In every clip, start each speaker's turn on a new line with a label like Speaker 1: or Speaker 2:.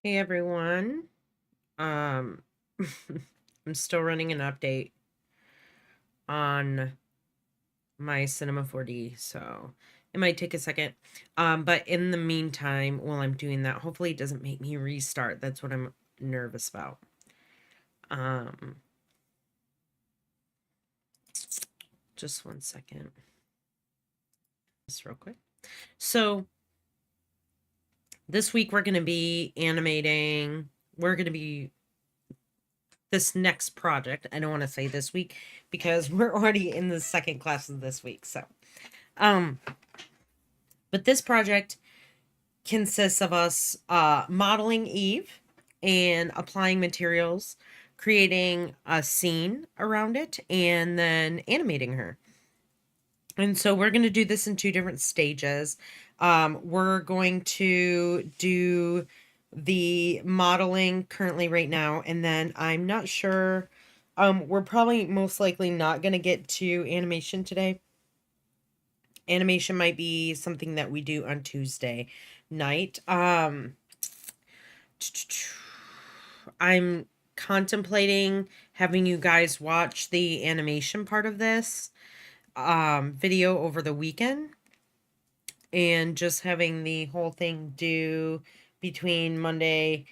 Speaker 1: Hey everyone. Um I'm still running an update on my Cinema 4D, so it might take a second. But in the meantime, while I'm doing that, hopefully it doesn't make me restart. That's what I'm nervous about. Just one second. Just real quick. So this week we're gonna be animating. We're gonna be this next project. I don't want to say this week because we're already in the second class of this week. So but this project consists of us modeling Eve and applying materials, creating a scene around it, and then animating her. And so we're going to do this in two different stages. We're going to do the modeling currently right now, and then I'm not sure. We're probably most likely not going to get to animation today. Animation might be something that we do on Tuesday night. I'm contemplating having you guys watch the animation part of this video over the weekend and just having the whole thing due between Monday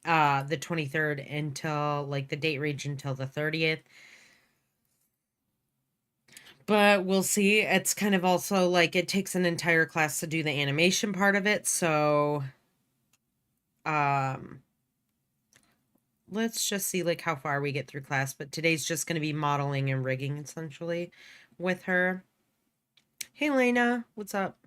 Speaker 1: the 23rd until like the date range until the 30th. But we'll see. It's kind of also like it takes an entire class to do the animation part of it, so let's just see like how far we get through class. But today's just going to be modeling and rigging essentially with her. Hey Lena, what's up?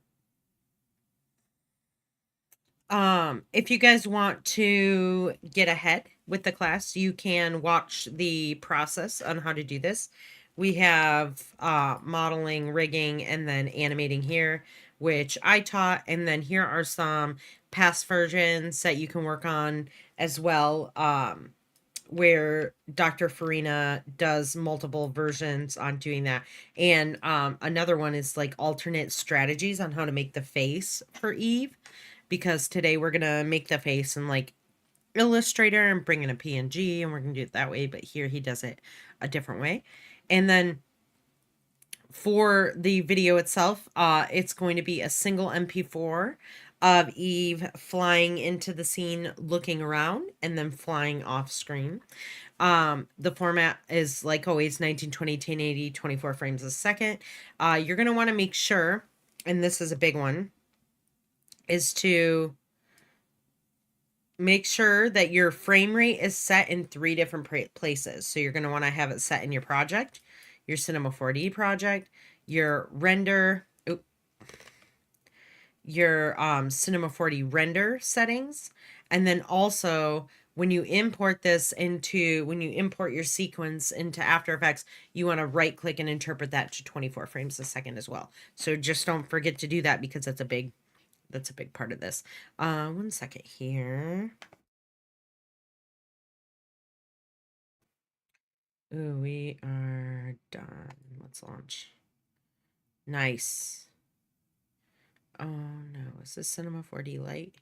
Speaker 1: If you guys want to get ahead with the class, you can watch the process on how to do this. We have modeling, rigging, and then animating here, which I taught, and then here are some past versions that you can work on as well, where Dr. Farina does multiple versions on doing that. And another one is like alternate strategies on how to make the face for Eve, because today we're gonna make the face in like Illustrator and bring in a PNG, and we're gonna do it that way, but here he does it a different way. And then for the video itself, it's going to be a single MP4 of Eve flying into the scene, looking around, and then flying off screen. The format is like always 1920, 1080, 24 frames a second. You're going to want to make sure, and this is a big one, is to make sure that your frame rate is set in 3 different places. So you're going to want to have it set in your project, your Cinema 4D project, your render, your Cinema 4D render settings, and then also when you import your sequence into After Effects, you want to right click and interpret that to 24 frames a second as well. So just don't forget to do that because that's a big part of this. One second here. Ooh, we are done. Let's launch. Nice. Oh no, is this Cinema 4D Lite?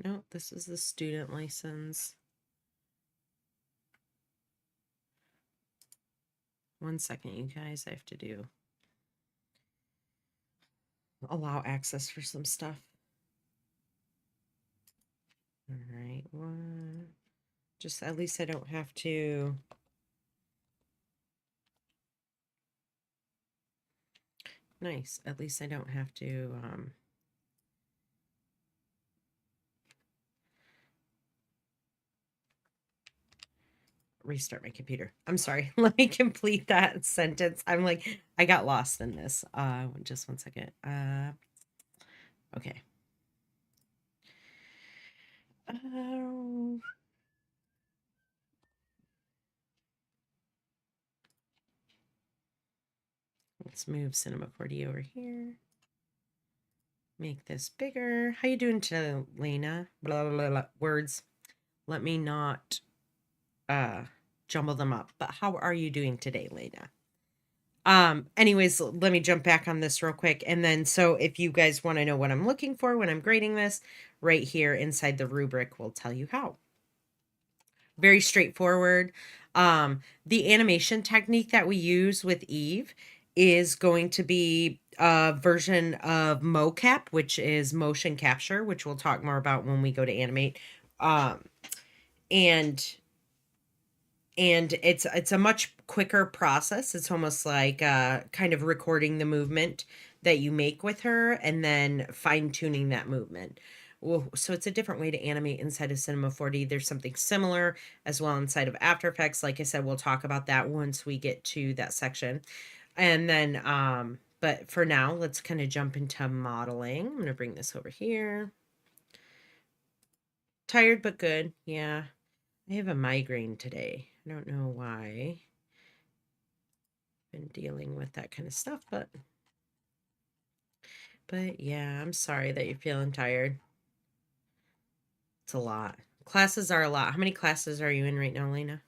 Speaker 1: No, this is the student license. One second, you guys, I have to do allow access for some stuff. All right, one. Just at least I don't have to. Nice. At least I don't have to restart my computer. I'm sorry. Let me complete that sentence. I'm like, I got lost in this. Just one second. Okay. Let's move Cinema 4D over here. Make this bigger. How you doing today, Lena? Blah, blah, blah, blah. Words. Let me not jumble them up. But how are you doing today, Lena? Anyways, let me jump back on this real quick. And then, so if you guys want to know what I'm looking for when I'm grading this, right here inside the rubric will tell you how. Very straightforward. The animation technique that we use with Eve is going to be a version of mocap, which is motion capture, which we'll talk more about when we go to animate. Um, and it's a much quicker process. It's almost like kind of recording the movement that you make with her and then fine tuning that movement. Well, so it's a different way to animate inside of Cinema 4D. There's something similar as well inside of After Effects. Like I said, we'll talk about that once we get to that section. And then, but for now, let's kind of jump into modeling. I'm going to bring this over here. Tired but good. Yeah. I have a migraine today. I don't know why. Been dealing with that kind of stuff, but yeah, I'm sorry that you're feeling tired. It's a lot. Classes are a lot. How many classes are you in right now, Lena?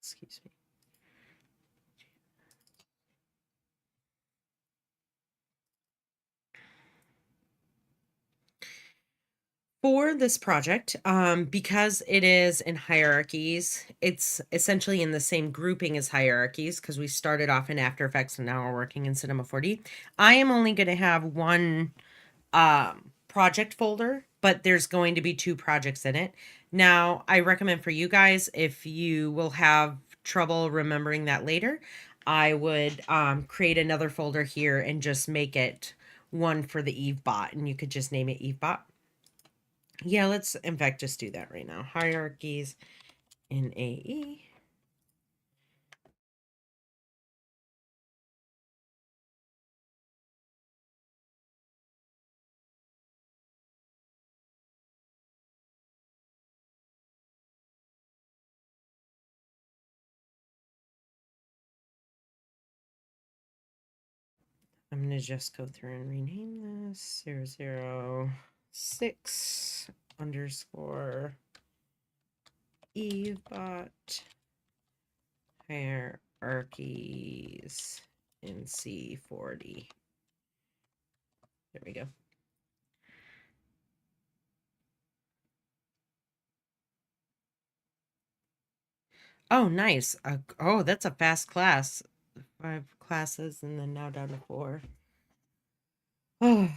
Speaker 1: Excuse me. For this project, because it is in hierarchies, it's essentially in the same grouping as hierarchies because we started off in After Effects and now we're working in Cinema 4D. I am only going to have one project folder, but there's going to be 2 projects in it. Now, I recommend for you guys, if you will have trouble remembering that later, I would create another folder here and just make it one for the Eve bot, and you could just name it Eve bot. Yeah, let's in fact just do that right now. Hierarchies in AE. I'm going to just go through and rename this 006 underscore Evebot hierarchies in C4D. There we go. Oh, nice. Oh, that's a fast class. 5 classes and then now down to 4. Oh.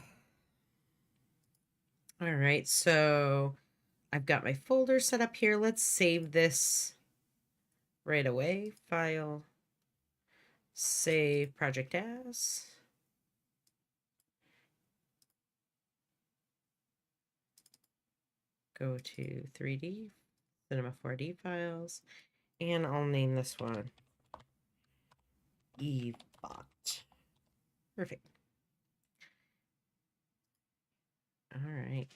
Speaker 1: All right, so I've got my folder set up here. Let's save this right away. File, save project as. Go to 3D, Cinema 4D files, and I'll name this one Evebot. Perfect. All right.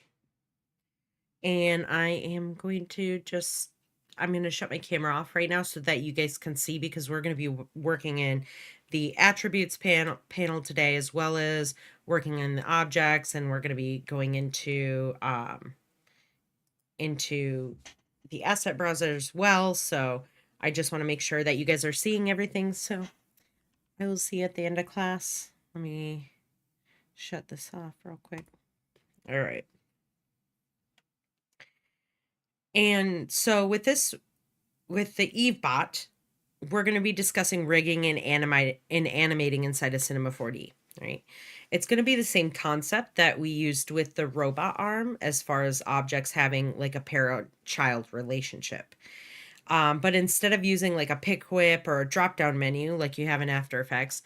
Speaker 1: And I am going to just, I'm going to shut my camera off right now so that you guys can see, because we're going to be working in the attributes panel today, as well as working in the objects, and we're going to be going into the asset browser as well. So I just want to make sure that you guys are seeing everything. So I will see you at the end of class. Let me shut this off real quick. All right. And so with this, with the Evebot, we're going to be discussing rigging and animating inside of Cinema 4D, right? It's going to be the same concept that we used with the robot arm as far as objects having like a parent-child relationship. But instead of using like a pick whip or a drop-down menu like you have in After Effects,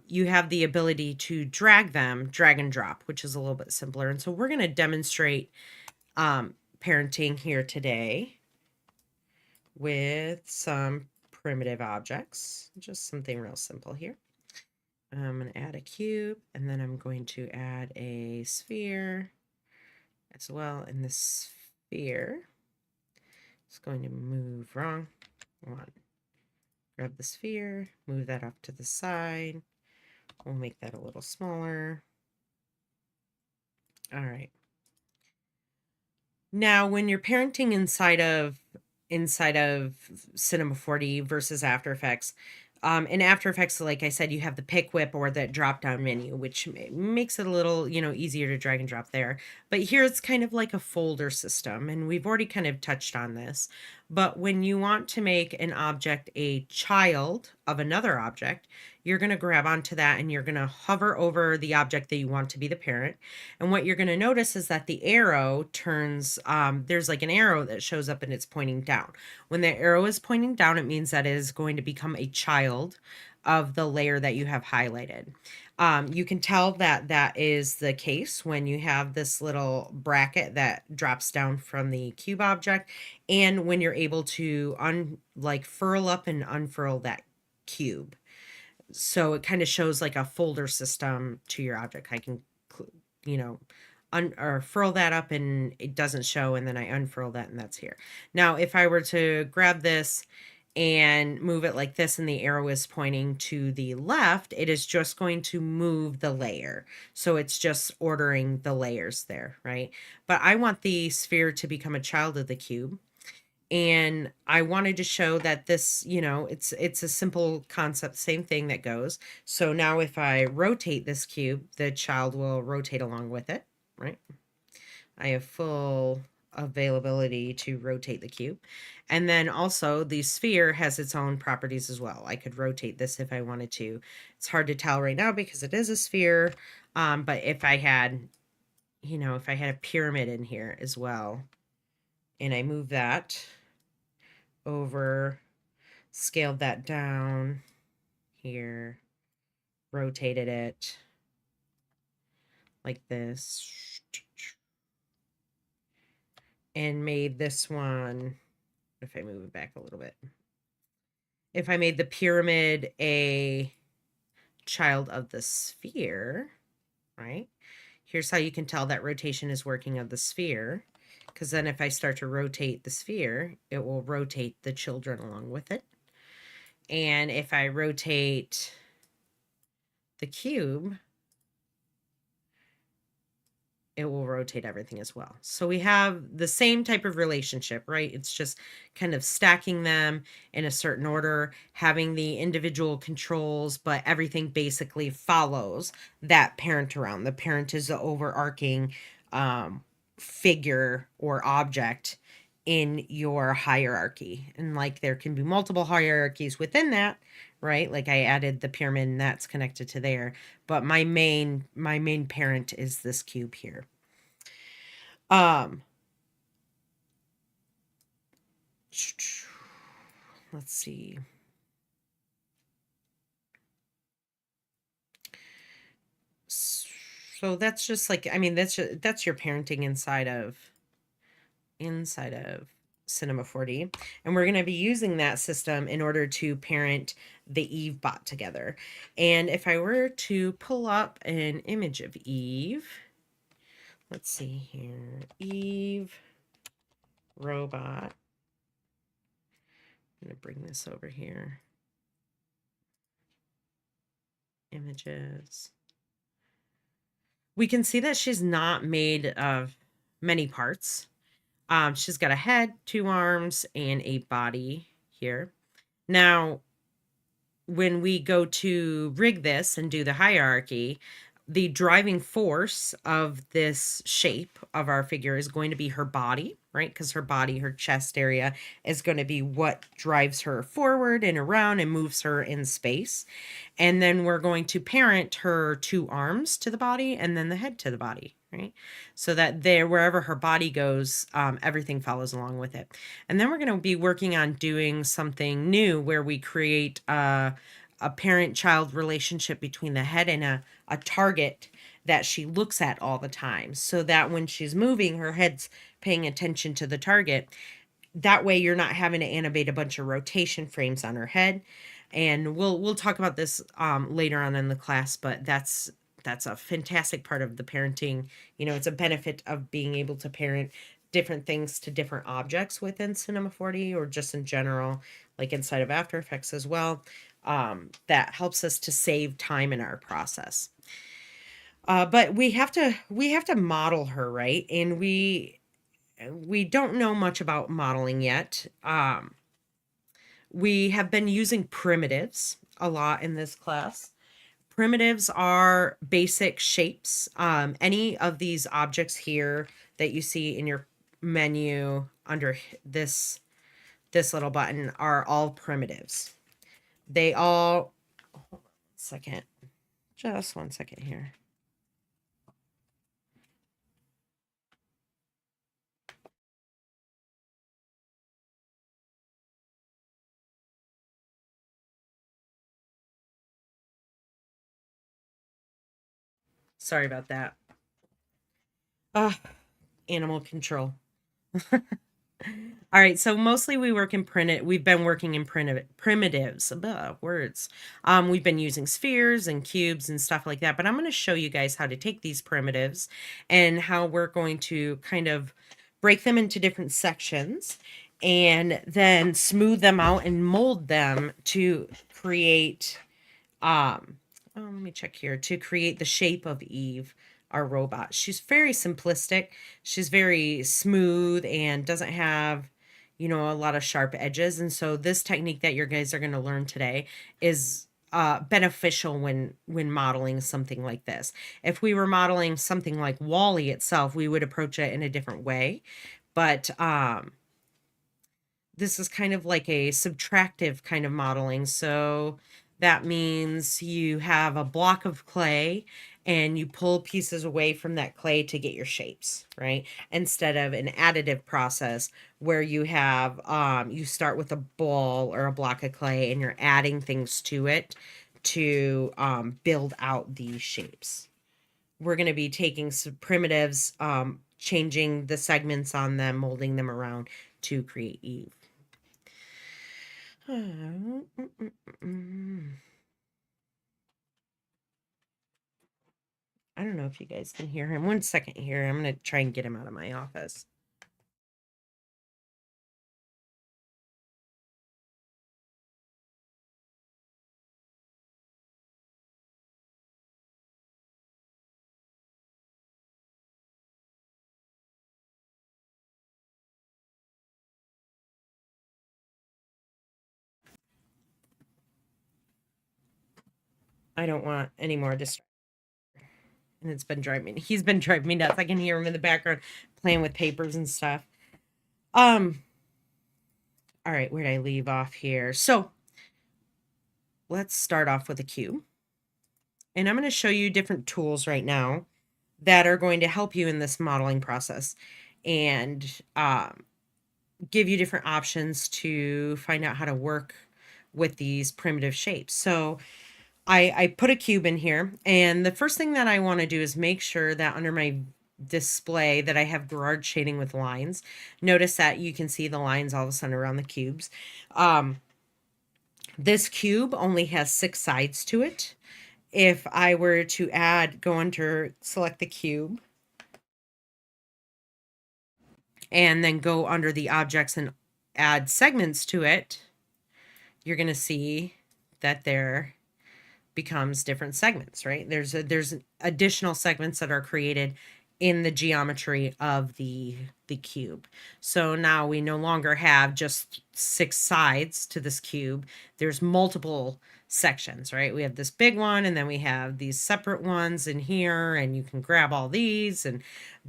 Speaker 1: you have the ability to drag and drop, which is a little bit simpler. And so we're going to demonstrate parenting here today with some primitive objects, just something real simple here. I'm going to add a cube, and then I'm going to add a sphere as well. And the sphere is going to move wrong. One. grab the sphere, move that off to the side. We'll make that a little smaller. All right. Now, when you're parenting inside of Cinema 4D versus After Effects, in After Effects, like I said, you have the pick whip or that drop down menu, which makes it a little, easier to drag and drop there. But here it's kind of like a folder system, and we've already kind of touched on this. But when you want to make an object a child of another object, you're going to grab onto that and you're going to hover over the object that you want to be the parent. And what you're going to notice is that the arrow turns, there's like an arrow that shows up and it's pointing down. When the arrow is pointing down, it means that it is going to become a child of the layer that you have highlighted. You can tell that that is the case when you have this little bracket that drops down from the cube object, and when you're able to furl up and unfurl that cube. So it kind of shows like a folder system to your object. I can, or furl that up and it doesn't show, and then I unfurl that and that's here. Now, if I were to grab this and move it like this and the arrow is pointing to the left, it is just going to move the layer. So it's just ordering the layers there, right? But I want the sphere to become a child of the cube. And I wanted to show that this, it's a simple concept, same thing that goes. So now if I rotate this cube, the child will rotate along with it, right? I have full availability to rotate the cube. And then also the sphere has its own properties as well. I could rotate this if I wanted to. It's hard to tell right now because it is a sphere. But if I had, if I had a pyramid in here as well, and I move that over, scaled that down here, rotated it like this, and made this one, if I move it back a little bit, if I made the pyramid a child of the sphere, right? Here's how you can tell that rotation is working of the sphere, because then if I start to rotate the sphere, it will rotate the children along with it. And if I rotate the cube, it will rotate everything as well. So we have the same type of relationship, right? It's just kind of stacking them in a certain order, having the individual controls, but everything basically follows that parent around. The parent is the overarching figure or object in your hierarchy. And like there can be multiple hierarchies within that, right? Like I added the pyramid and that's connected to there, but my main parent is this cube here. Let's see. So that's just like, I mean, that's your parenting inside of Cinema 4D. And we're going to be using that system in order to parent the Eve bot together. And if I were to pull up an image of Eve, let's see here, Eve robot. I'm going to bring this over here. Images. We can see that she's not made of many parts. She's got a head, 2 arms, and a body here. Now, when we go to rig this and do the hierarchy, the driving force of this shape of our figure is going to be her body, right? Because her body, her chest area is going to be what drives her forward and around and moves her in space. And then we're going to parent her 2 arms to the body and then the head to the body, right? So that there, wherever her body goes, everything follows along with it. And then we're going to be working on doing something new where we create a parent-child relationship between the head and a target that she looks at all the time, so that when she's moving, her head's paying attention to the target. That way you're not having to animate a bunch of rotation frames on her head. And we'll talk about this later on in the class, but that's a fantastic part of the parenting. It's a benefit of being able to parent different things to different objects within Cinema 4D or just in general, like inside of After Effects as well. That helps us to save time in our process. But we have to model her, right? And we don't know much about modeling yet. We have been using primitives a lot in this class. Primitives are basic shapes. Any of these objects here that you see in your menu under this little button are all primitives. They all, hold on a second, just 1 second here. Sorry about that. Animal control. All right, so mostly we've been working in primitives, words. We've been using spheres and cubes and stuff like that, but I'm going to show you guys how to take these primitives and how we're going to kind of break them into different sections and then smooth them out and mold them to create let me check here, to create the shape of Eve, our robot. She's very simplistic. She's very smooth and doesn't have, a lot of sharp edges. And so this technique that you guys are going to learn today is beneficial when modeling something like this. If we were modeling something like Wall-E itself, we would approach it in a different way. But this is kind of like a subtractive kind of modeling. So that means you have a block of clay and you pull pieces away from that clay to get your shapes, right? Instead of an additive process where you have, you start with a ball or a block of clay and you're adding things to it to build out these shapes. We're going to be taking some primitives, changing the segments on them, molding them around to create Eve. I don't know if you guys can hear him. 1 second here. I'm going to try and get him out of my office. I don't want any more distraction. And he's been driving me nuts. I can hear him in the background playing with papers and stuff. All right, where did I leave off here? So let's start off with a cube. And I'm going to show you different tools right now that are going to help you in this modeling process and give you different options to find out how to work with these primitive shapes. So I put a cube in here, and the first thing that I want to do is make sure that under my display that I have garage shading with lines. Notice that you can see the lines all of a sudden around the cubes. This cube only has 6 sides to it. If I were to go under, select the cube, and then go under the objects and add segments to it, you're going to see that there becomes different segments, right? There's additional segments that are created in the geometry of the cube. So now we no longer have just 6 sides to this cube. There's multiple sections, right? We have this big one, and then we have these separate ones in here, and you can grab all these,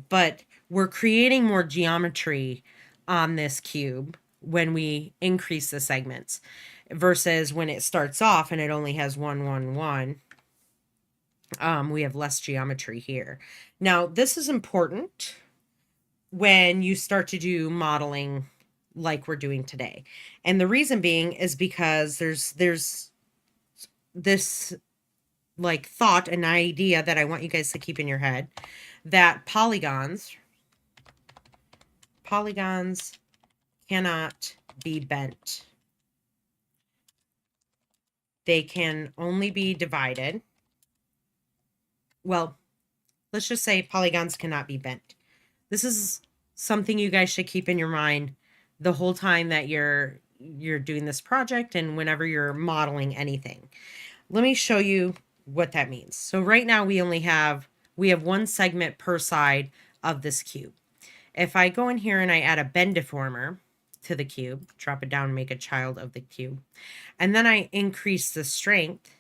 Speaker 1: but we're creating more geometry on this cube when we increase the segments versus when it starts off and it only has 1, 1, 1. We have less geometry here. Now, this is important when you start to do modeling like we're doing today. And the reason being is because there's this like thought and idea that I want you guys to keep in your head that polygons cannot be bent. They can only be divided. Well, let's just say polygons cannot be bent. This is something you guys should keep in your mind the whole time that you're doing this project and whenever you're modeling anything. Let me show you what that means. So right now we have one segment per side of this cube. If I go in here and I add a bend deformer to the cube, drop it down, make a child of the cube, and then I increase the strength,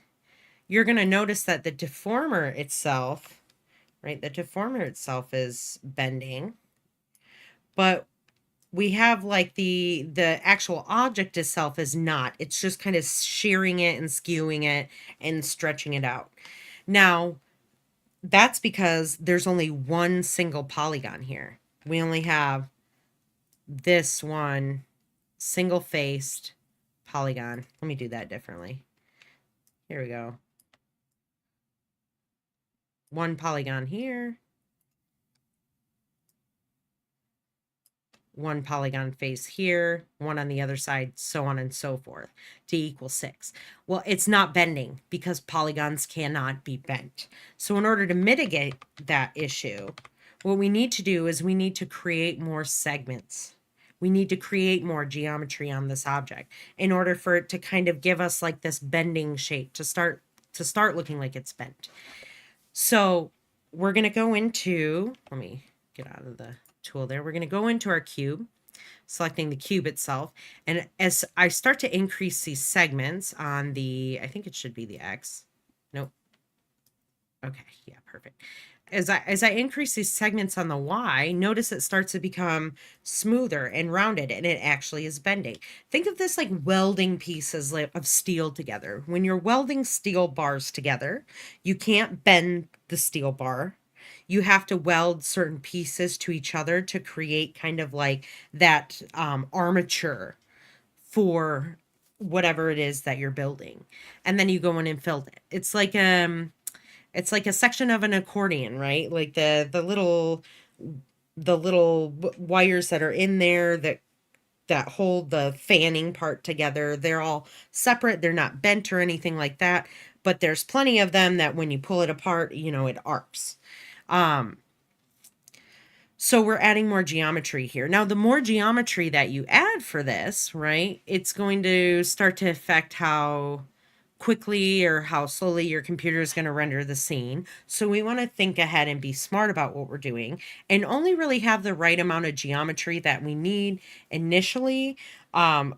Speaker 1: you're going to notice that the deformer itself, right, the deformer itself is bending, but we have like the actual object itself is not. It's just kind of shearing it and skewing it and stretching it out. Now, that's because there's only one single polygon here. We only have this one single-faced polygon. Let me do that differently. Here we go. One polygon here. One polygon face here, one on the other side, so on and so forth, d equals 6. Well, it's not bending because polygons cannot be bent. So in order to mitigate that issue, what we need to do is we need to create more segments. We need to create more geometry on this object in order for it to kind of give us like this bending shape to start looking like it's bent. So we're going to go into, let me get out of the tool there. We're going to go into our cube, selecting the cube itself. And as I start to increase these segments on the, I think it should be the X. Nope. Okay. Yeah, perfect. As I increase these segments on the Y, notice it starts to become smoother and rounded, and it actually is bending. Think of this like welding pieces of steel together. When you're welding steel bars together, you can't bend the steel bar. You have to weld certain pieces to each other to create kind of like that armature for whatever it is that you're building. And then you go in and fill it. It's like a section of an accordion, right? Like the little wires that are in there that hold the fanning part together. They're all separate. They're not bent or anything like that, but there's plenty of them that when you pull it apart, you know, it arcs. So we're adding more geometry here. Now, the more geometry that you add for this, right, it's going to start to affect how quickly or how slowly your computer is going to render the scene. So we want to think ahead and be smart about what we're doing and only really have the right amount of geometry that we need initially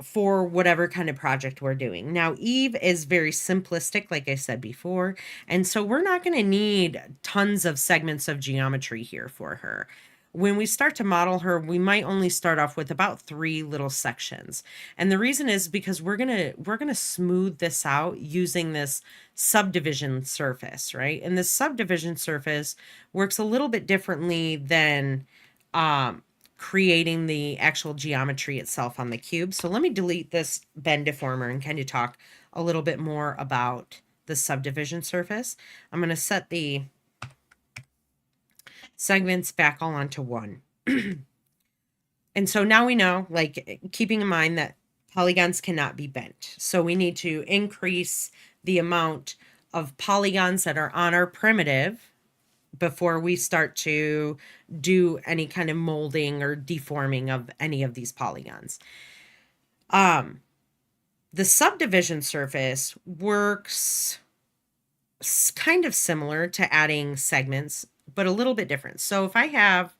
Speaker 1: for whatever kind of project we're doing. Now, Eve is very simplistic, like I said before, and so we're not going to need tons of segments of geometry here for her. When we start to model her, we might only start off with about 3 little sections. And the reason is because we're gonna smooth this out using this subdivision surface, right? And this subdivision surface works a little bit differently than creating the actual geometry itself on the cube. So let me delete this bend deformer and kind of talk a little bit more about the subdivision surface. I'm going to set the segments back all onto 1. And so now we know, like, keeping in mind that polygons cannot be bent. So we need to increase the amount of polygons that are on our primitive before we start to do any kind of molding or deforming of any of these polygons. The subdivision surface works kind of similar to adding segments, but a little bit different. So if I have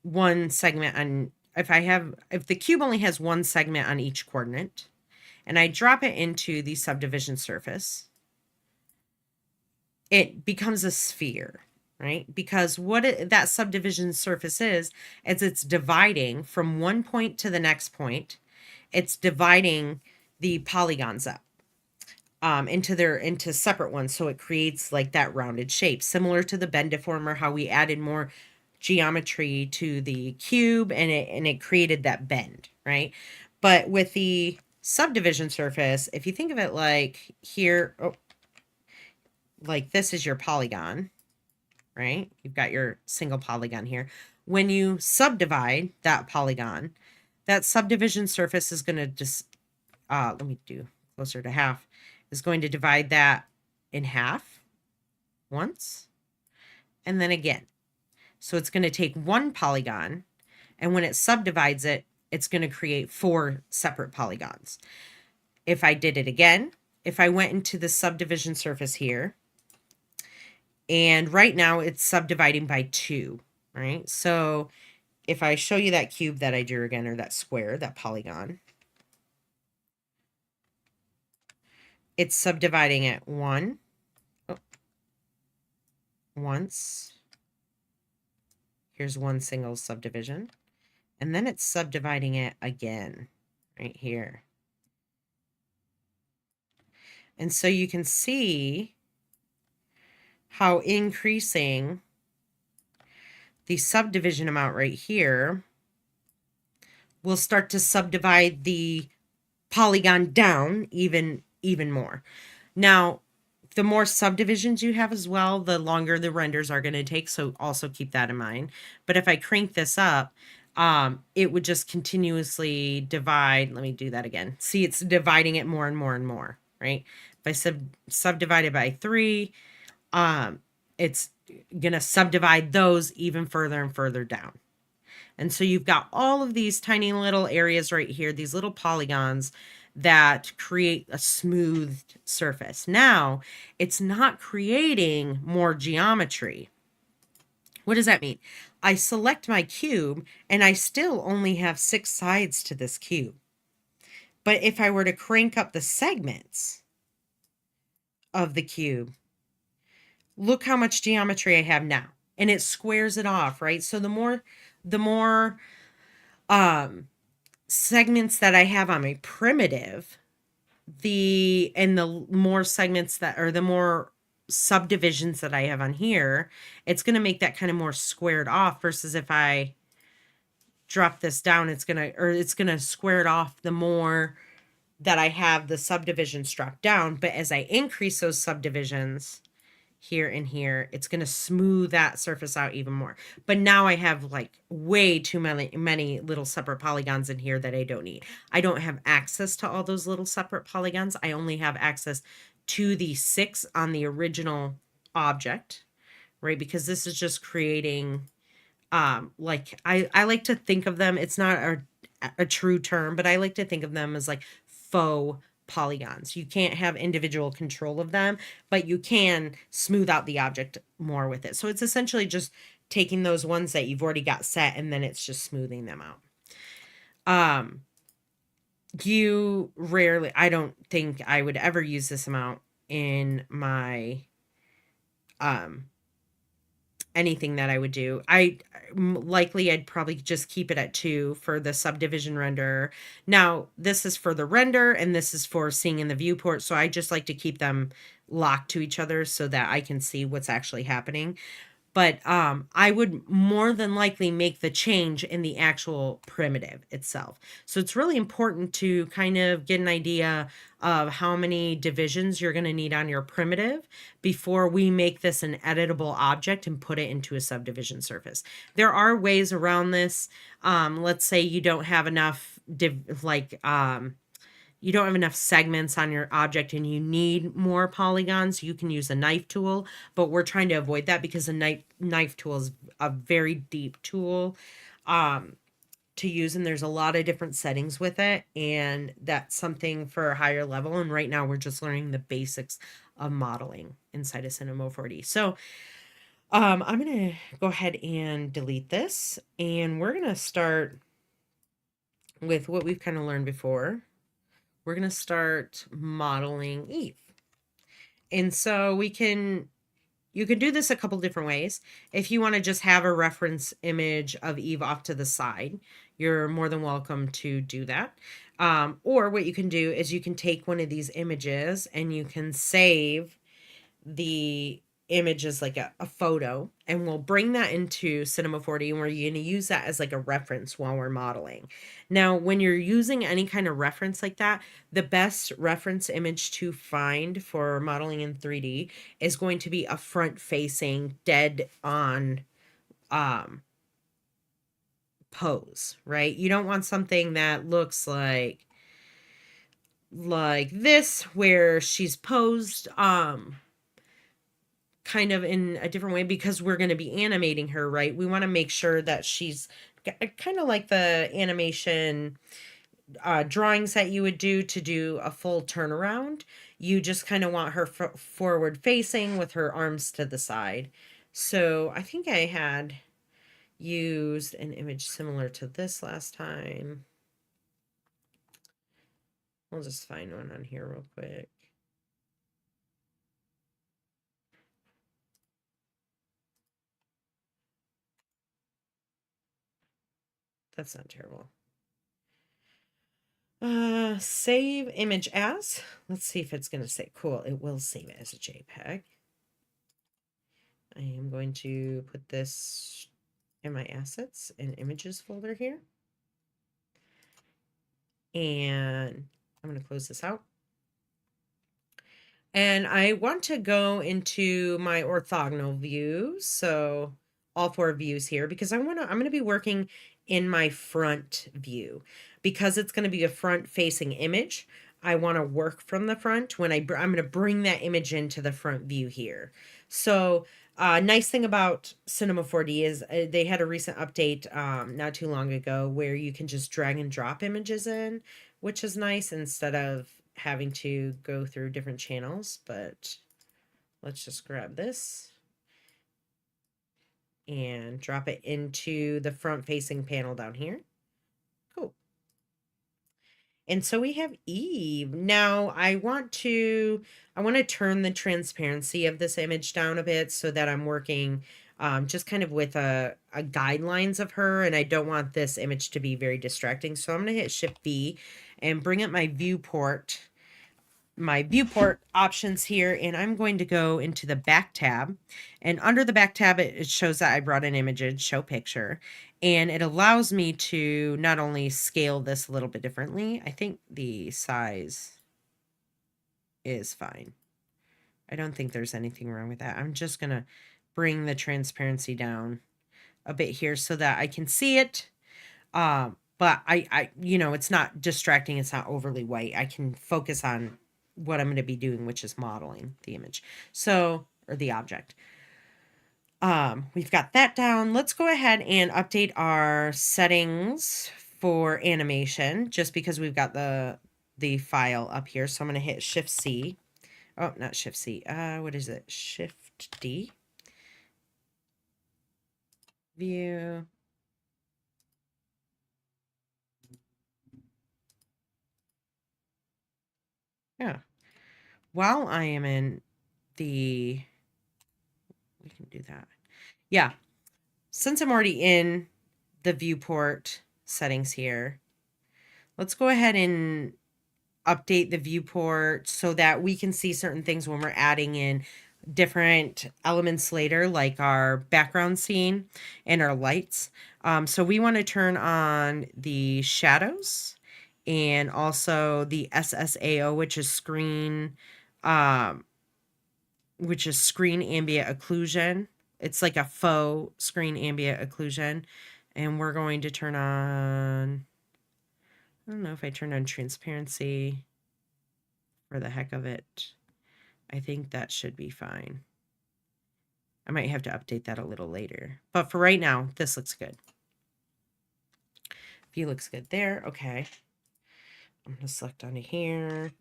Speaker 1: one segment on, if the cube only has one segment on each coordinate, and I drop it into the subdivision surface, it becomes a sphere, right? Because what that subdivision surface is it's dividing from one point to the next point. It's dividing the polygons up into separate ones, so it creates like that rounded shape, similar to the bend deformer, how we added more geometry to the cube and it created that bend, right? But with the subdivision surface, if you think of it like here, like this is your polygon, right? You've got your single polygon here. When you subdivide that polygon, that subdivision surface is going to just, let me do closer to half, is going to divide that in half once and then again. So it's going to take one polygon, and when it subdivides it, it's going to create 4 separate polygons. If I did it again, if I went into the subdivision surface here, and right now it's subdividing by 2, right? So if I show you that cube that I drew again, or that square, that polygon, it's subdividing it once. Here's one single subdivision. And then it's subdividing it again right here. And so you can see how increasing the subdivision amount right here will start to subdivide the polygon down even more. Now, the more subdivisions you have as well, the longer the renders are going to take. So also keep that in mind. But if I crank this up, it would just continuously divide. Let me do that again. See, it's dividing it more and more and more, right? If I subdivide it by 3, it's going to subdivide those even further and further down. And so you've got all of these tiny little areas right here, these little polygons that create a smoothed surface. Now, it's not creating more geometry. What does that mean? I select my cube, and I still only have 6 sides to this cube. But if I were to crank up the segments of the cube, look how much geometry I have now. And it squares it off, right? So the more segments that I have on my primitive, the more segments that, or the more subdivisions that I have on here, it's going to make that kind of more squared off, versus if I drop this down, it's going to square it off the more that I have the subdivisions drop down. But as I increase those subdivisions here and here, it's going to smooth that surface out even more. But now I have like way too many little separate polygons in here that I don't need. I don't have access to all those little separate polygons. I only have access to the 6 on the original object, right? Because this is just creating, like, I like to think of them, it's not a true term, but I like to think of them as like faux polygons. You can't have individual control of them, but you can smooth out the object more with it. So it's essentially just taking those ones that you've already got set, and then it's just smoothing them out. You rarely, I don't think I would ever use this amount in my anything that I would do. I'd probably just keep it at 2 for the subdivision render. Now, this is for the render, and this is for seeing in the viewport. So I just like to keep them locked to each other so that I can see what's actually happening. But I would more than likely make the change in the actual primitive itself. So it's really important to kind of get an idea of how many divisions you're going to need on your primitive before we make this an editable object and put it into a subdivision surface. There are ways around this. Let's say you don't have enough you don't have enough segments on your object and you need more polygons, you can use a knife tool, but we're trying to avoid that because a knife tool is a very deep tool to use, and there's a lot of different settings with it, and that's something for a higher level, and right now we're just learning the basics of modeling inside of Cinema 4D. So I'm going to go ahead and delete this, and we're going to start with what we've kind of learned before. We're going to start modeling Eve. And so you can do this a couple different ways. If you want to just have a reference image of Eve off to the side, you're more than welcome to do that. Or what you can do is you can take one of these images and you can save the image as like a photo, and we'll bring that into Cinema 4D, and we're going to use that as like a reference while we're modeling. Now, when you're using any kind of reference like that, the best reference image to find for modeling in 3D is going to be a front-facing, dead-on pose, right? You don't want something that looks like this, where she's posed kind of in a different way because we're going to be animating her, right? We want to make sure that she's kind of like the animation drawings that you would do a full turnaround. You just kind of want her forward facing with her arms to the side. So I think I had used an image similar to this last time. We'll just find one on here real quick. That's not terrible. Save image as. Let's see if it's going to say, cool, it will save it as a JPEG. I am going to put this in my assets and images folder here. And I'm going to close this out. And I want to go into my orthogonal view. So all 4 views here, because I'm going to be working in my front view because it's going to be a front facing image. I want to work from the front when I'm going to bring that image into the front view here. So nice thing about Cinema 4D is they had a recent update not too long ago where you can just drag and drop images in, which is nice instead of having to go through different channels. But let's just grab this and drop it into the front facing panel down here. Cool. And so we have Eve. Now I want to turn the transparency of this image down a bit so that I'm working just kind of with a guidelines of her, and I don't want this image to be very distracting. So I'm going to hit Shift B and bring up my viewport options here, and I'm going to go into the back tab, and under the back tab it shows that I brought an image, show picture, and it allows me to not only scale this a little bit differently. I think the size is fine. I don't think there's anything wrong with that. I'm just gonna bring the transparency down a bit here so that I can see it. But I it's not distracting, it's not overly white. I can focus on what I'm going to be doing, which is modeling the image. So, or the object. We've got that down. Let's go ahead and update our settings for animation, just because we've got the file up here. So I'm going to hit Shift C. Oh, not Shift C. What is it? Shift D. View. Yeah. While I am in the, we can do that. Yeah. Since I'm already in the viewport settings here, let's go ahead and update the viewport so that we can see certain things when we're adding in different elements later, like our background scene and our lights. So we want to turn on the shadows and also the SSAO, which is screen ambient occlusion. It's like a faux screen ambient occlusion. And we're going to turn on, I don't know if I turned on transparency for the heck of it. I think that should be fine. I might have to update that a little later. But for right now, this looks good. View looks good there. Okay. I'm going to select onto here.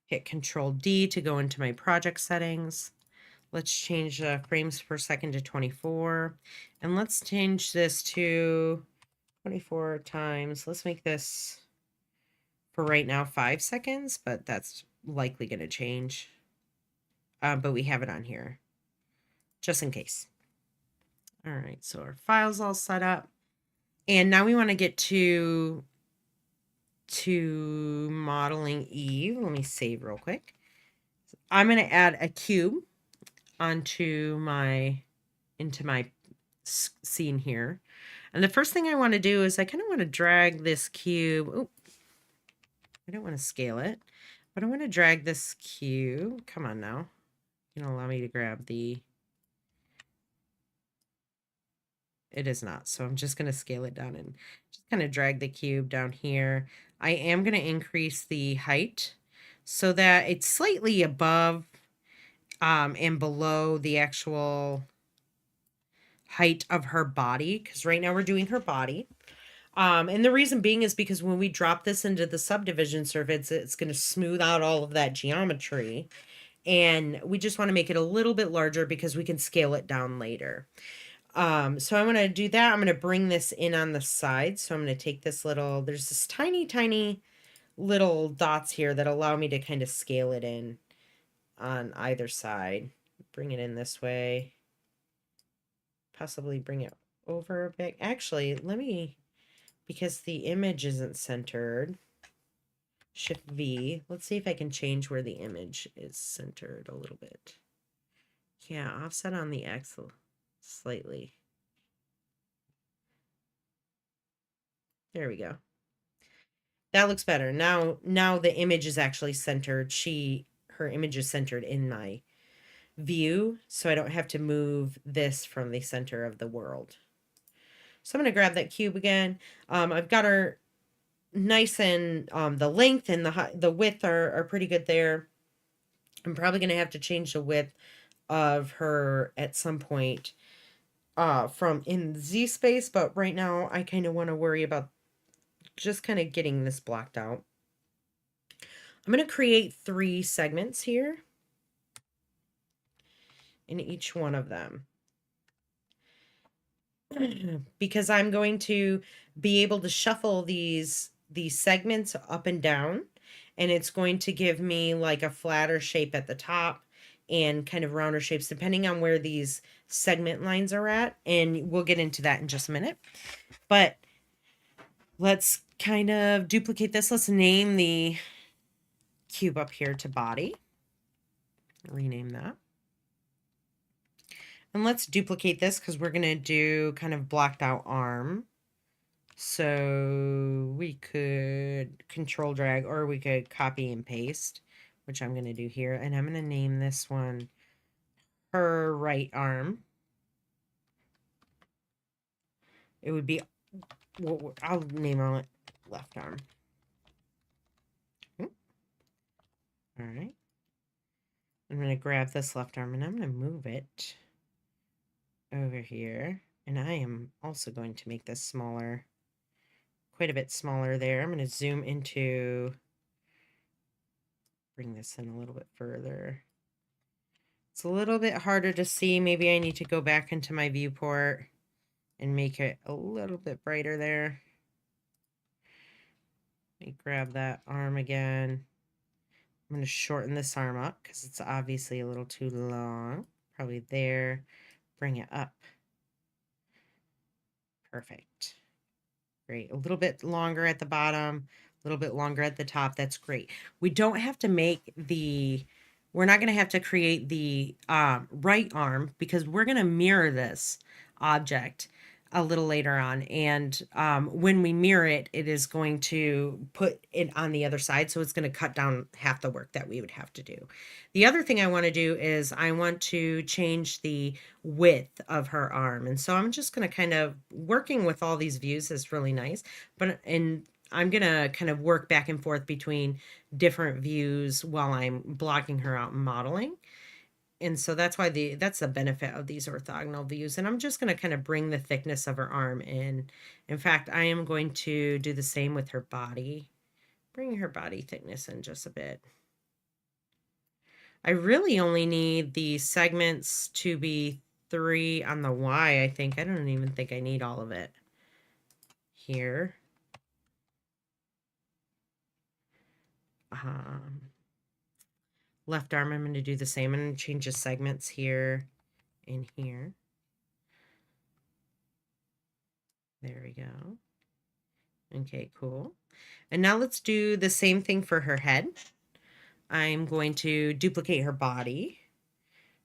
Speaker 1: Hit Control D to go into my project settings. Let's change the frames per second to 24. And let's change this to 24 times. Let's make this, for right now, 5 seconds, but that's likely going to change. But we have it on here, just in case. All right, so our file's all set up. And now we want to get to modeling Eve. Let me save real quick. I'm going to add a cube into my scene here. And the first thing I want to do is I kind of want to drag this cube. Oh, I don't want to scale it, but I want to drag this cube. Come on now. You know, allow me to grab the, it is not. So I'm just going to scale it down and just kind of drag the cube down here. I am going to increase the height so that it's slightly above and below the actual height of her body, because right now we're doing her body. And the reason being is because when we drop this into the subdivision surface, it's going to smooth out all of that geometry. And we just want to make it a little bit larger because we can scale it down later. So I'm going to do that. I'm going to bring this in on the side. So I'm going to take this little, there's this tiny, tiny little dots here that allow me to kind of scale it in on either side. Bring it in this way. Possibly bring it over a bit. Actually, let me, because the image isn't centered, Shift V. Let's see if I can change where the image is centered a little bit. Yeah, offset on the X slightly. There we go. That looks better. Now the image is actually centered. Her image is centered in my view, so I don't have to move this from the center of the world. So I'm going to grab that cube again. I've got her nice, and the length and the width are pretty good there. I'm probably going to have to change the width of her at some point from in Z space, but right now I kind of want to worry about just kind of getting this blocked out. I'm going to create 3 segments here in each one of them, because I'm going to be able to shuffle these segments up and down, and it's going to give me like a flatter shape at the top and kind of rounder shapes depending on where these segment lines are at, and we'll get into that in just a minute. But let's kind of duplicate this. Let's name the cube up here to body. Rename that. And let's duplicate this because we're going to do kind of blocked out arm. So we could control drag, or we could copy and paste, which I'm going to do here. And I'm going to name this one her right arm. It would be, well, I'll name it left arm. All right. I'm going to grab this left arm and I'm going to move it over here. And I am also going to make this smaller, quite a bit smaller there. I'm going to zoom into, bring this in a little bit further. It's a little bit harder to see. Maybe I need to go back into my viewport and make it a little bit brighter there. Let me grab that arm again. I'm going to shorten this arm up because it's obviously a little too long. Probably there. Bring it up. Perfect. Great. A little bit longer at the bottom, a little bit longer at the top. That's great. We don't have to make we're not going to have to create the right arm because we're going to mirror this object a little later on. And when we mirror it, it is going to put it on the other side. So it's going to cut down half the work that we would have to do. The other thing I want to do is I want to change the width of her arm. And so I'm just going to kind of, working with all these views is really nice, and I'm going to kind of work back and forth between different views while I'm blocking her out and modeling. And so that's why that's the benefit of these orthogonal views. And I'm just going to kind of bring the thickness of her arm in. In fact, I am going to do the same with her body. Bring her body thickness in just a bit. I really only need the segments to be 3 on the Y, I think. I don't even think I need all of it here. Left arm, I'm going to do the same. I'm going to change the segments here and here. There we go. Okay, cool. And now let's do the same thing for her head. I'm going to duplicate her body.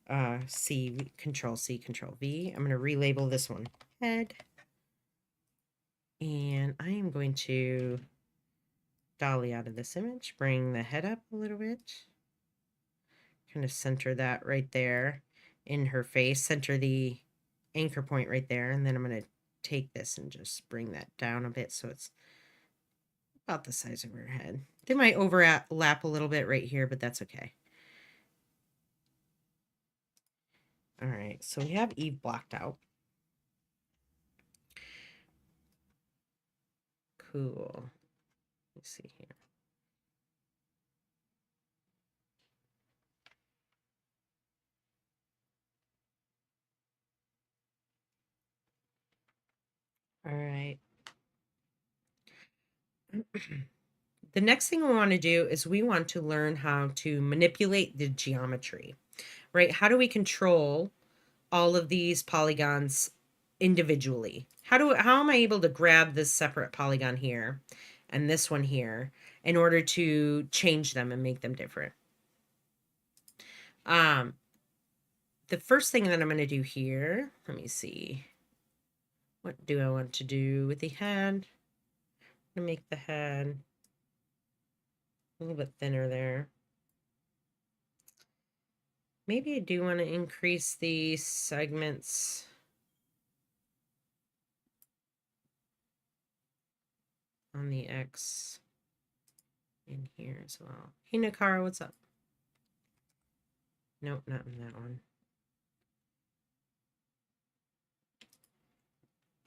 Speaker 1: Control C, Control V. I'm going to relabel this one head. And I am going to dolly out of this image, bring the head up a little bit. Kind of center that right there in her face, center the anchor point right there. And then I'm going to take this and just bring that down a bit so it's about the size of her head. They might overlap a little bit right here, but that's okay. All right, so we have Eve blocked out. Cool. Let's see here. All right. The next thing we want to do is we want to learn how to manipulate the geometry, right? How do we control all of these polygons individually? How am I able to grab this separate polygon here and this one here in order to change them and make them different? The first thing that I'm going to do here, let me see. What do I want to do with the head? I'm going to make the head a little bit thinner there. Maybe I do want to increase the segments on the X in here as well. Hey, Nakara, what's up? Nope, not in that one.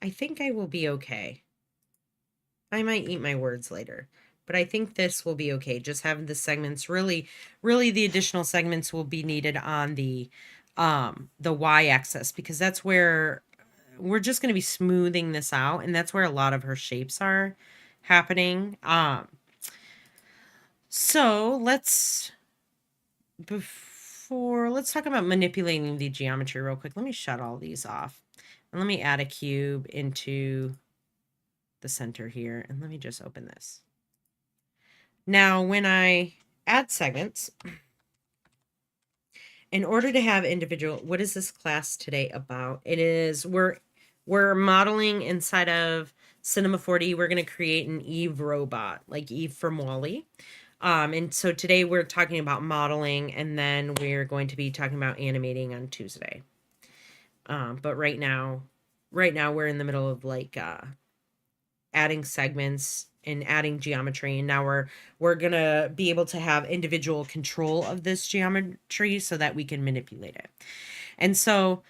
Speaker 1: I think I will be okay. I might eat my words later, but I think this will be okay. Just having the segments, really the additional segments will be needed on the y-axis, because that's where we're just going to be smoothing this out, and that's where a lot of her shapes are happening. So let's talk about manipulating the geometry real quick. Let me shut all these off, and let me add a cube into the center here, and let me just open this. Now, when I add segments, in order to have individual, what is this class today about? It is, we're modeling inside of Cinema 4D. We're going to create an Eve robot, like Eve from WALL-E. And so today we're talking about modeling, and then we're going to be talking about animating on Tuesday. But right now we're in the middle of like adding segments and adding geometry, and now we're gonna be able to have individual control of this geometry so that we can manipulate it. And so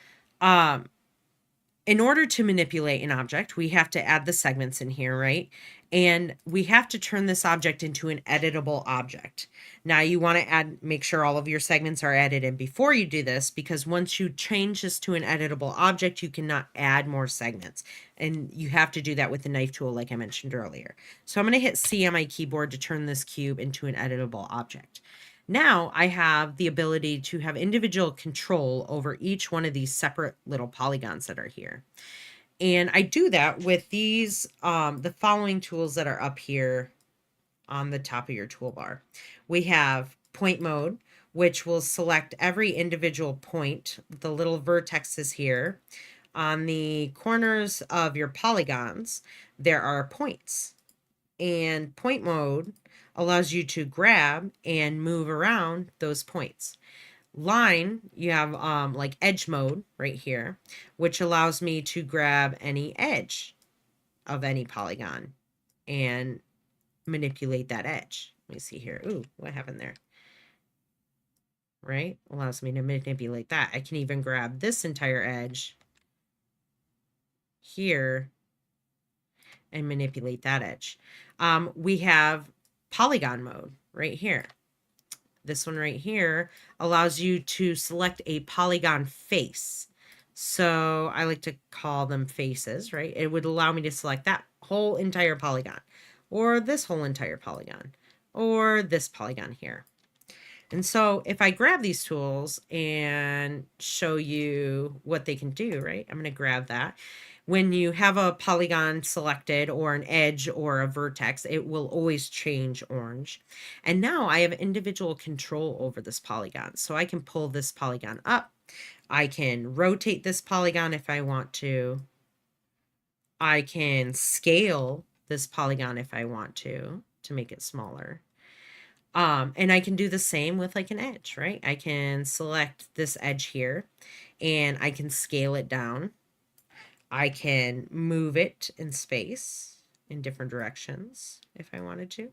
Speaker 1: in order to manipulate an object, we have to add the segments in here, right? And we have to turn this object into an editable object. Now you want to make sure all of your segments are edited before you do this, because once you change this to an editable object, you cannot add more segments. And you have to do that with the knife tool, like I mentioned earlier. So I'm going to hit C on my keyboard to turn this cube into an editable object. Now I have the ability to have individual control over each one of these separate little polygons that are here. And I do that with these, the following tools that are up here on the top of your toolbar. We have point mode, which will select every individual point, the little vertexes here. On the corners of your polygons, there are points. And point mode allows you to grab and move around those points. Line, you have like edge mode right here, which allows me to grab any edge of any polygon and manipulate that edge. Let me see here. Ooh, what happened there? Right? Allows me to manipulate that. I can even grab this entire edge here and manipulate that edge. We have polygon mode right here. This one right here allows you to select a polygon face. So I like to call them faces, right? It would allow me to select that whole entire polygon, or this whole entire polygon, or this polygon here. And so if I grab these tools and show you what they can do, right? I'm going to grab that. When you have a polygon selected, or an edge or a vertex, it will always change orange. And now I have individual control over this polygon. So I can pull this polygon up. I can rotate this polygon if I want to. I can scale this polygon if I want to make it smaller. And I can do the same with like an edge, right? I can select this edge here and I can scale it down. I can move it in space. in different directions if I wanted to.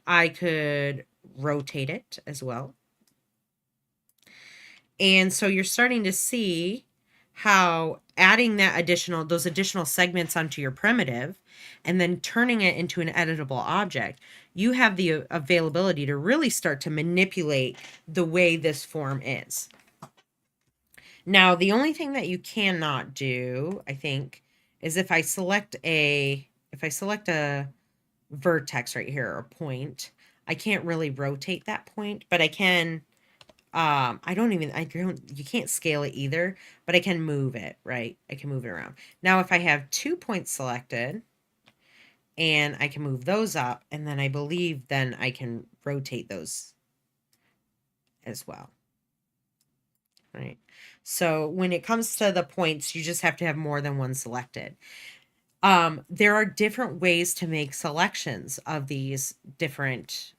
Speaker 1: I could rotate it as well. And so you're starting to see how adding those additional segments onto your primitive and then turning it into an editable object, you have the availability to really start to manipulate the way this form is. Now, the only thing that you cannot do, I think, is if I select a vertex right here, or point, I can't really rotate that point, but I can, you can't scale it either, but I can move it, right? I can move it around. Now, if I have 2 points selected, and I can move those up, and then I believe then I can rotate those as well. Right. So when it comes to the points, you just have to have more than one selected. There are different ways to make selections of these different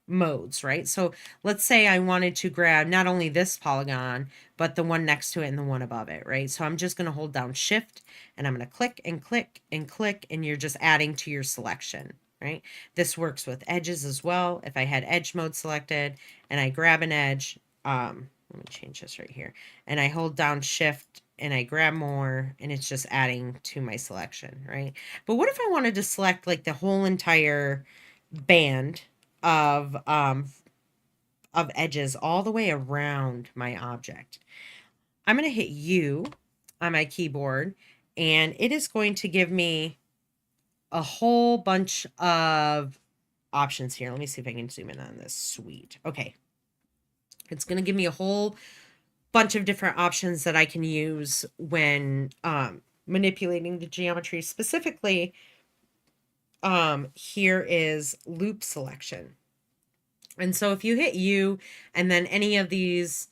Speaker 1: modes, right? So let's say I wanted to grab not only this polygon, but the one next to it and the one above it, right? So I'm just going to hold down Shift and I'm going to click and click and click, and you're just adding to your selection, right? This works with edges as well. If I had edge mode selected and I grab an edge, let me change this right here, and I hold down Shift and I grab more, and it's just adding to my selection, right? But what if I wanted to select like the whole entire band of edges all the way around my object? I'm going to hit U on my keyboard, and it is going to give me a whole bunch of options here. Let me see if I can zoom in on this. Sweet. Okay. It's going to give me a whole bunch of different options that I can use when manipulating the geometry. Specifically, here is loop selection. And so if you hit U and then any of these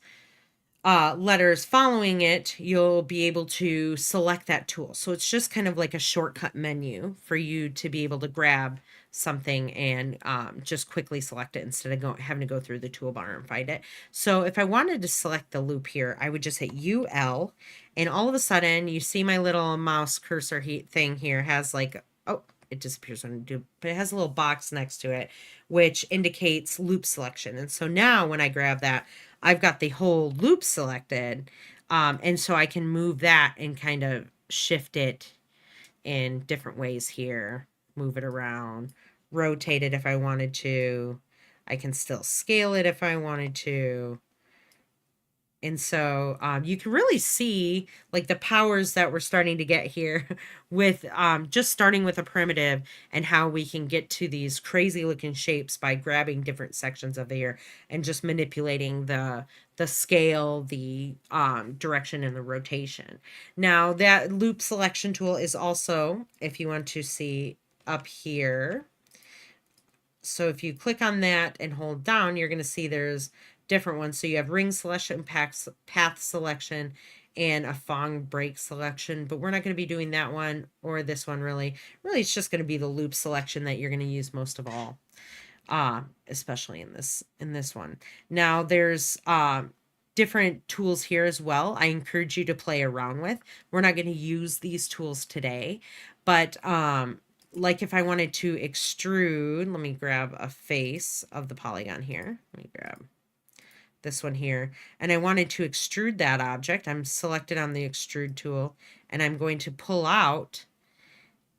Speaker 1: letters following it, you'll be able to select that tool. So it's just kind of like a shortcut menu for you to be able to grab something and just quickly select it instead of having to go through the toolbar and find it. So if I wanted to select the loop here, I would just hit UL, and all of a sudden you see my little mouse cursor thing here has like, oh, it disappears when I do, but it has a little box next to it, which indicates loop selection. And so now when I grab that, I've got the whole loop selected. And so I can move that and kind of shift it in different ways here, move it around, rotate it if I wanted to. I can still scale it if I wanted to. And so you can really see like the powers that we're starting to get here with just starting with a primitive, and how we can get to these crazy looking shapes by grabbing different sections of the ear and just manipulating the scale, the direction, and the rotation. Now that loop selection tool is also, if you want to see up here, so if you click on that and hold down, you're going to see there's different ones. So you have ring selection, path selection, and a Fong break selection, but we're not going to be doing that one or this one really. Really, it's just going to be the loop selection that you're going to use most of all, especially in this one. Now there's different tools here as well. I encourage you to play around with. We're not going to use these tools today, but like if I wanted to extrude, let me grab a face of the polygon here. Let me grab this one here, and I wanted to extrude that object. I'm selected on the extrude tool, and I'm going to pull out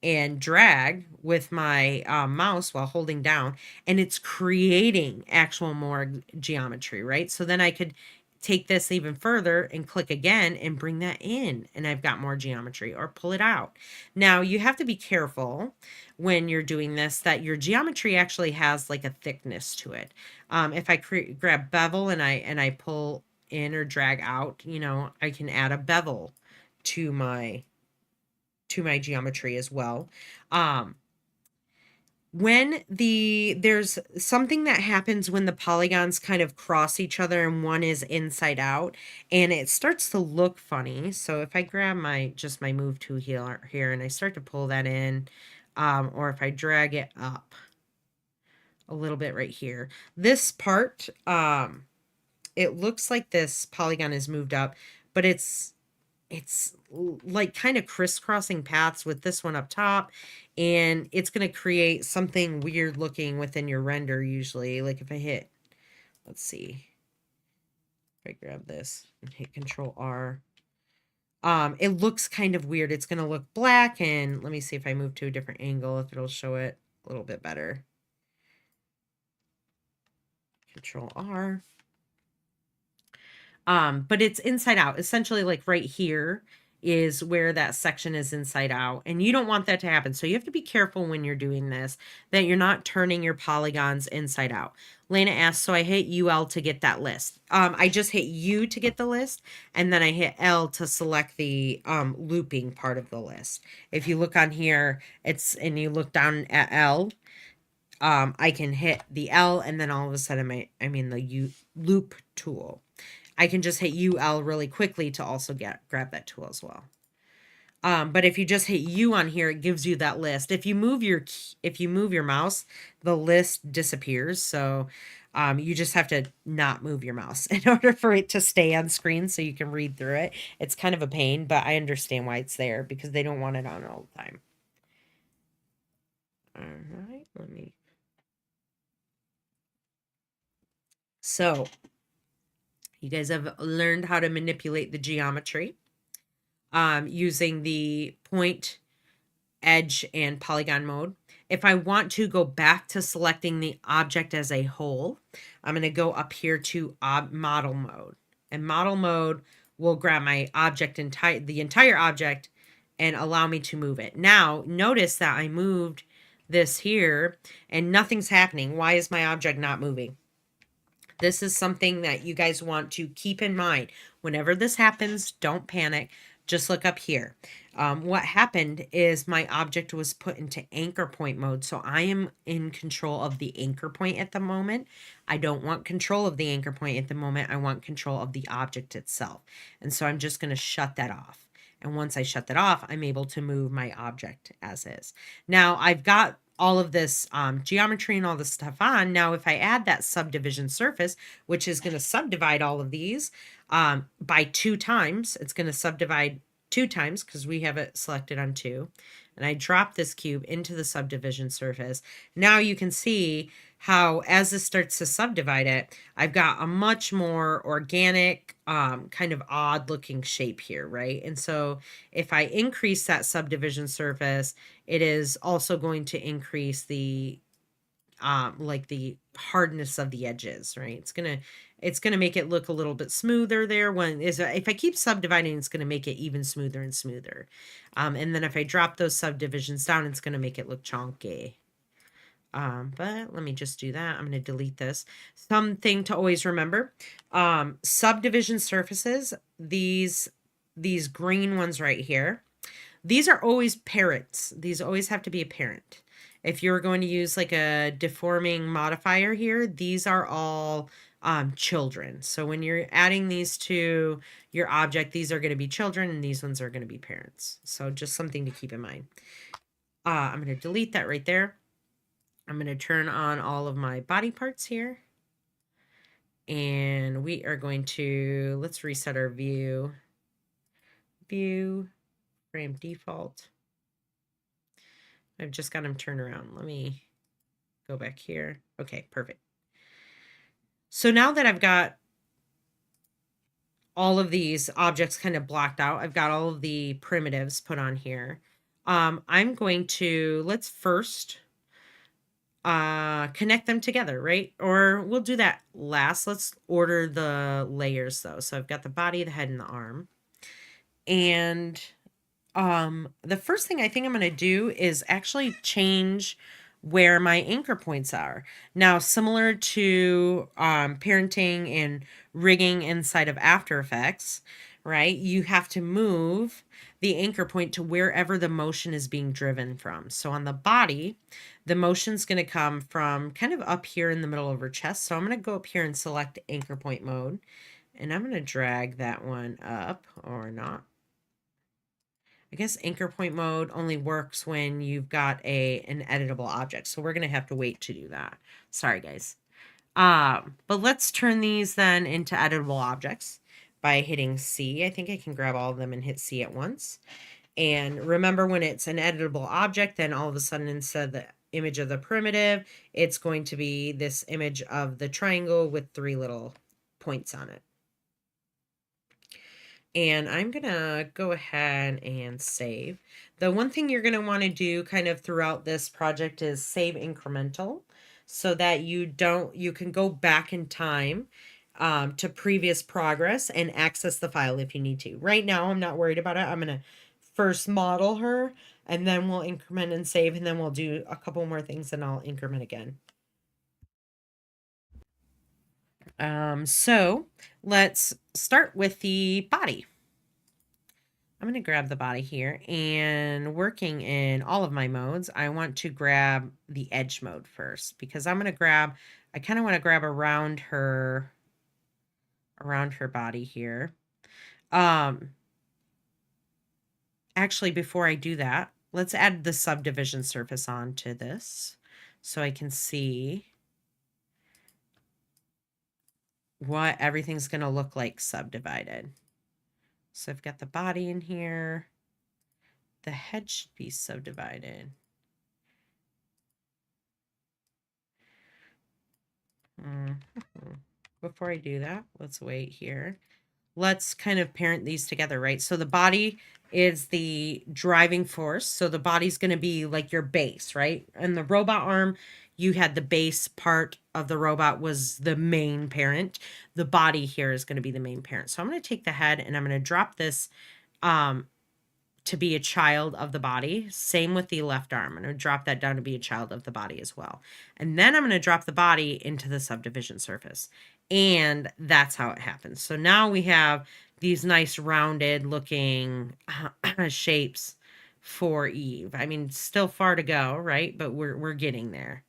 Speaker 1: and drag with my mouse while holding down, and it's creating actual more geometry, right? So then I could take this even further and click again and bring that in, and I've got more geometry, or pull it out. Now you have to be careful when you're doing this that your geometry actually has like a thickness to it. If I grab bevel and I pull in or drag out, you know, I can add a bevel to my geometry as well. When there's something that happens when the polygons kind of cross each other and one is inside out, and it starts to look funny. So if I grab my move tool here and I start to pull that in, or if I drag it up a little bit right here, this part, it looks like this polygon is moved up, but it's it's like kind of crisscrossing paths with this one up top, and it's going to create something weird looking within your render usually. Like if I hit, let's see, if I grab this and hit Control R, it looks kind of weird. It's going to look black, and let me see if I move to a different angle, if it'll show it a little bit better. Control R. But it's inside out. Essentially, like right here is where that section is inside out, and you don't want that to happen. So you have to be careful when you're doing this, that you're not turning your polygons inside out. Lena asks, so I hit UL to get that list. I just hit U to get the list, and then I hit L to select the looping part of the list. If you look on here, and you look down at L, I can hit the L, and then all of a sudden the U loop tool. I can just hit UL really quickly to also grab that tool as well. But if you just hit U on here, it gives you that list. If you move your mouse, the list disappears. So you just have to not move your mouse in order for it to stay on screen so you can read through it. It's kind of a pain, but I understand why it's there because they don't want it on all the time. All right, So you guys have learned how to manipulate the geometry using the point, edge, and polygon mode. If I want to go back to selecting the object as a whole, I'm going to go up here to model mode. And model mode will grab my object, the entire object, and allow me to move it. Now, notice that I moved this here and nothing's happening. Why is my object not moving? This is something that you guys want to keep in mind. Whenever this happens, don't panic. Just look up here. What happened is my object was put into anchor point mode. So I am in control of the anchor point at the moment. I don't want control of the anchor point at the moment. I want control of the object itself. And so I'm just going to shut that off. And once I shut that off, I'm able to move my object as is. Now I've got all of this geometry and all this stuff on. Now, if I add that subdivision surface, which is going to subdivide all of these by 2 times, it's going to subdivide 2 times because we have it selected on 2. And I drop this cube into the subdivision surface. Now you can see how as this starts to subdivide it, I've got a much more organic, kind of odd looking shape here, right? And so if I increase that subdivision surface, it is also going to increase the like the hardness of the edges, right? It's gonna make it look a little bit smoother there. If I keep subdividing, it's gonna make it even smoother and smoother. And then if I drop those subdivisions down, it's gonna make it look chunky. But let me just do that. I'm going to delete this. Something to always remember, subdivision surfaces, these green ones right here, these are always parents. These always have to be a parent. If you're going to use like a deforming modifier here, these are all children. So when you're adding these to your object, these are going to be children and these ones are going to be parents. So just something to keep in mind. I'm going to delete that right there. I'm going to turn on all of my body parts here. And we are going to, let's reset our view. View, frame default. I've just got them turned around. Let me go back here. Okay, perfect. So now that I've got all of these objects kind of blocked out, I've got all of the primitives put on here. I'm going to, let's first connect them together, right? Or we'll do that last. Let's order the layers though. So I've got the body, the head, and the arm. And the first thing I think I'm going to do is actually change where my anchor points are. Now, similar to parenting and rigging inside of After Effects, right? You have to move the anchor point to wherever the motion is being driven from. So on the body, the motion's going to come from kind of up here in the middle of her chest. So I'm going to go up here and select anchor point mode. And I'm going to drag that one up, or not. I guess anchor point mode only works when you've got an editable object. So we're going to have to wait to do that. Sorry, guys. But let's turn these then into editable objects by hitting C. I think I can grab all of them and hit C at once. And remember, when it's an editable object, then all of a sudden, instead of the image of the primitive, it's going to be this image of the triangle with 3 little points on it. And I'm going to go ahead and save. The one thing you're going to want to do kind of throughout this project is save incremental, so that you can go back in time to previous progress and access the file if you need to. Right now, I'm not worried about it. I'm going to first model her, and then we'll increment and save, and then we'll do a couple more things, and I'll increment again. So let's start with the body. I'm going to grab the body here, and working in all of my modes, I want to grab the edge mode first, because I kind of want to grab around her body here. Actually, before I do that, let's add the subdivision surface onto this so I can see what everything's going to look like subdivided. So I've got the body in here. The head should be subdivided. Before I do that, let's wait here. Let's kind of parent these together, right? So the body is the driving force. So the body's going to be like your base, right? And the robot arm, you had the base part of the robot was the main parent. The body here is going to be the main parent. So I'm going to take the head and I'm going to drop this to be a child of the body. Same with the left arm. I'm going to drop that down to be a child of the body as well. And then I'm going to drop the body into the subdivision surface. And that's how it happens. So now we have these nice rounded looking shapes for Eve. I mean, still far to go, right? But we're getting there.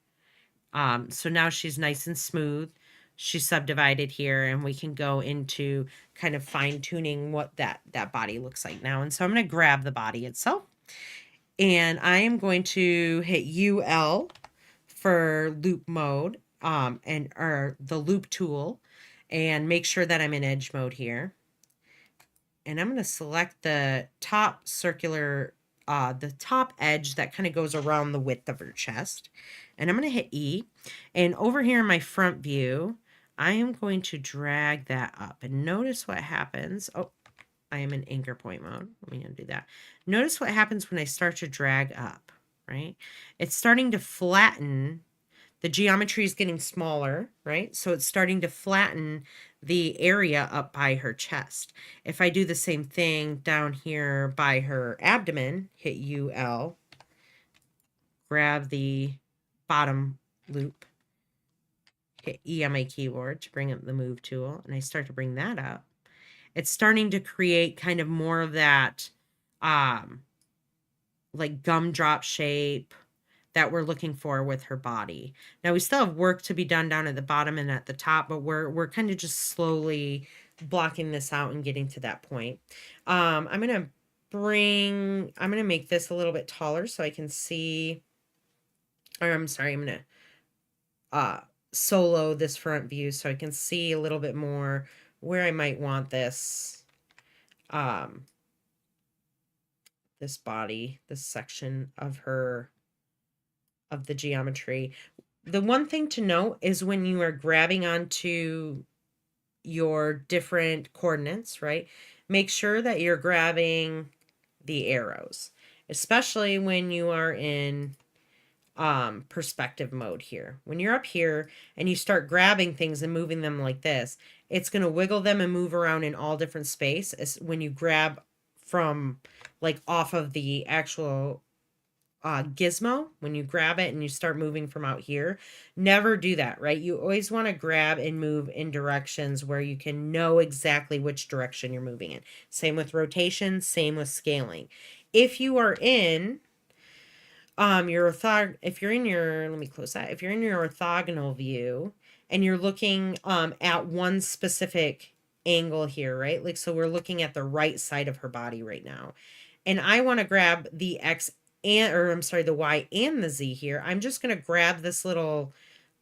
Speaker 1: So now she's nice and smooth. She's subdivided here, and we can go into kind of fine tuning what that body looks like now. And so I'm going to grab the body itself, and I am going to hit UL for loop mode, or the loop tool, and make sure that I'm in edge mode here. And I'm going to select the top circular, the top edge that kind of goes around the width of her chest. And I'm going to hit E. And over here in my front view, I am going to drag that up. And notice what happens. Oh, I am in anchor point mode. Let me undo that. Notice what happens when I start to drag up, right? It's starting to flatten. The geometry is getting smaller, right? So it's starting to flatten the area up by her chest. If I do the same thing down here by her abdomen, hit UL, grab the bottom loop, hit E on my keyboard to bring up the move tool, and I start to bring that up. It's starting to create kind of more of that like gumdrop shape that we're looking for with her body. Now we still have work to be done down at the bottom and at the top, but we're kind of just slowly blocking this out and getting to that point. I'm going to make this a little bit taller so I can see, or I'm sorry, I'm going to solo this front view so I can see a little bit more where I might want this this body, this section of her, of the geometry. The one thing to note is when you are grabbing onto your different coordinates, right? Make sure that you're grabbing the arrows, especially when you are in perspective mode here. When you're up here and you start grabbing things and moving them like this, it's going to wiggle them and move around in all different space. As when you grab from like off of the actual gizmo, when you grab it and you start moving from out here, never do that, right? You always want to grab and move in directions where you can know exactly which direction you're moving in. Same with rotation, same with scaling. If you are in your if you're in your, let me close that. If you're in your orthogonal view and you're looking at one specific angle here, right? Like, so we're looking at the right side of her body right now. And I want to grab the X and, or I'm sorry, the Y and the Z here. I'm just going to grab this little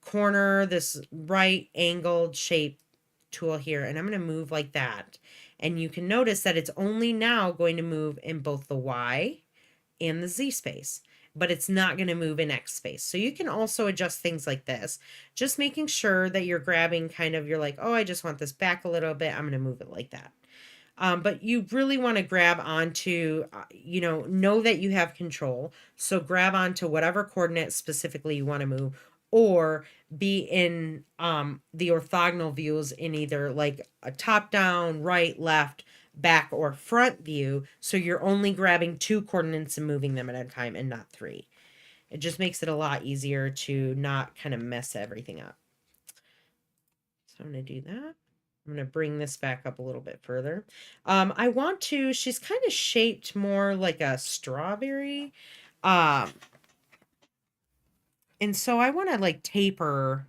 Speaker 1: corner, this right angled shape tool here, and I'm going to move like that. And you can notice that it's only now going to move in both the Y and the Z space, but it's not going to move in X space. So you can also adjust things like this, just making sure that you're grabbing kind of, you're like, oh, I just want this back a little bit. I'm going to move it like that. But you really want to grab onto, know that you have control. So grab onto whatever coordinate specifically you want to move, or be in the orthogonal views in either like a top down, right, left, back, or front view. So you're only grabbing 2 coordinates and moving them at a time and not 3. It just makes it a lot easier to not kind of mess everything up. So I'm going to do that. I'm going to bring this back up a little bit further. I want to, she's kind of shaped more like a strawberry. And so I want to like taper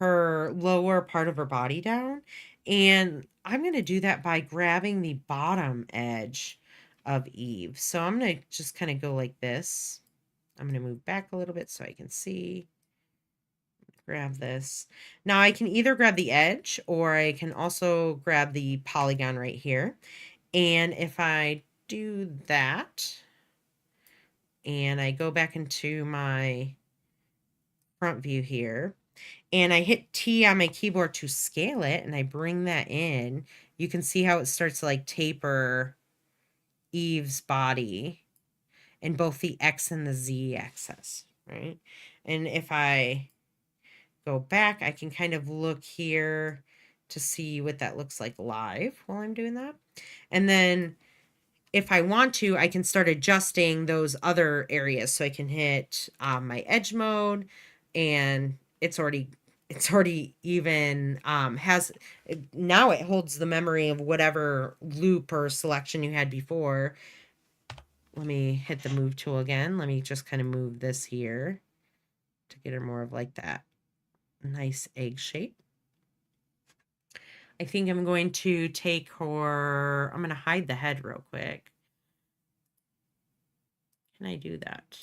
Speaker 1: her lower part of her body down. And I'm going to do that by grabbing the bottom edge of Eve. So I'm going to just kind of go like this. I'm going to move back a little bit so I can see. Grab this. Now I can either grab the edge, or I can also grab the polygon right here. And if I do that, and I go back into my front view here, and I hit T on my keyboard to scale it, and I bring that in, you can see how it starts to like taper Eve's body in both the X and the Z axis, right? And if I go back, I can kind of look here to see what that looks like live while I'm doing that. And then if I want to, I can start adjusting those other areas. So I can hit my edge mode, and it's already even has, now it holds the memory of whatever loop or selection you had before. Let me hit the move tool again. Let me just kind of move this here to get her more of like that nice egg shape. I think I'm going to take her, I'm going to hide the head real quick. Can I do that?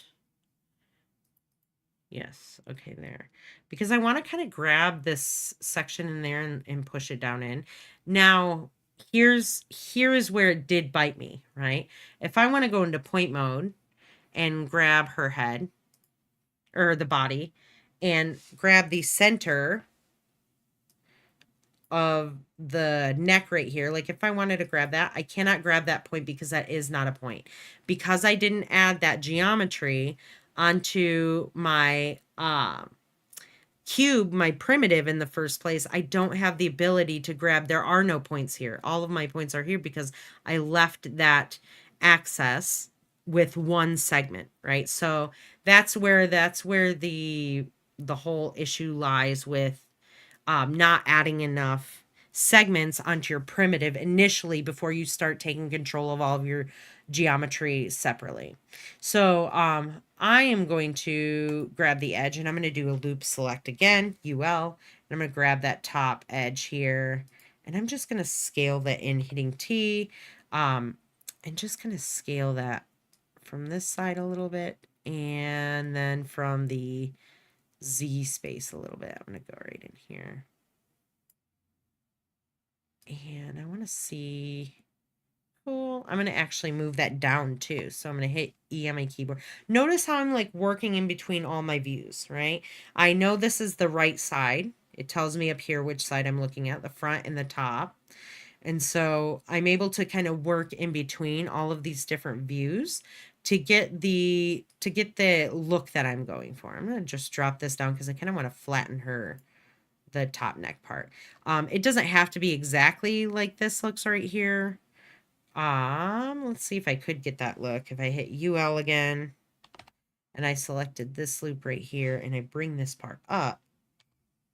Speaker 1: Yes. Okay, there. Because I want to kind of grab this section in there and push it down in. Now, here is where it did bite me, right? If I want to go into point mode and grab her head, or the body, and grab the center of the neck right here, like if I wanted to grab that, I cannot grab that point because that is not a point. Because I didn't add that geometry onto my cube, my primitive in the first place, I don't have the ability to grab. There are no points here. All of my points are here because I left that access with one segment, right? So that's where the whole issue lies with not adding enough segments onto your primitive initially before you start taking control of all of your geometry separately. So I am going to grab the edge, and I'm going to do a loop select again, UL, and I'm going to grab that top edge here, and I'm just going to scale that in, hitting T, and just kind of scale that from this side a little bit, and then from the Z space a little bit. I'm going to go right in here. And I want to see, cool. I'm going to actually move that down too. So I'm going to hit E on my keyboard. Notice how I'm like working in between all my views, right? I know this is the right side. It tells me up here which side I'm looking at, the front and the top. And so I'm able to kind of work in between all of these different views to get the look that I'm going for. I'm going to just drop this down because I kind of want to flatten the top neck part. It doesn't have to be exactly like this looks right here. Let's see if I could get that look. If I hit UL again and I selected this loop right here and I bring this part up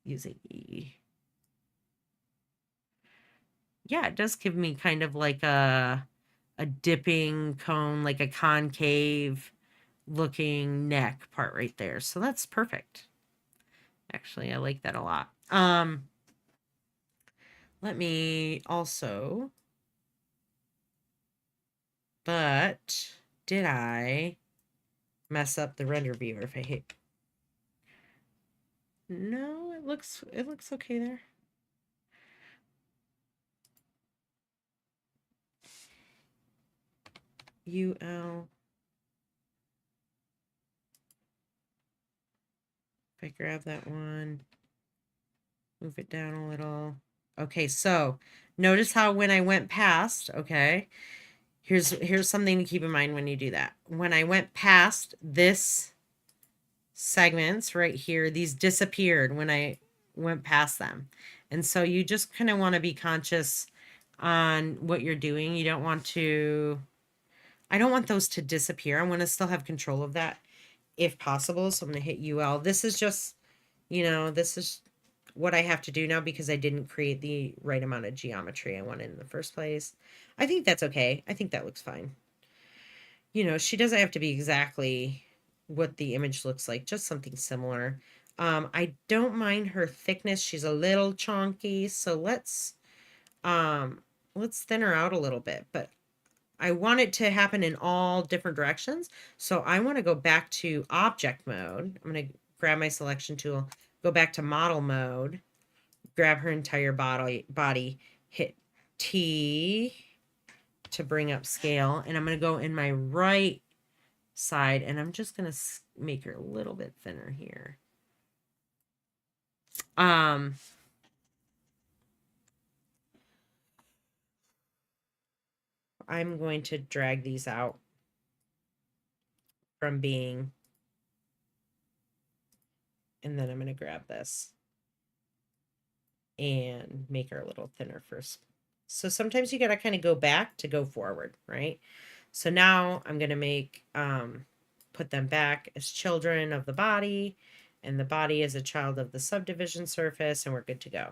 Speaker 1: using E. Yeah, it does give me kind of like a dipping cone, like a concave looking neck part right there. So that's perfect. Actually, I like that a lot. Let me also, but did I mess up the render viewer if I hit? No, it looks okay there. UL. If I grab that one, move it down a little. Okay, so notice how when I went past, okay, here's something to keep in mind when you do that. When I went past this segments right here, these disappeared when I went past them. And so you just kind of want to be conscious on what you're doing. You don't want to, I don't want those to disappear. I want to still have control of that if possible. So I'm going to hit UL. This is just, this is what I have to do now because I didn't create the right amount of geometry I wanted in the first place. I think that's okay. I think that looks fine. She doesn't have to be exactly what the image looks like, just something similar. I don't mind her thickness. She's a little chonky, so let's thin her out a little bit, but I want it to happen in all different directions. So I want to go back to object mode. I'm going to grab my selection tool, go back to model mode, grab her entire body, hit T to bring up scale, and I'm going to go in my right side and I'm just going to make her a little bit thinner here. I'm going to drag these out from being, and then I'm going to grab this and make her a little thinner first. So sometimes you got to kind of go back to go forward, right? So now I'm going to make, put them back as children of the body, and the body is a child of the subdivision surface, and we're good to go.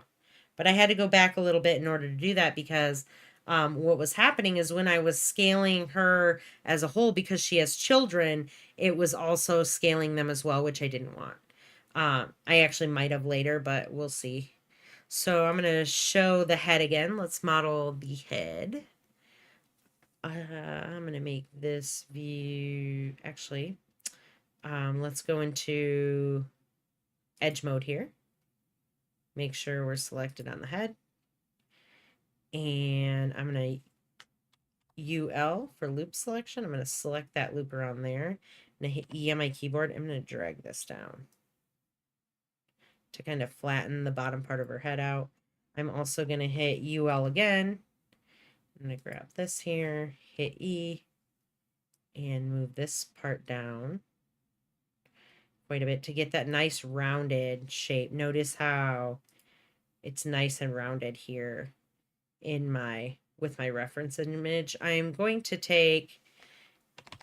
Speaker 1: But I had to go back a little bit in order to do that because what was happening is when I was scaling her as a whole, because she has children, it was also scaling them as well, which I didn't want. I actually might have later, but we'll see. So I'm going to show the head again. Let's model the head. I'm going to make this view, actually, let's go into edge mode here. Make sure we're selected on the head. And I'm going to UL for loop selection. I'm going to select that loop around there. And I hit E on my keyboard. I'm going to drag this down to kind of flatten the bottom part of her head out. I'm also going to hit UL again. I'm going to grab this here, hit E, and move this part down quite a bit to get that nice rounded shape. Notice how it's nice and rounded here in with my reference image. I'm going to take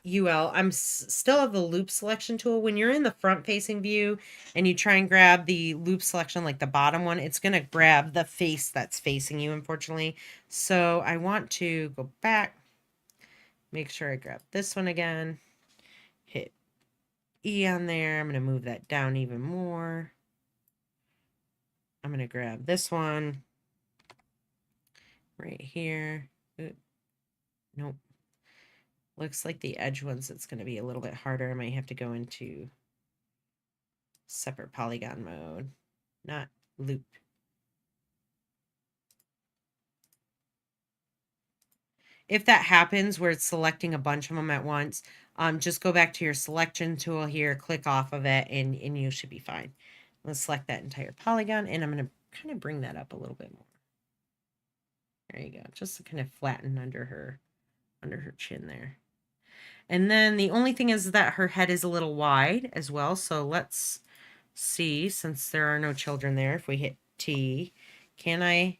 Speaker 1: UL. I'm still have the loop selection tool. When you're in the front facing view and you try and grab the loop selection, like the bottom one, it's going to grab the face that's facing you, unfortunately. So I want to go back, make sure I grab this one again, hit E on there. I'm going to move that down even more. I'm going to grab this one right here. Ooh, nope. Looks like the edge ones, it's going to be a little bit harder. I might have to go into separate polygon mode, not loop. If that happens where it's selecting a bunch of them at once, just go back to your selection tool here, click off of it, and you should be fine. Let's select that entire polygon, and I'm going to kind of bring that up a little bit more. There you go, just to kind of flatten under her chin there. And then the only thing is that her head is a little wide as well. So let's see, since there are no children there, if we hit T, can I?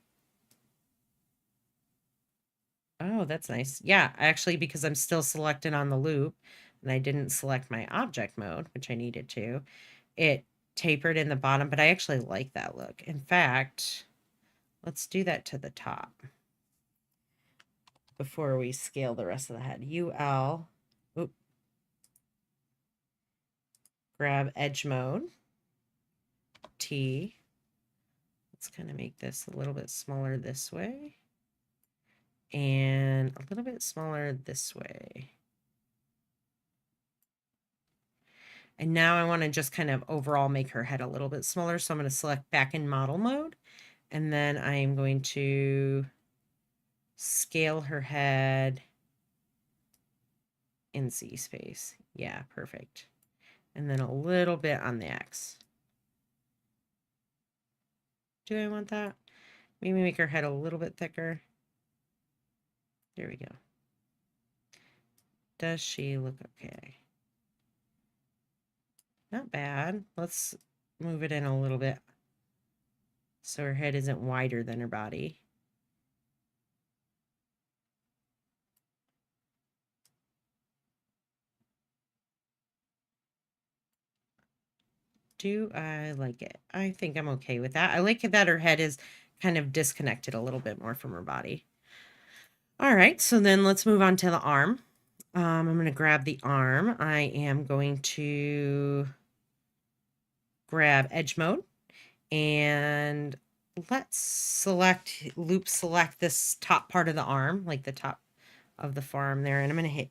Speaker 1: Oh, that's nice. Yeah, actually, because I'm still selected on the loop and I didn't select my object mode, which I needed to, it tapered in the bottom, but I actually like that look. In fact, let's do that to the top before we scale the rest of the head. UL, oop, grab edge mode, T. Let's kind of make this a little bit smaller this way and a little bit smaller this way. And now I want to just kind of overall make her head a little bit smaller. So I'm going to select back in model mode, and then I am going to scale her head in Z space. Yeah, perfect. And then a little bit on the X. Do I want that? Maybe make her head a little bit thicker. There we go. Does she look okay? Not bad. Let's move it in a little bit so her head isn't wider than her body. Do I like it? I think I'm okay with that. I like that her head is kind of disconnected a little bit more from her body. All right, so then let's move on to the arm. I'm going to grab the arm. I am going to grab edge mode and let's loop select this top part of the arm, like the top of the forearm there. And I'm going to hit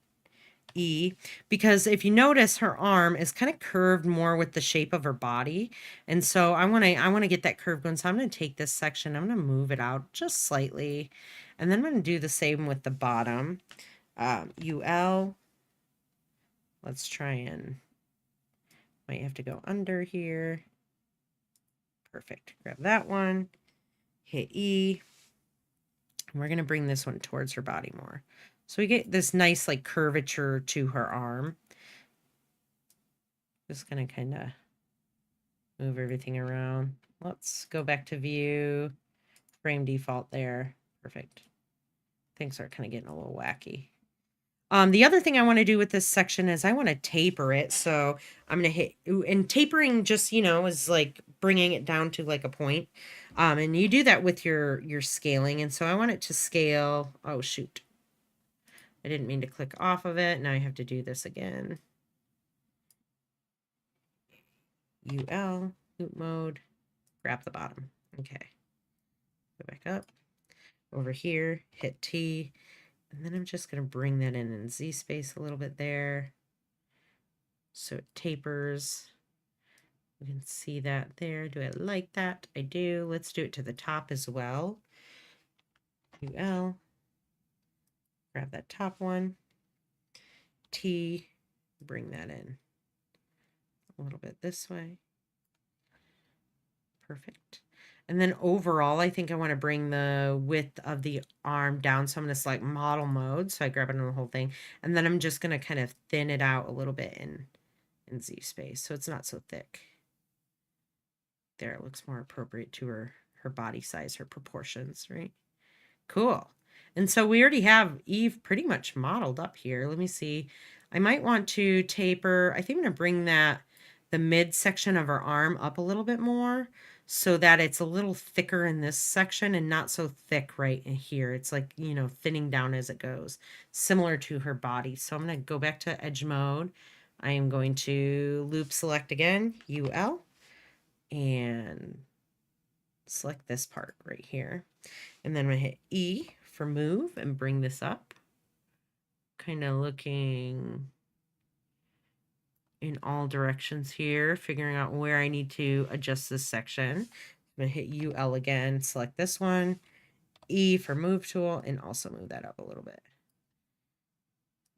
Speaker 1: E, because if you notice, her arm is kind of curved more with the shape of her body. And so I want to get that curve going. So I'm going to take this section, I'm going to move it out just slightly. And then I'm going to do the same with the bottom. UL. Let's try and might have to go under here. Perfect. Grab that one, hit E. And we're going to bring this one towards her body more. So we get this nice like curvature to her arm. Just going to kind of move everything around. Let's go back to view, frame default there. Perfect. Things are kind of getting a little wacky. The other thing I want to do with this section is I want to taper it. So I'm going to hit, and tapering just, you know, is like bringing it down to like a point. And you do that with your scaling. And so I want it to scale. Oh, shoot. I didn't mean to click off of it. Now I have to do this again. UL, loop mode, grab the bottom. Okay. Go back up. Over here, hit T. And then I'm just going to bring that in Z space a little bit there. So it tapers. You can see that there. Do I like that? I do. Let's do it to the top as well. UL. Grab that top one. T. Bring that in a little bit this way. Perfect. And then overall, I think I want to bring the width of the arm down. So I'm going to select model mode. So I grab it on the whole thing. And then I'm just going to kind of thin it out a little bit in Z space. So it's not so thick. There, it looks more appropriate to her body size, her proportions, right? Cool. And so we already have Eve pretty much modeled up here. Let me see. I might want to taper. I think I'm going to bring the mid section of her arm up a little bit more so that it's a little thicker in this section and not so thick right in here. It's like, you know, thinning down as it goes, similar to her body. So I'm going to go back to edge mode. I am going to loop select again, UL, and select this part right here. And then I'm going to hit E for move and bring this up. Kind of looking in all directions here, figuring out where I need to adjust this section. I'm going to hit UL again, select this one, E for move tool, and also move that up a little bit.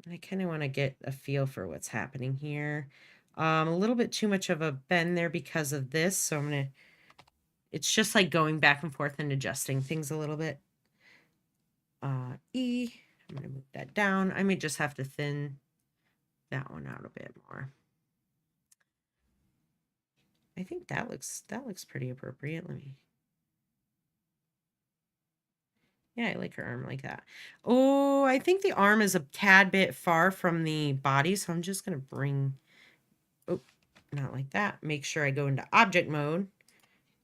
Speaker 1: And I kind of want to get a feel for what's happening here. A little bit too much of a bend there because of this, so I'm going to, it's just like going back and forth and adjusting things a little bit. E, I'm going to move that down. I may just have to thin that one out a bit more. I think that looks pretty appropriate. Let me. Yeah, I like her arm like that. Oh, I think the arm is a tad bit far from the body, so I'm just going to bring, oh, not like that. Make sure I go into object mode.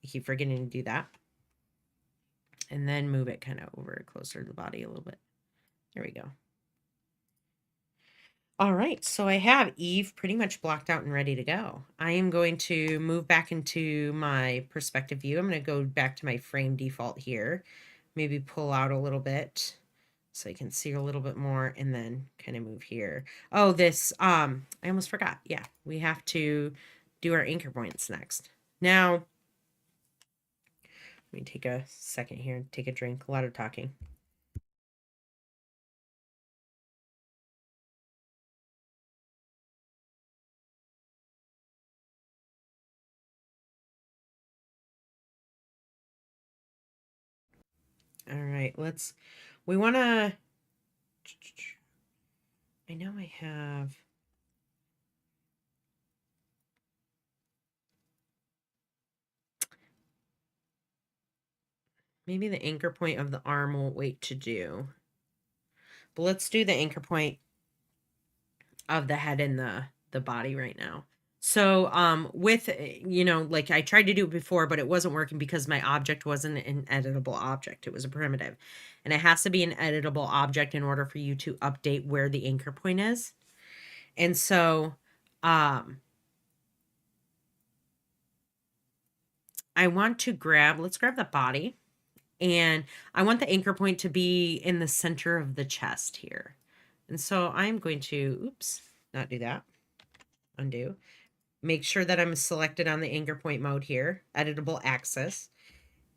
Speaker 1: I keep forgetting to do that. And then move it kind of over closer to the body a little bit. There we go. All right, so I have Eve pretty much blocked out and ready to go. I am going to move back into my perspective view. I'm going to go back to my frame default here. Maybe pull out a little bit so you can see a little bit more, and then kind of move here. Oh, this, I almost forgot. Yeah, we have to do our anchor points next. Now, let me take a second here and take a drink. A lot of talking. All right, we want to, I know I have, maybe the anchor point of the arm won't wait to do. But let's do the anchor point of the head and the body right now. So with, like I tried to do it before, but it wasn't working because my object wasn't an editable object. It was a primitive. And it has to be an editable object in order for you to update where the anchor point is. And so I want to let's grab the body. And I want the anchor point to be in the center of the chest here. And so I'm going to, oops, not do that. Undo. Make sure that I'm selected on the anchor point mode here, editable axis.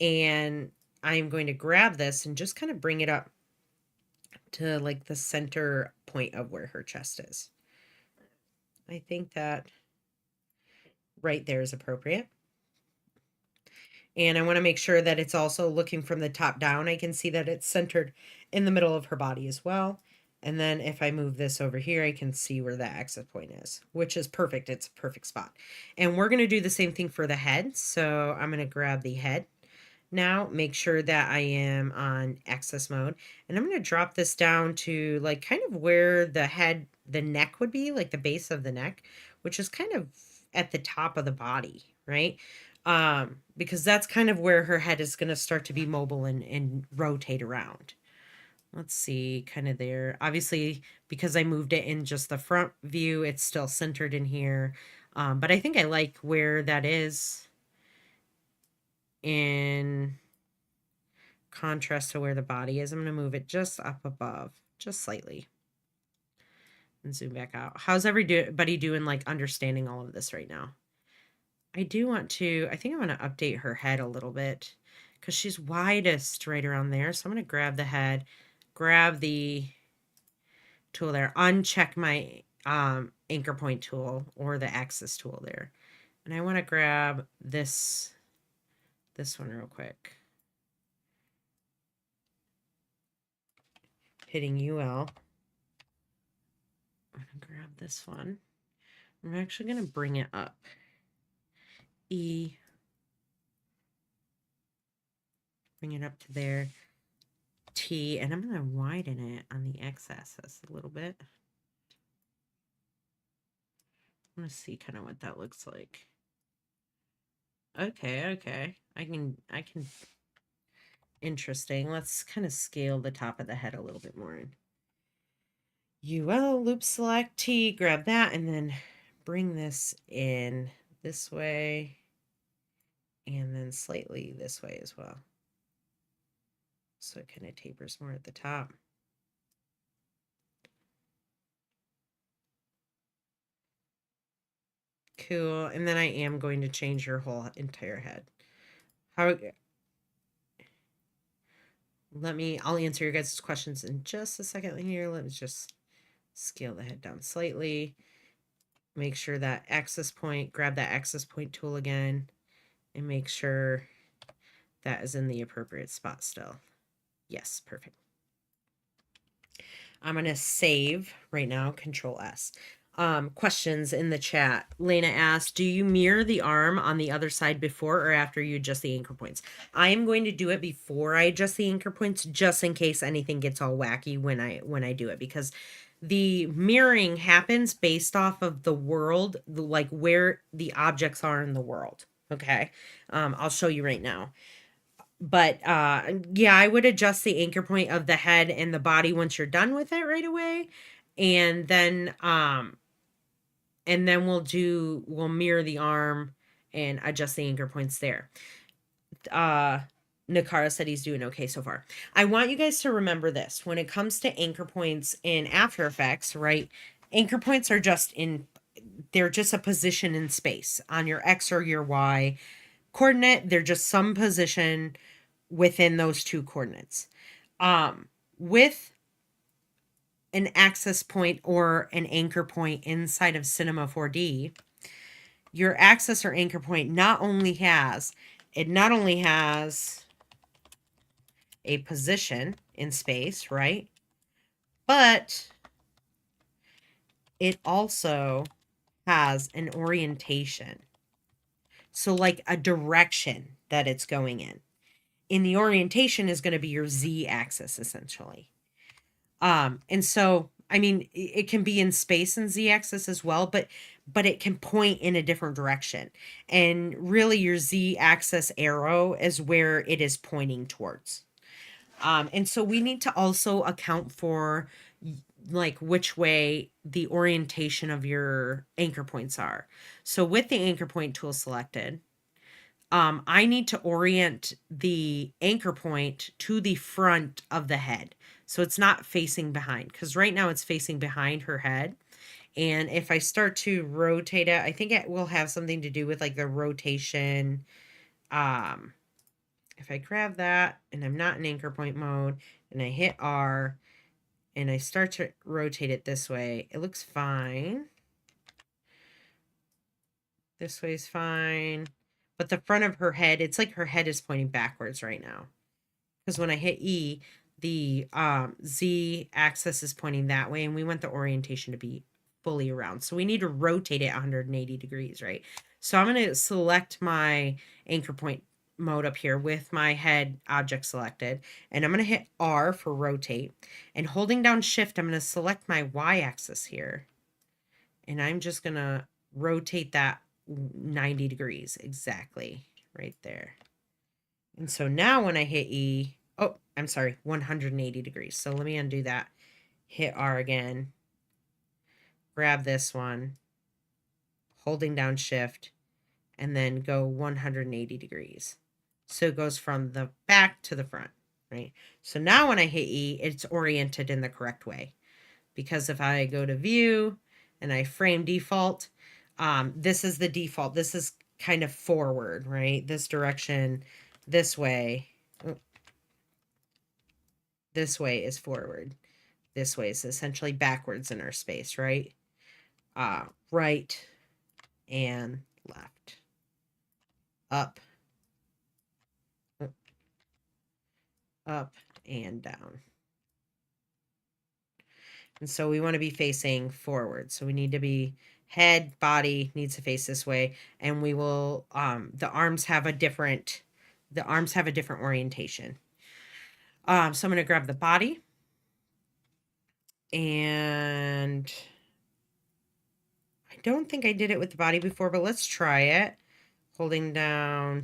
Speaker 1: And I'm going to grab this and just kind of bring it up to like the center point of where her chest is. I think that right there is appropriate. And I want to make sure that it's also looking from the top down. I can see that it's centered in the middle of her body as well. And then if I move this over here, I can see where the axis point is, which is perfect. It's a perfect spot. And we're going to do the same thing for the head. So I'm going to grab the head now, make sure that I am on axis mode. And I'm going to drop this down to like kind of where the neck would be, like the base of the neck, which is kind of at the top of the body, right? Because that's kind of where her head is going to start to be mobile and rotate around. Let's see, kind of there. Obviously, because I moved it in just the front view, it's still centered in here. But I think I like where that is in contrast to where the body is. I'm going to move it just up above, just slightly. And zoom back out. How's everybody doing, like, understanding all of this right now? I think I want to update her head a little bit because she's widest right around there. So I'm going to grab the head, grab the tool there, uncheck my anchor point tool or the axis tool there. And I want to grab this one real quick. Hitting UL. I'm going to grab this one. I'm actually going to bring it up. E. Bring it up to there. T. And I'm going to widen it on the x-axis a little bit. I'm going to see kind of what that looks like. Okay. I can. Interesting. Let's kind of scale the top of the head a little bit more. UL, loop select, T, grab that, and then bring this in this way, and then slightly this way as well. So it kind of tapers more at the top. Cool. And then I am going to change your whole entire head. I'll answer your guys' questions in just a second here. Let me just scale the head down slightly. Make sure that axis point, grab that axis point tool again, and make sure that is in the appropriate spot still. Yes, perfect. I'm going to save right now, Control S. Questions in the chat. Lena asked, do you mirror the arm on the other side before or after you adjust the anchor points? I am going to do it before I adjust the anchor points, just in case anything gets all wacky when I do it, because the mirroring happens based off of the world, like where the objects are in the world. Okay. I'll show you right now. But yeah, I would adjust the anchor point of the head and the body once you're done with it right away. And then we'll mirror the arm and adjust the anchor points there. Nakara said he's doing okay so far. I want you guys to remember this. When it comes to anchor points in After Effects, right? Anchor points are they're just a position in space on your X or your Y coordinate. They're just some position within those two coordinates. With an axis point or an anchor point inside of Cinema 4D, your axis or anchor point not only has a position in space, right? But it also has an orientation. So like a direction that it's going in. In the orientation is going to be your Z axis essentially. And so, I mean, it can be in space and Z axis as well, but it can point in a different direction. And really your Z axis arrow is where it is pointing towards. And so we need to also account for like which way the orientation of your anchor points are. So with the anchor point tool selected, I need to orient the anchor point to the front of the head. So it's not facing behind, because right now it's facing behind her head. And if I start to rotate it, I think it will have something to do with like the rotation. If I grab that and I'm not in anchor point mode and I hit R and I start to rotate it this way, it looks fine. This way is fine. But the front of her head, it's like her head is pointing backwards right now. Because when I hit E, the Z axis is pointing that way, and we want the orientation to be fully around. So we need to rotate it 180 degrees, right? So I'm going to select my anchor point mode up here with my head object selected, and I'm going to hit R for rotate, and holding down shift, I'm going to select my Y axis here, and I'm just going to rotate that 90 degrees exactly right there. And so now when I hit E, oh, I'm sorry, 180 degrees. So let me undo that. Hit R again. Grab this one, holding down shift, and then go 180 degrees. So it goes from the back to the front, right? So now when I hit E, it's oriented in the correct way. Because if I go to view and I frame default, this is the default. This is kind of forward, right? This direction, this way. This way is forward. This way is essentially backwards in our space, right? Right and left. Up. Up and down. And so we want to be facing forward. So we need to be head, body needs to face this way. And we will, the arms have a different orientation. So I'm going to grab the body. And I don't think I did it with the body before, but let's try it. Holding down,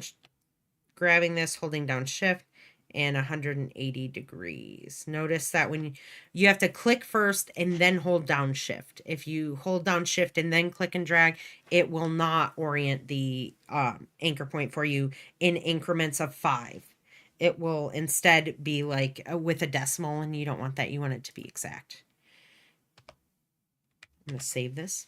Speaker 1: grabbing this, holding down shift, and 180 degrees. Notice that when you have to click first and then hold down shift. If you hold down shift and then click and drag, it will not orient the anchor point for you in increments of 5. It will instead be like with a decimal, and you don't want that. You want it to be exact. I'm going to save this.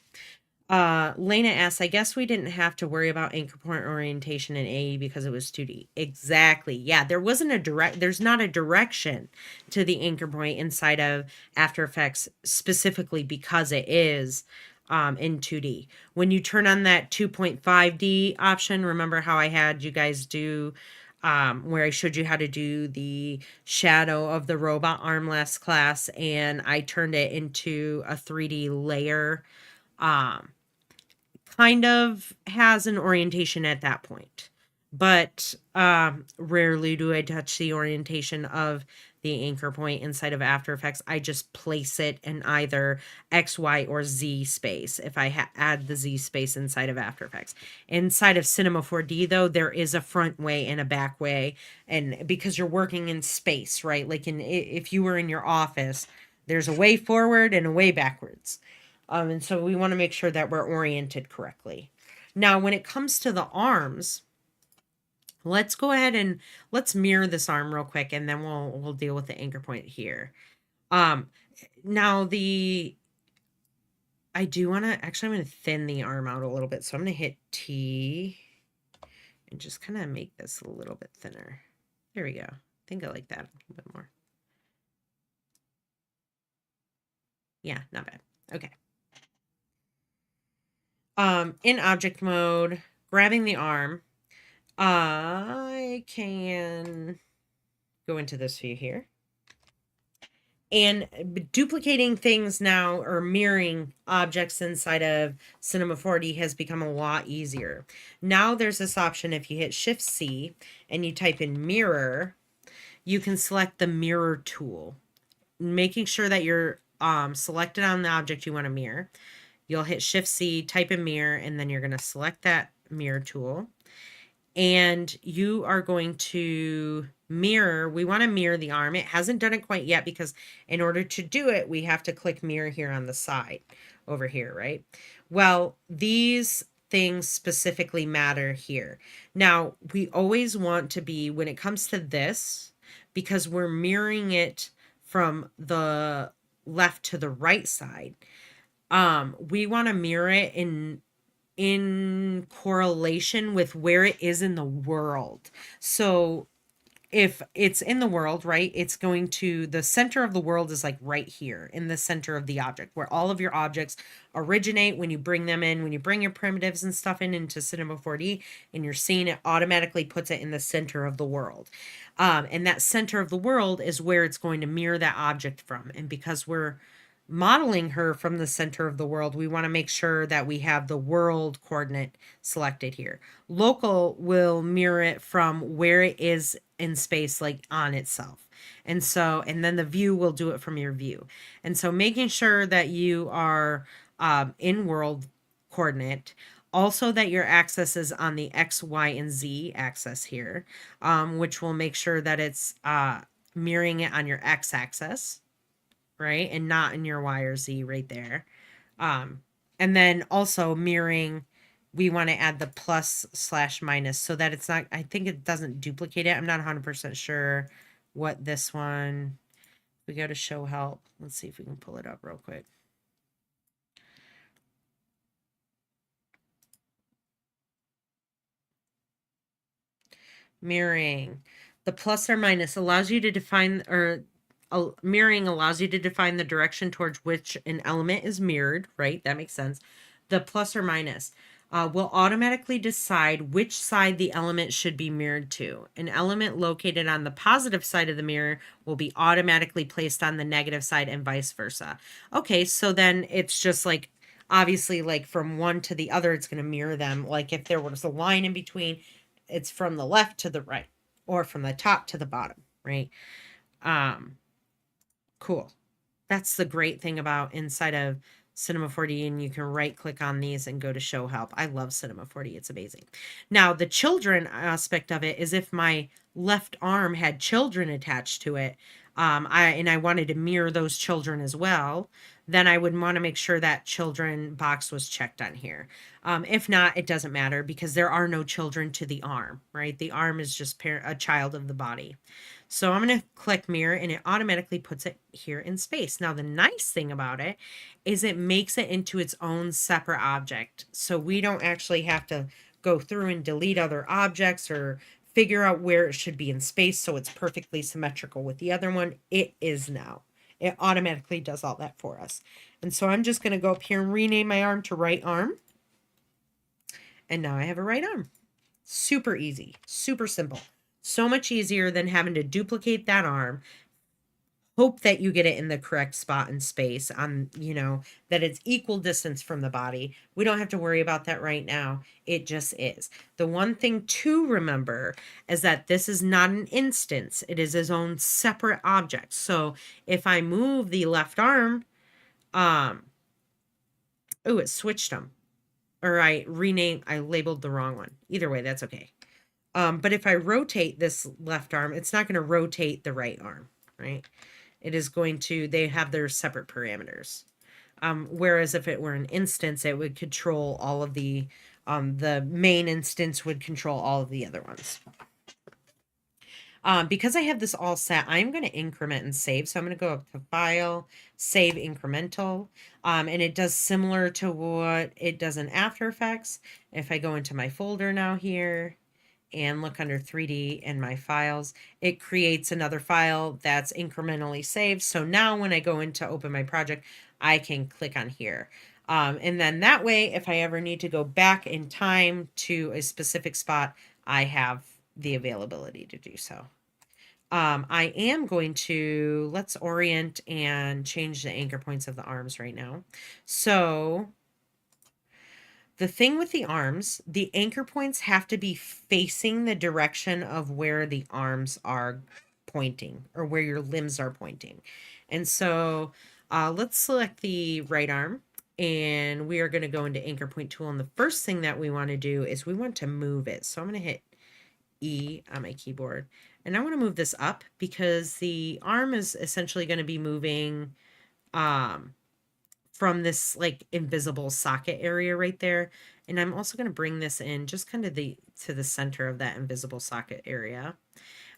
Speaker 1: Lena asks, I guess we didn't have to worry about anchor point orientation in AE because it was 2D. Exactly. Yeah, there's not a direction to the anchor point inside of After Effects specifically because it is in 2D. When you turn on that 2.5D option, remember how I had you guys do where I showed you how to do the shadow of the robot arm last class, and I turned it into a 3D layer. Kind of has an orientation at that point, but rarely do I touch the orientation of the anchor point inside of After Effects. I just place it in either X, Y, or Z space if I add the Z space inside of After Effects. Inside of Cinema 4D, though, there is a front way and a back way, and because you're working in space, right? Like if you were in your office, there's a way forward and a way backwards. And so we want to make sure that we're oriented correctly. Now, when it comes to the arms, let's go ahead and let's mirror this arm real quick, and then we'll deal with the anchor point here. Now I do want to, actually, I'm going to thin the arm out a little bit. So I'm going to hit T and just kind of make this a little bit thinner. There we go. I think I like that a little bit more. Yeah, not bad. Okay. In object mode, grabbing the arm, I can go into this view here. And duplicating things now, or mirroring objects inside of Cinema 4D, has become a lot easier. Now there's this option, if you hit Shift C and you type in mirror, you can select the mirror tool, making sure that you're selected on the object you want to mirror. You'll hit Shift C, type in mirror, and then you're going to select that mirror tool. And you are going to mirror, we want to mirror the arm. It hasn't done it quite yet because in order to do it, we have to click mirror here on the side over here, right? Well, these things specifically matter here. Now, we always want to be, when it comes to this, because we're mirroring it from the left to the right side, we want to mirror it in correlation with where it is in the world. So if it's in the world, right, it's going to, the center of the world is like right here in the center of the object, where all of your objects originate when you bring them in, when you bring your primitives and stuff into Cinema 4D and you're seeing it, automatically puts it in the center of the world. And that center of the world is where it's going to mirror that object from. And because we're modeling her from the center of the world, we want to make sure that we have the world coordinate selected here. Local will mirror it from where it is in space, like on itself. And so, and then the view will do it from your view. And so making sure that you are in world coordinate, also that your axis is on the X, Y, and Z axis here, which will make sure that it's mirroring it on your X axis, right? And not in your Y or Z right there. And then also mirroring, we want to add the plus/minus so that it's not, I think it doesn't duplicate it. I'm not 100% sure what this one, we go to show help. Let's see if we can pull it up real quick. Mirroring. The plus or minus allows you to define, or mirroring allows you to define the direction towards which an element is mirrored, right? That makes sense. The plus or minus will automatically decide which side the element should be mirrored to. An element located on the positive side of the mirror will be automatically placed on the negative side and vice versa. Okay, so then it's just like, obviously, like from one to the other, it's going to mirror them. Like if there was a line in between, it's from the left to the right, or from the top to the bottom, right? Cool. That's the great thing about inside of Cinema 4D, and you can right click on these and go to show help. I love Cinema 4D. It's amazing. Now, the children aspect of it is if my left arm had children attached to it, I wanted to mirror those children as well, then I would want to make sure that children box was checked on here. If not, it doesn't matter because there are no children to the arm, right? The arm is just a child of the body. So I'm going to click mirror and it automatically puts it here in space. Now, the nice thing about it is it makes it into its own separate object. So we don't actually have to go through and delete other objects or figure out where it should be in space so it's perfectly symmetrical with the other one. It is now. It automatically does all that for us. And so I'm just going to go up here and rename my arm to right arm. And now I have a right arm. Super easy, super simple. So much easier than having to duplicate that arm, hope that you get it in the correct spot in space on, that it's equal distance from the body. We don't have to worry about that right now. It just is. The one thing to remember is that this is not an instance. It is its own separate object. So if I move the left arm, it switched them. Or I labeled the wrong one. Either way, that's okay. But if I rotate this left arm, it's not going to rotate the right arm, right? It is going to, they have their separate parameters. Whereas if it were an instance, it would control all of the main instance would control all of the other ones. Because I have this all set, I'm going to increment and save. So I'm going to go up to File, Save Incremental. And it does similar to what it does in After Effects. If I go into my folder now here, and look under 3D in my files, it creates another file that's incrementally saved. So now when I go in to open my project, I can click on here. And then that way, if I ever need to go back in time to a specific spot, I have the availability to do so. I am going to, let's orient and change the anchor points of the arms right now. So the thing with the arms, the anchor points have to be facing the direction of where the arms are pointing or where your limbs are pointing. And so let's select the right arm and we are going to go into anchor point tool. And the first thing that we want to do is we want to move it. So I'm going to hit E on my keyboard. And I want to move this up because the arm is essentially going to be moving from this like invisible socket area right there. And I'm also going to bring this in just kind of to the center of that invisible socket area.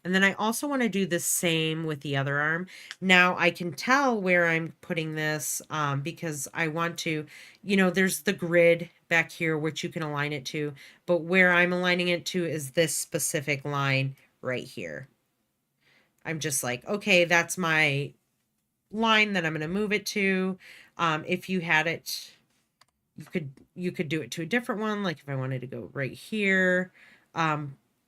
Speaker 1: And then I also want to do the same with the other arm. Now I can tell where I'm putting this because I want to, there's the grid back here, which you can align it to, but where I'm aligning it to is this specific line right here. I'm just like, okay, that's my line that I'm going to move it to. If you had it, you could do it to a different one. Like if I wanted to go right here,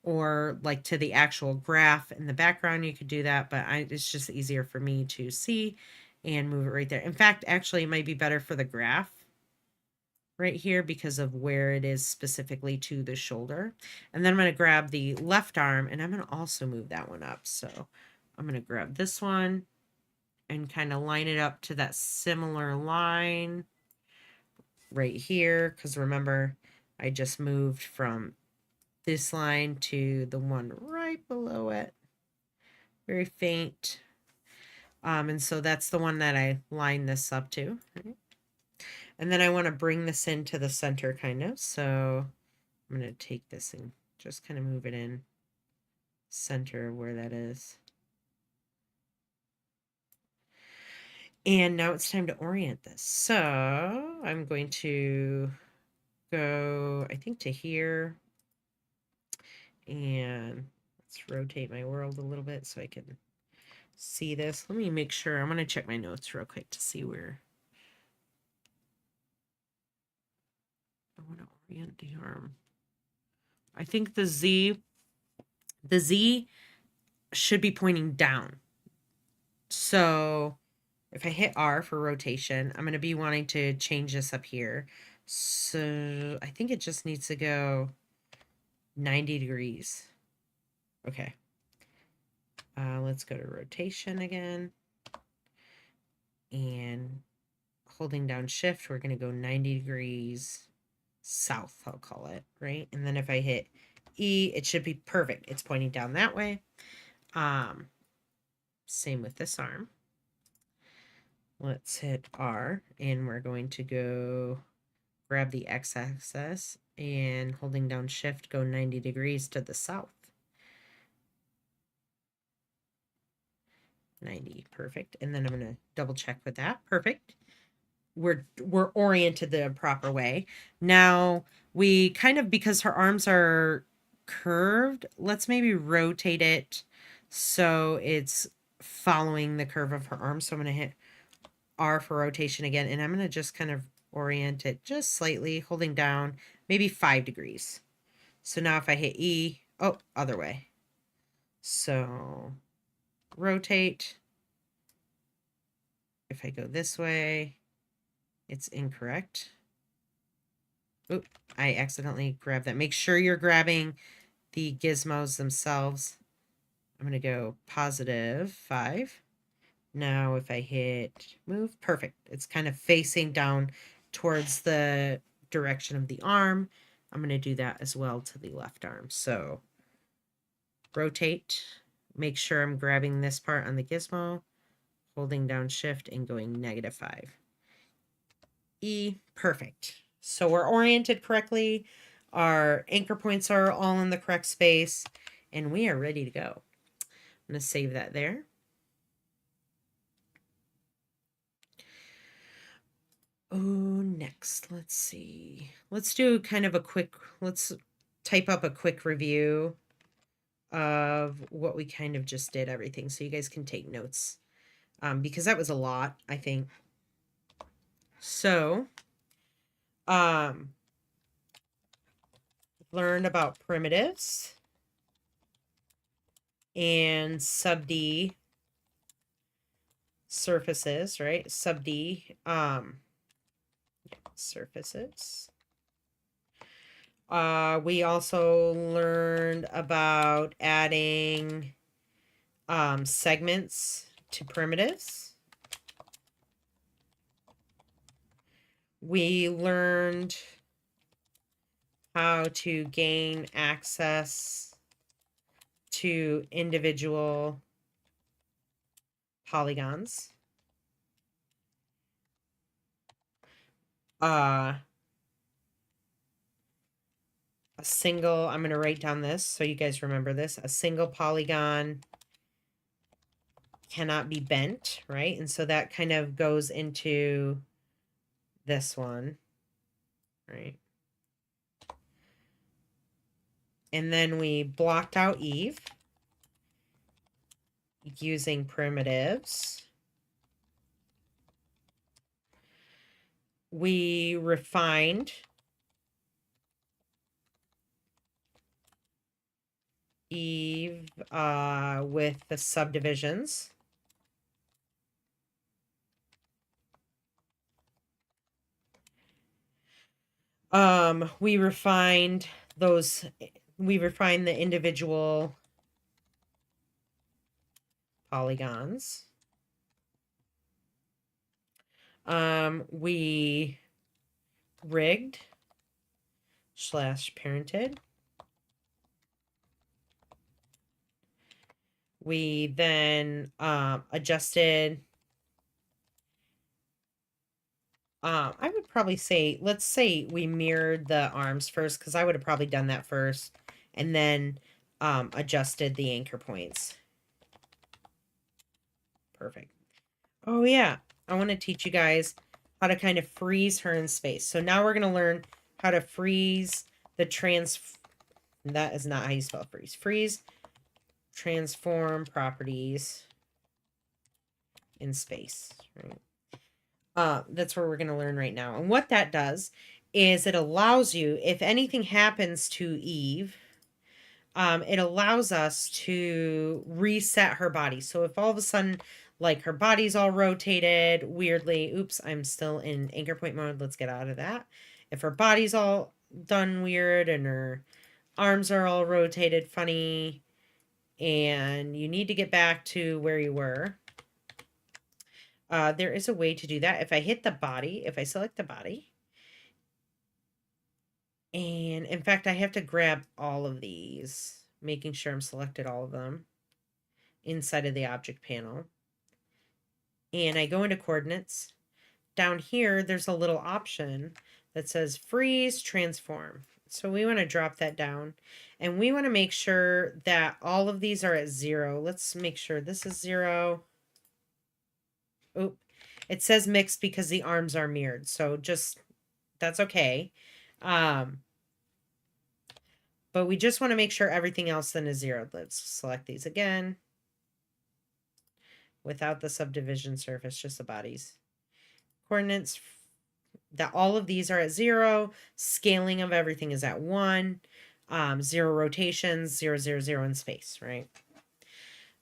Speaker 1: or like to the actual graph in the background, you could do that, but it's just easier for me to see and move it right there. In fact, actually it might be better for the graph right here because of where it is specifically to the shoulder. And then I'm going to grab the left arm and I'm going to also move that one up. So I'm going to grab this one and kind of line it up to that similar line right here. Because remember, I just moved from this line to the one right below it. Very faint. And so that's the one that I line this up to. Right? And then I want to bring this into the center kind of. So I'm going to take this and just kind of move it in center where that is. And now it's time to orient this. So I'm going to go, I think, to here. And let's rotate my world a little bit so I can see this. Let me make sure. I'm going to check my notes real quick to see where I want to orient the arm. I think the Z should be pointing down. So if I hit R for rotation, I'm going to be wanting to change this up here. So I think it just needs to go 90 degrees. Okay. Let's go to rotation again. And holding down shift, we're going to go 90 degrees south, I'll call it, right? And then if I hit E, it should be perfect. It's pointing down that way. Same with this arm. Let's hit R and we're going to go grab the x-axis and holding down shift, go 90 degrees to the south. 90, perfect. And then I'm going to double check with that. Perfect. We're oriented the proper way. Now we kind of, because her arms are curved, let's maybe rotate it so it's following the curve of her arm. So I'm going to hit R for rotation again, and I'm going to just kind of orient it just slightly, holding down maybe 5 degrees. So now if I hit E, oh, other way. So rotate. If I go this way, it's incorrect. Oop, I accidentally grabbed that. Make sure you're grabbing the gizmos themselves. I'm going to go +5. Now if I hit move, perfect. It's kind of facing down towards the direction of the arm. I'm going to do that as well to the left arm. So rotate, make sure I'm grabbing this part on the gizmo, holding down shift and going -5. E, perfect. So we're oriented correctly. Our anchor points are all in the correct space and we are ready to go. I'm going to save that there. Oh, next, let's see. Let's do kind of a quick, let's type up a quick review of what we kind of just did, everything, so you guys can take notes, because that was a lot, I think. So, learned about primitives and sub D surfaces, right? Sub D surfaces. We also learned about adding segments to primitives. We learned how to gain access to individual polygons. A single, I'm going to write down this so you guys remember this. A single polygon cannot be bent, right? And so that kind of goes into this one, right? And then we blocked out Eve using primitives. We refined Eve with the subdivisions. We refined the individual polygons. We rigged / parented. We then adjusted. I would probably say, let's say we mirrored the arms first, because I would have probably done that first, and then adjusted the anchor points. Perfect. Oh yeah, I want to teach you guys how to kind of freeze her in space. So now we're going to learn how to freeze the that is not how you spell freeze. Freeze transform properties in space, right? That's what we're going to learn right now. And what that does is it allows you, if anything happens to Eve, it allows us to reset her body. So if all of a sudden, like, her body's all rotated weirdly, oops, I'm still in anchor point mode. Let's get out of that. If her body's all done weird and her arms are all rotated funny and you need to get back to where you were, there is a way to do that. If I hit the body, if I select the body, and in fact, I have to grab all of these, making sure I'm selected all of them inside of the object panel. And I go into coordinates. Down here, there's a little option that says freeze transform. So we want to drop that down, and we want to make sure that all of these are at 0. Let's make sure this is 0. Oop. It says mixed because the arms are mirrored. So just, that's okay. But we just want to make sure everything else then is 0. Let's select these again. Without the subdivision surface, just the bodies. Coordinates, that all of these are at 0. Scaling of everything is at 1. 0 rotations, 0, 0, 0 in space, right?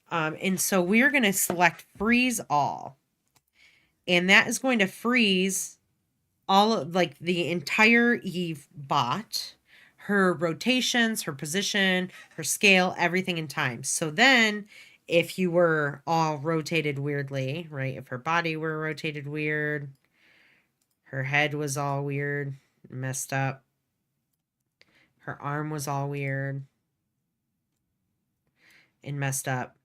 Speaker 1: And so we're going to select freeze all. And that is going to freeze all of, like, the entire Eve bot, her rotations, her position, her scale, everything in time. So then if you were all rotated weirdly, right? If her body were rotated weird, her head was all weird, messed up, her arm was all weird and messed up,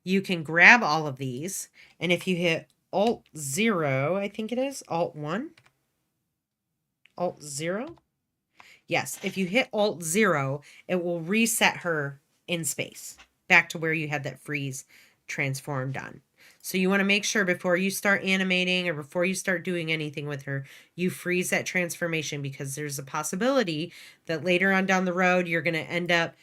Speaker 1: you can grab all of these, and if you hit Alt 0, I think it is, Alt 1, Alt 0. Yes, if you hit Alt 0, it will reset her in space back to where you had that freeze transform done. So you want to make sure before you start animating or before you start doing anything with her, you freeze that transformation, because there's a possibility that later on down the road, you're going to end up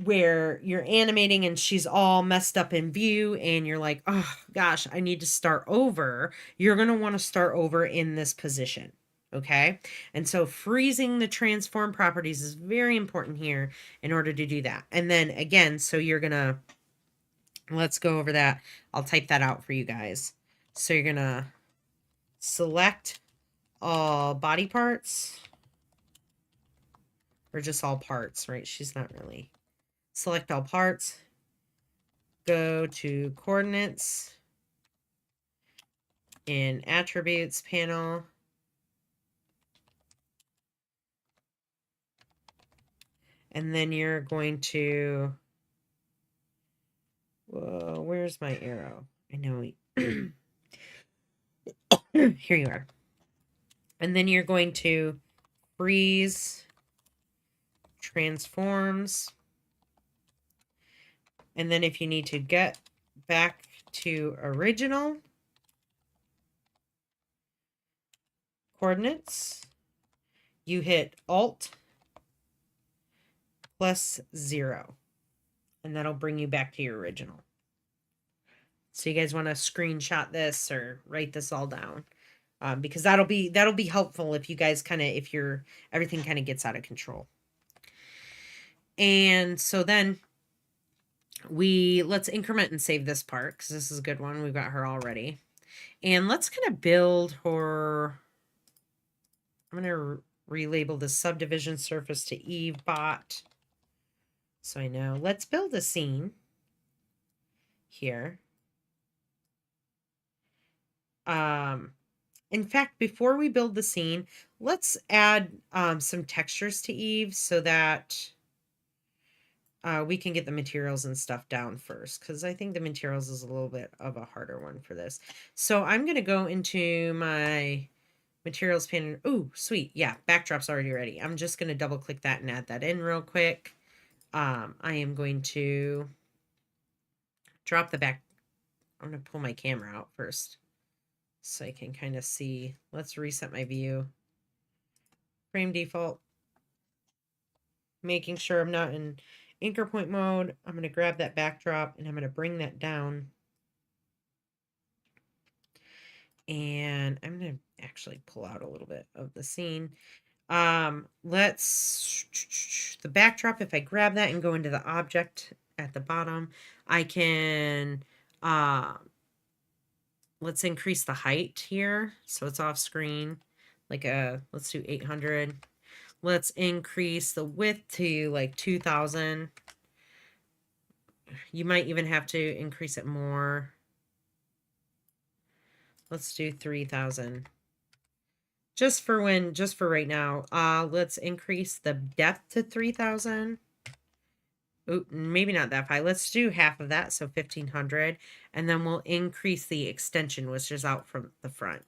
Speaker 1: where you're animating and she's all messed up in view and you're like, oh gosh, I need to start over. You're going to want to start over in this position. Okay. And so freezing the transform properties is very important here in order to do that. And then again, so you're going to Let's go over that. I'll type that out for you guys. So you're going to select all body parts, or just all parts, right? She's not really. Select all parts. Go to coordinates in attributes panel. And then you're going to, whoa, where's my arrow? I know. Here you are. And then you're going to freeze transforms. And then if you need to get back to original coordinates, you hit Alt plus 0. And that'll bring you back to your original. So you guys want to screenshot this or write this all down. Because that'll be helpful if you guys if everything kind of gets out of control. And so then let's increment and save this part, because this is a good one. We've got her already. And let's kind of build her. I'm going to relabel the subdivision surface to Eve bot. So I know. Let's build a scene here. In fact, before we build the scene, let's add some textures to Eve so that we can get the materials and stuff down first, because I think the materials is a little bit of a harder one for this. So I'm going to go into my materials panel. Oh, sweet. Yeah, backdrop's already ready. I'm just going to double click that and add that in real quick. I am going to drop the back. I'm going to pull my camera out first so I can kind of see. Let's reset my view. Frame default. Making sure I'm not in anchor point mode. I'm going to grab that backdrop and I'm going to bring that down. And I'm going to actually pull out a little bit of the scene. Let's the backdrop. If I grab that and go into the object at the bottom, I can let's increase the height here so it's off screen. Let's do 800. Let's increase the width to like 2000. You might even have to increase it more. Let's do 3000. Just for right now. Let's increase the depth to 3000. Ooh, maybe not that high. Let's do half of that, so 1500. And then we'll increase the extension, which is out from the front,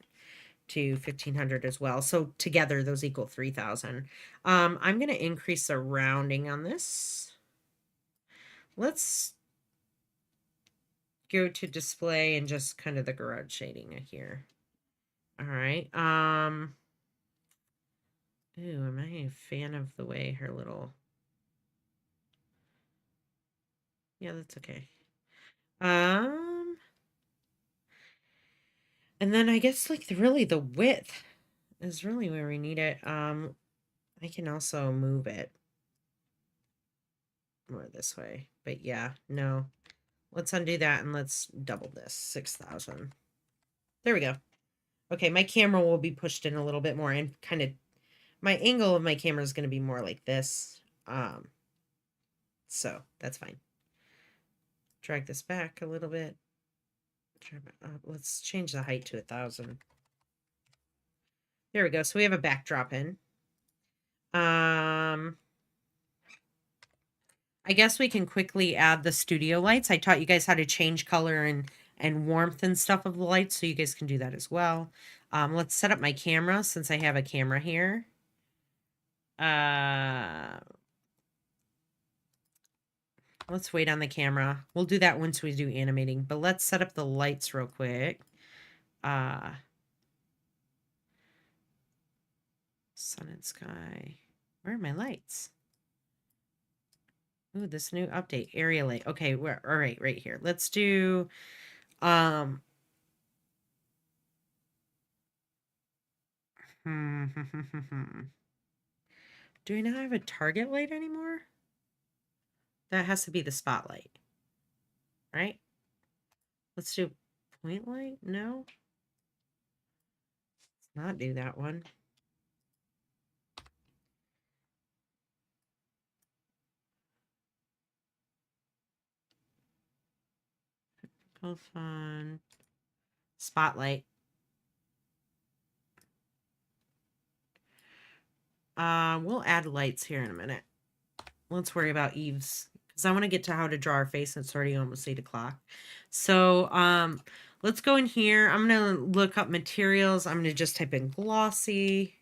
Speaker 1: to 1500 as well. So together those equal 3000. I'm going to increase the rounding on this. Let's go to display and just kind of the garage shading here. All right. Ooh, am I a fan of the way her little... Yeah, that's okay. And then I guess really the width is really where we need it. I can also move it more this way, but yeah, no. Let's undo that and let's double this, 6000. There we go. Okay, my camera will be pushed in a little bit more, and kind of my angle of my camera is going to be more like this. So that's fine. Drag this back a little bit. Let's change the height to 1000. There we go. So we have a backdrop in. I guess we can quickly add the studio lights. I taught you guys how to change color and warmth and stuff of the lights, so you guys can do that as well. Let's set up my camera since I have a camera here. Let's wait on the camera. We'll do that once we do animating, but let's set up the lights real quick. Sun and sky. Where are my lights? Ooh, this new update, area light. Okay, all right, right here. Let's do do we not have a target light anymore? That has to be the spotlight, right? Let's do point light. No. Let's not do that one. Both on spotlight. We'll add lights here in a minute. Let's worry about Eve's, because I want to get to how to draw her face. It's already almost 8 o'clock. So let's go in here. I'm going to look up materials. I'm going to just type in glossy.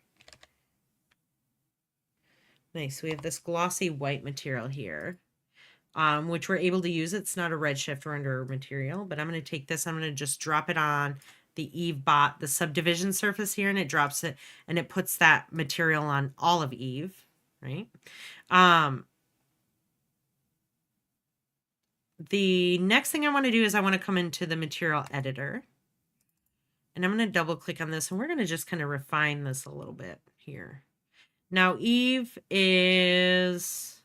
Speaker 1: Nice. We have this glossy white material here, which we're able to use. It's not a redshift render material, but I'm going to take this. I'm going to just drop it on the Eve bot, the subdivision surface here, and it drops it, and it puts that material on all of Eve, right? The next thing I want to do is I want to come into the material editor, and I'm going to double click on this, and we're going to just kind of refine this a little bit here. Now, Eve is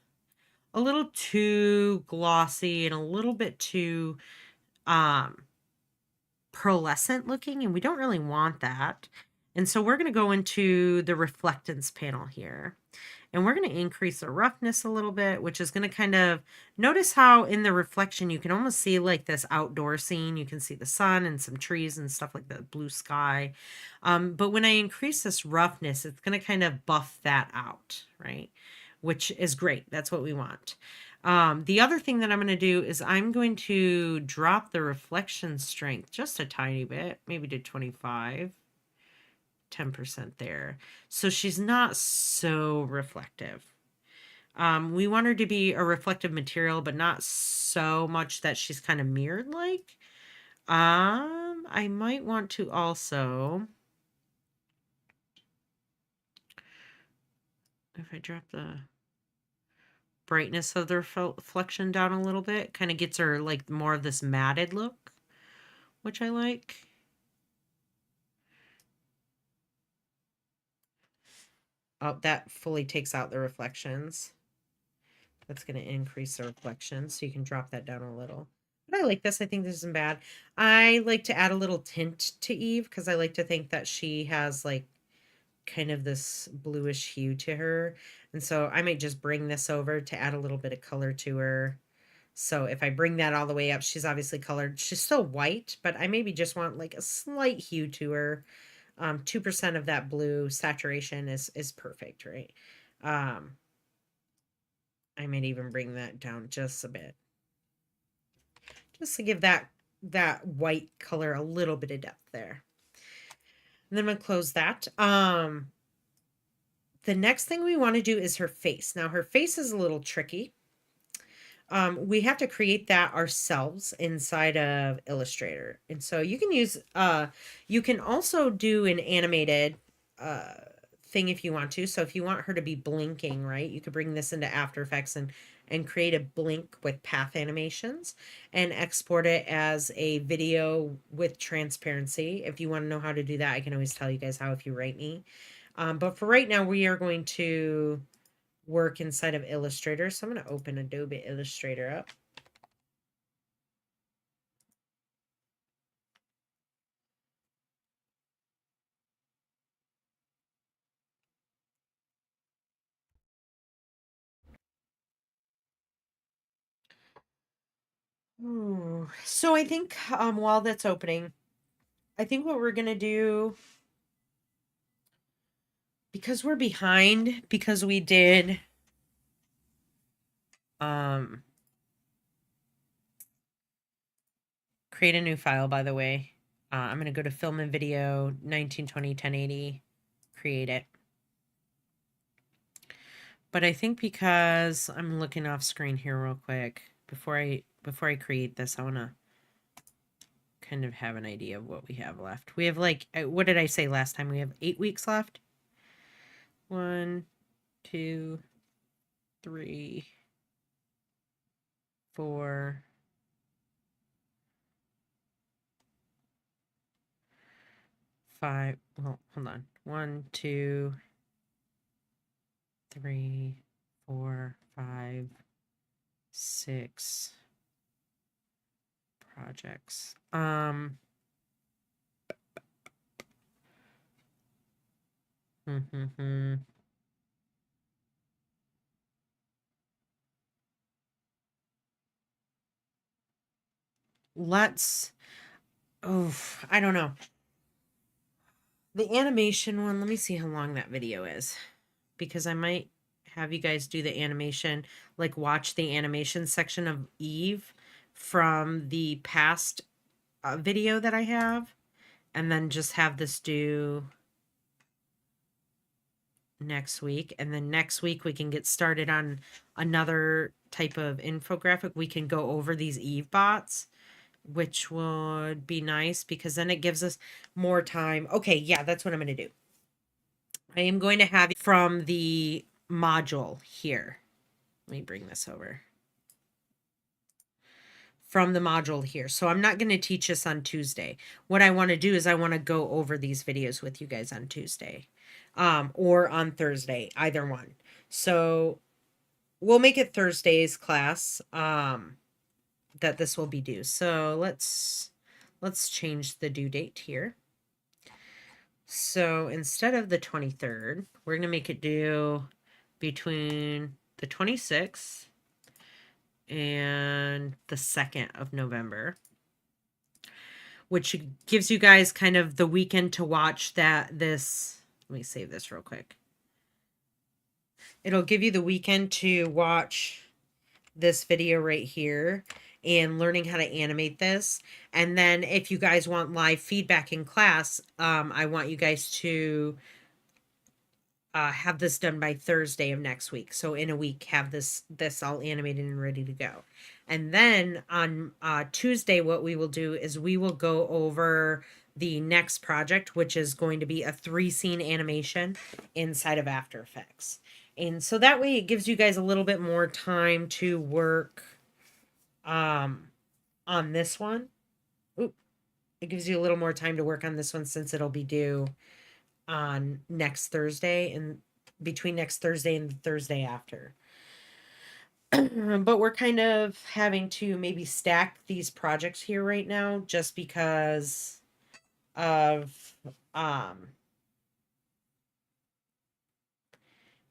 Speaker 1: a little too glossy and a little bit too pearlescent looking, and we don't really want that. And so we're going to go into the reflectance panel here, and we're going to increase the roughness a little bit, which is going to kind of notice how in the reflection you can almost see like this outdoor scene. You can see the sun and some trees and stuff like the blue sky. But when I increase this roughness, it's going to kind of buff that out, right? Which is great. That's what we want. The other thing that I'm going to do is I'm going to drop the reflection strength just a tiny bit, maybe to 25, 10% there. So she's not so reflective. We want her to be a reflective material, but not so much that she's kind of mirrored like. I might want to also, if I drop the brightness of the reflection down a little bit, kind of gets her like more of this matted look, which I like. Oh, that fully takes out the reflections. That's going to increase the reflections, so you can drop that down a little. But I like this. I think this isn't bad. I like to add a little tint to Eve because I like to think that she has like kind of this bluish hue to her. And so I might just bring this over to add a little bit of color to her. So if I bring that all the way up, she's obviously colored. She's still white, but I maybe just want like a slight hue to her. 2% of that blue saturation is perfect, right? I might even bring that down just a bit, just to give that white color a little bit of depth there. And then I'm gonna close that. The next thing we want to do is her face. Now her face is a little tricky. We have to create that ourselves inside of Illustrator. And so you can use, you can also do an animated thing if you want to. So if you want her to be blinking, right, you could bring this into After Effects and create a blink with path animations and export it as a video with transparency. If you want to know how to do that, I can always tell you guys how if you write me. But for right now, we are going to work inside of Illustrator. So I'm going to open Adobe Illustrator up. Ooh. So I think while that's opening, I think what we're going to do, because we're behind, because we did create a new file, by the way. I'm going to go to Film and Video 1920 1080, create it. But I think because I'm looking off screen here real quick, before I create this, I want to kind of have an idea of what we have left. We have like, what did I say last time? We have 8 weeks left. 1, 2, 3, 4, 5. Well, hold on. 1, 2, 3, 4, 5, 6. projects. Let's, oh, I don't know. The animation one, let me see how long that video is, because I might have you guys do the animation, like watch the animation section of Eve from the past video that I have, and then just have this do next week. And then next week we can get started on another type of infographic. We can go over these Eve bots, which would be nice because then it gives us more time. Okay, yeah, that's what I'm going to do. I am going to have from the module here. Let me bring this over. From the module here. So I'm not going to teach this on Tuesday. What I want to do is I want to go over these videos with you guys on Tuesday, or on Thursday, either one. So we'll make it Thursday's class, that this will be due. So let's change the due date here. So instead of the 23rd, we're going to make it due between the 26th and the 2nd of November, which gives you guys kind of the weekend to watch this. Let me save this real quick. It'll give you the weekend to watch this video right here and learning how to animate this. And then if you guys want live feedback in class, I want you guys to have this done by Thursday of next week. So in a week, have this all animated and ready to go. And then on Tuesday, what we will do is we will go over the next project, which is going to be a 3-scene animation inside of After Effects. And so that way it gives you guys a little bit more time to work on this one. Oop. It gives you a little more time to work on this one since it'll be due on next Thursday, and between next Thursday and the Thursday after. But we're kind of having to maybe stack these projects here right now just because of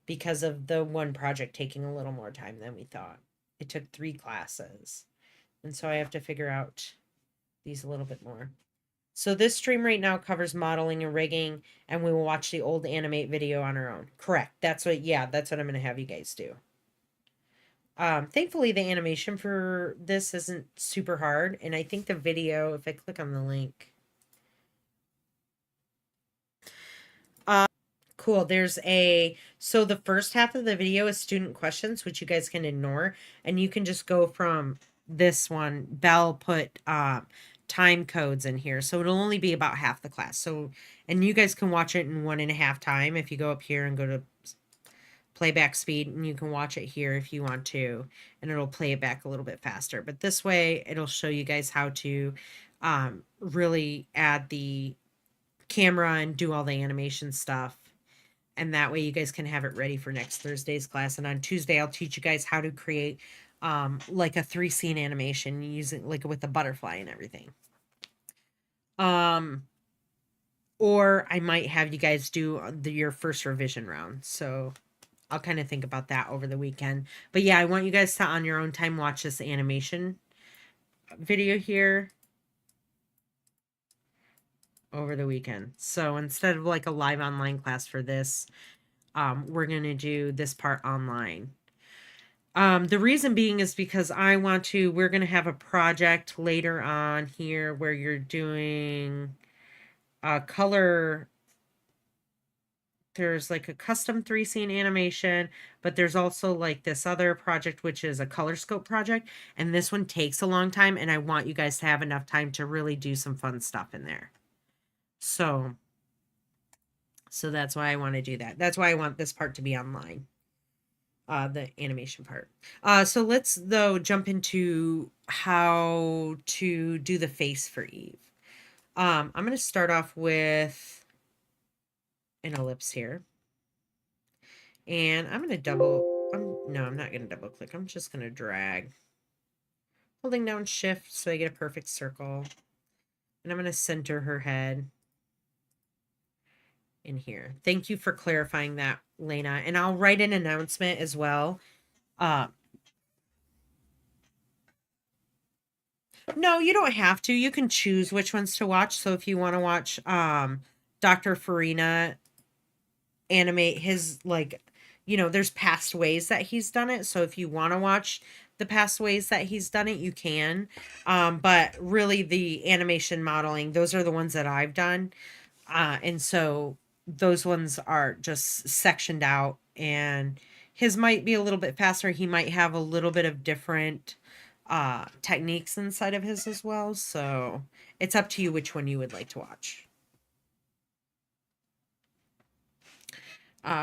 Speaker 1: the one project taking a little more time than we thought. It took 3 classes. And so I have to figure out these a little bit more. So this stream right now covers modeling and rigging, and we will watch the old animate video on our own. Correct. That's what I'm going to have you guys do. Thankfully, the animation for this isn't super hard, and I think the video, if I click on the link, cool. So the first half of the video is student questions, which you guys can ignore, and you can just go from this one. Belle put time codes in here, so it'll only be about half the class. So, and you guys can watch it in 1.5 time if you go up here and go to playback speed, and you can watch it here if you want to, and it'll play it back a little bit faster. But this way, it'll show you guys how to really add the camera and do all the animation stuff. And that way you guys can have it ready for next Thursday's class. And on Tuesday, I'll teach you guys how to create like a 3-scene animation using like with the butterfly and everything. Or I might have you guys do your first revision round. So I'll kind of think about that over the weekend. But yeah, I want you guys to, on your own time, watch this animation video here over the weekend. So instead of like a live online class for this, we're going to do this part online. The reason being is because we're going to have a project later on here where you're doing color. There's like a custom 3-scene animation, but there's also like this other project, which is a color scope project. And this one takes a long time, and I want you guys to have enough time to really do some fun stuff in there. So that's why I want to do that. That's why I want this part to be online. The animation part. So let's though jump into how to do the face for Eve. I'm going to start off with an ellipse here. And I'm going to I'm not going to double click. I'm just going to drag holding down shift so I get a perfect circle. And I'm going to center her head in here. Thank you for clarifying that, Lena. And I'll write an announcement as well. No, you don't have to. You can choose which ones to watch. So if you want to watch Dr. Farina animate his, like, there's past ways that he's done it. So if you want to watch the past ways that he's done it, you can. But really the animation modeling, those are the ones that I've done. And so those ones are just sectioned out, and his might be a little bit faster. He might have a little bit of different techniques inside of his as well. So it's up to you which one you would like to watch.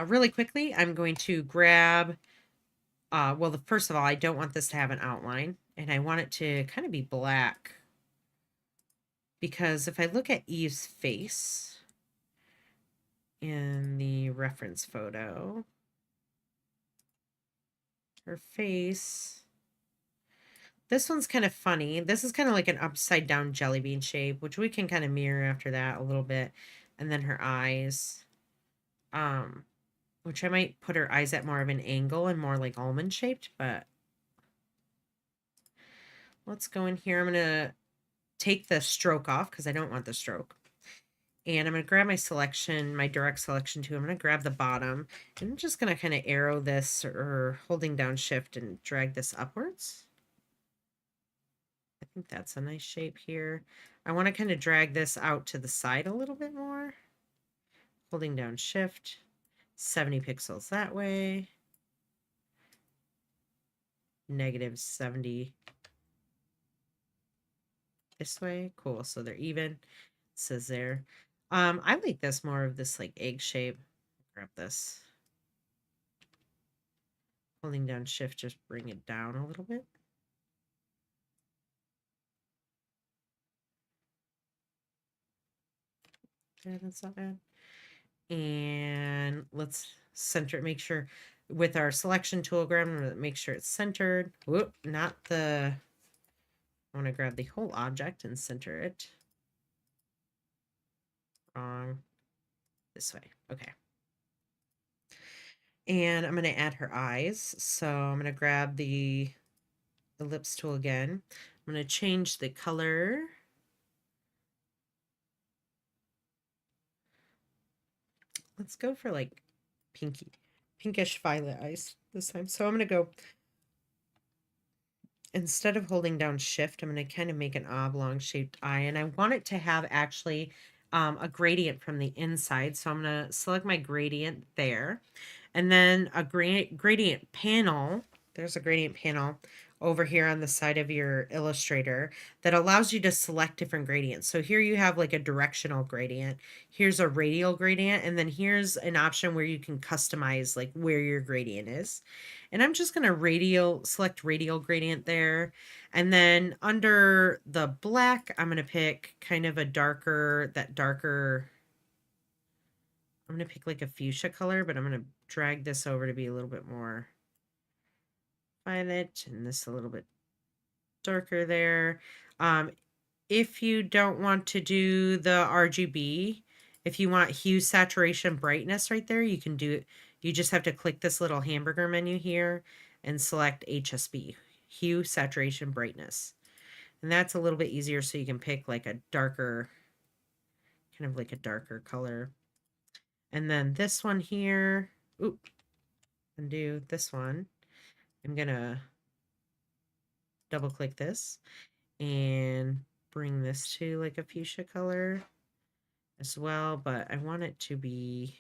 Speaker 1: Really quickly, I'm going to grab, well, first of all, I don't want this to have an outline, and I want it to kind of be black. Because if I look at Eve's face in the reference photo, her face, this one's kind of funny. This is kind of like an upside down jelly bean shape, which we can kind of mirror after that a little bit. And then her eyes, which I might put her eyes at more of an angle and more like almond shaped, but let's go in here. I'm going to take the stroke off because I don't want the stroke. And I'm going to grab my selection, my direct selection too. I'm going to grab the bottom, and I'm just going to kind of arrow this or holding down shift and drag this upwards. I think that's a nice shape here. I want to kind of drag this out to the side a little bit more. Holding down shift, 70 pixels that way. Negative 70 this way. Cool. So they're even. It says there. I like this more of this like egg shape. Grab this. Holding down shift, just bring it down a little bit. Yeah, that's not bad. And let's center it, make sure with our selection toolgram, make sure it's centered. Whoop, not the, I want to grab the whole object and center it. Wrong. This way. Okay. And I'm going to add her eyes. So I'm going to grab the ellipse tool again. I'm going to change the color. Let's go for like pinkish violet eyes this time. So I'm going to go, instead of holding down shift, I'm going to kind of make an oblong shaped eye. And I want it to have actually a gradient from the inside. So I'm going to select my gradient there. And then a gradient panel. There's a gradient panel over here on the side of your Illustrator that allows you to select different gradients. So here you have like a directional gradient. Here's a radial gradient. And then here's an option where you can customize like where your gradient is. And I'm just going to select radial gradient there. And then under the black, I'm going to pick kind of a darker, I'm going to pick like a fuchsia color, but I'm going to drag this over to be a little bit more violet and this a little bit darker there. If you don't want to do the RGB, if you want hue, saturation, brightness right there, you can do it. You just have to click this little hamburger menu here and select HSB, hue, saturation, brightness. And that's a little bit easier, so you can pick like a darker, kind of like a darker color. And then this one here, undo this one. I'm going to double click this and bring this to like a fuchsia color as well, but I want it to be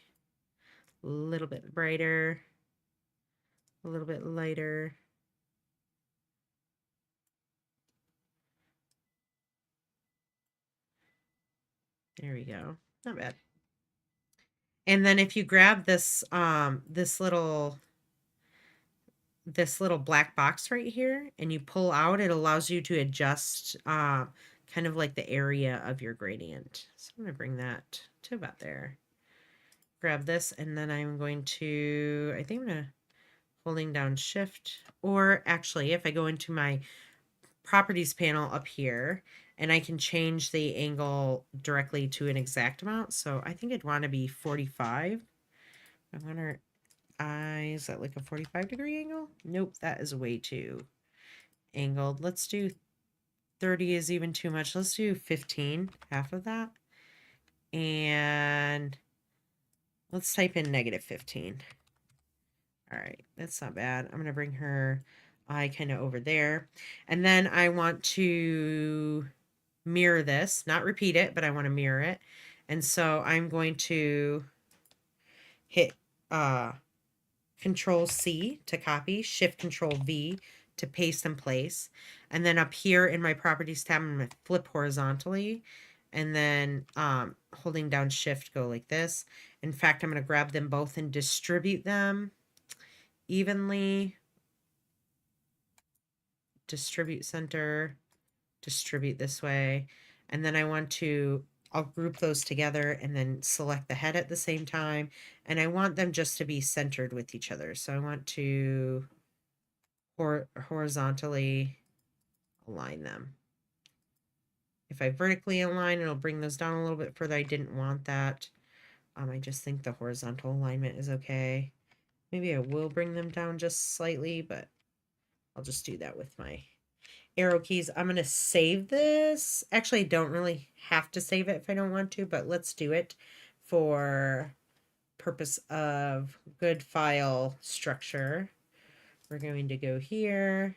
Speaker 1: a little bit brighter, a little bit lighter. There we go. Not bad. And then if you grab this this little black box right here and you pull out, it allows you to adjust kind of like the area of your gradient. So I'm going to bring that to about there. Grab this, and then I'm going to, I think I'm going to holding down shift, or actually if I go into my properties panel up here, and I can change the angle directly to an exact amount. So I think I'd want to be 45. I wonder, is that like a 45-degree angle? Nope, that is way too angled. Let's do 30 is even too much. Let's do 15, half of that. And let's type in -15. All right, that's not bad. I'm going to bring her eye kind of over there. And then I want to mirror this, not repeat it, but I want to mirror it. And so I'm going to hit Control C to copy, Shift Control V to paste in place. And then up here in my properties tab, I'm going to flip horizontally, and then holding down Shift, go like this. In fact, I'm going to grab them both and distribute them evenly. Distribute center, distribute this way. And then I'll group those together and then select the head at the same time. And I want them just to be centered with each other. So I want to horizontally align them. If I vertically align, it'll bring those down a little bit further. I didn't want that. I just think the horizontal alignment is okay. Maybe I will bring them down just slightly, but I'll just do that with my arrow keys. I'm going to save this. Actually, I don't really have to save it if I don't want to, but let's do it for purpose of good file structure. We're going to go here.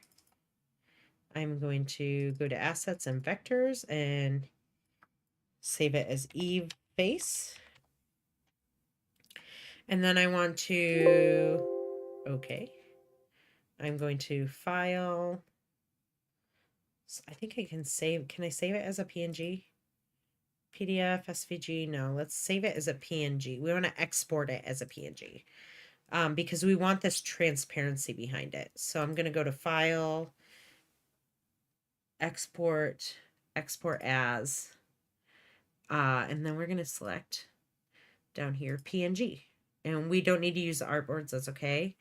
Speaker 1: I'm going to go to assets and vectors and save it as Eve face. And then I want to, okay. I'm going to file. So I think I can I save it as a PNG? PDF, SVG, no, let's save it as a PNG. We want to export it as a PNG because we want this transparency behind it. So I'm going to go to File, Export, Export As, and then we're going to select down here PNG. And we don't need to use the artboards, that's okay.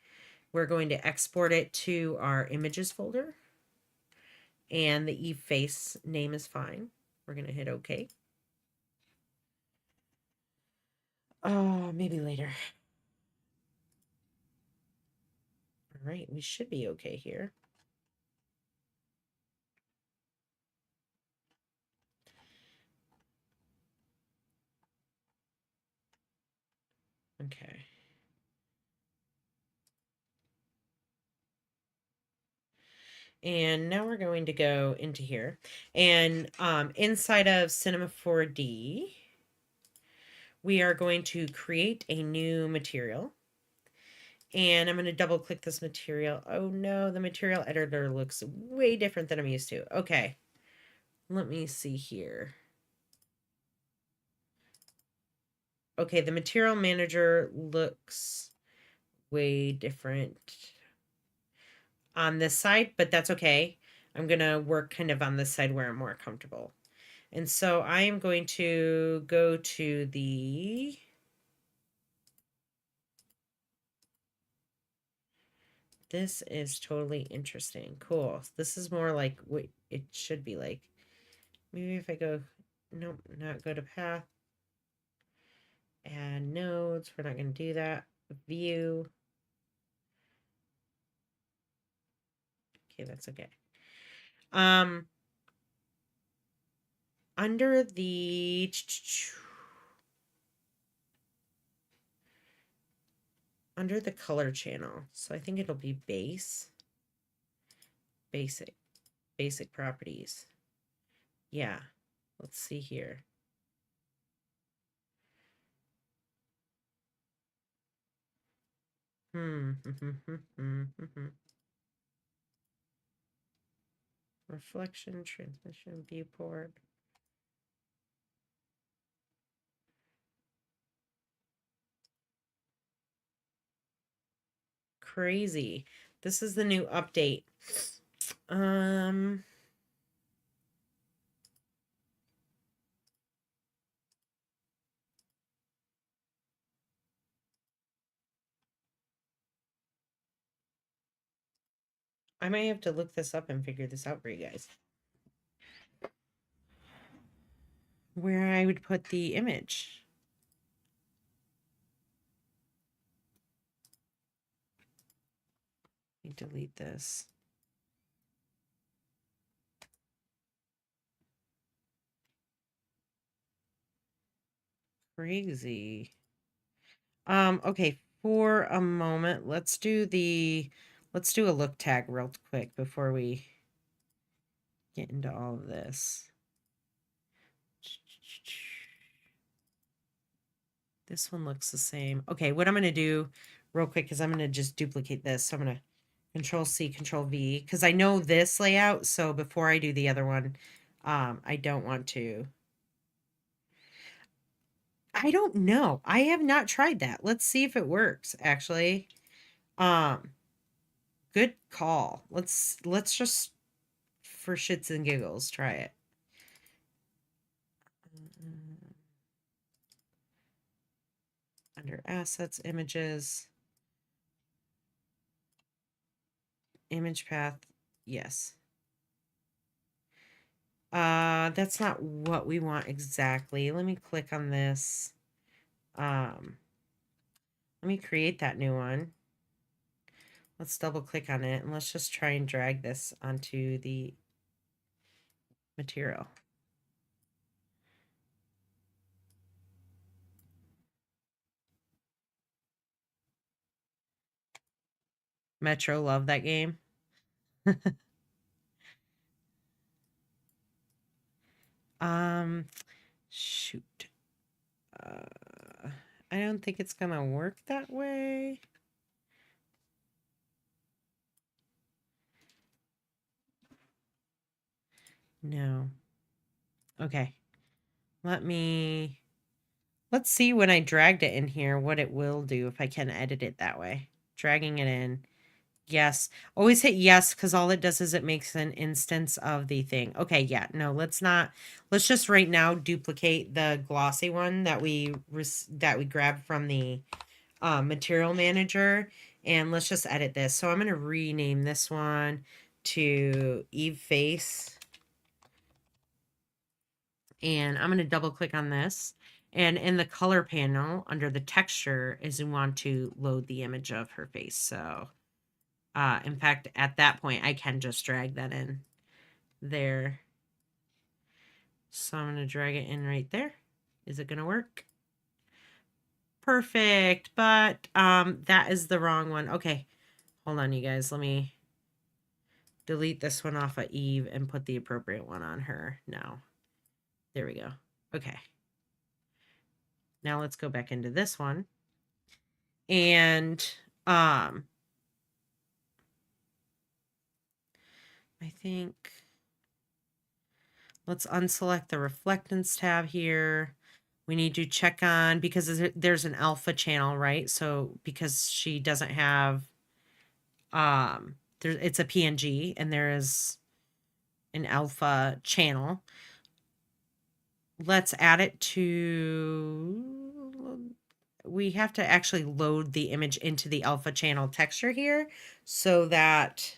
Speaker 1: We're going to export it to our images folder. And the Eve face name is fine. We're going to hit OK. Maybe later. All right, we should be okay here. Okay. And now we're going to go into here. And inside of Cinema 4D, we are going to create a new material. And I'm going to double click this material. Oh no, the material editor looks way different than I'm used to. Okay, let me see here. Okay, the material manager looks way different on this side, but that's okay. I'm going to work kind of on this side where I'm more comfortable. And so I am going to go to the this is totally interesting. Cool. This is more like what it should be like. Maybe if I go, nope, not go to path. Add nodes. We're not going to do that. View. Okay, that's okay. Under the color channel. So I think it'll be basic properties. Yeah. Let's see here. Reflection, transmission, viewport. Crazy. This is the new update. I might have to look this up and figure this out for you guys. Where I would put the image. Let me delete this. Crazy. Okay, for a moment, let's do a look tag real quick before we get into all of this. This one looks the same. Okay, what I'm going to do real quick is I'm going to just duplicate this. So I'm going to Control C, Control V, because I know this layout. So before I do the other one, I don't want to. I don't know. I have not tried that. Let's see if it works, actually. Good call. Let's just, for shits and giggles, try it. Under assets, images, image path. Yes. That's not what we want exactly. Let me click on this. Let me create that new one. Let's double click on it and let's just try and drag this onto the material. Metro, love that game. Shoot. I don't think it's gonna work that way. No. Okay. Let's see when I dragged it in here what it will do if I can edit it that way. Dragging it in. Yes. Always hit yes, because all it does is it makes an instance of the thing. Okay, yeah. No, let's not. Let's just right now duplicate the glossy one that we grabbed from the material manager, and let's just edit this. So I'm going to rename this one to Eve Face. And I'm going to double click on this. And in the color panel under the texture is we want to load the image of her face. So in fact, at that point, I can just drag that in there. So I'm going to drag it in right there. Is it going to work? Perfect. But that is the wrong one. Okay. Hold on, you guys. Let me delete this one off of Eve and put the appropriate one on her now. There we go. Okay. Now let's go back into this one. And I think let's unselect the reflectance tab here. We need to check on, because there's an alpha channel, right? So because she doesn't have, it's a PNG and there is an alpha channel. Let's add it to, we have to actually load the image into the alpha channel texture here so that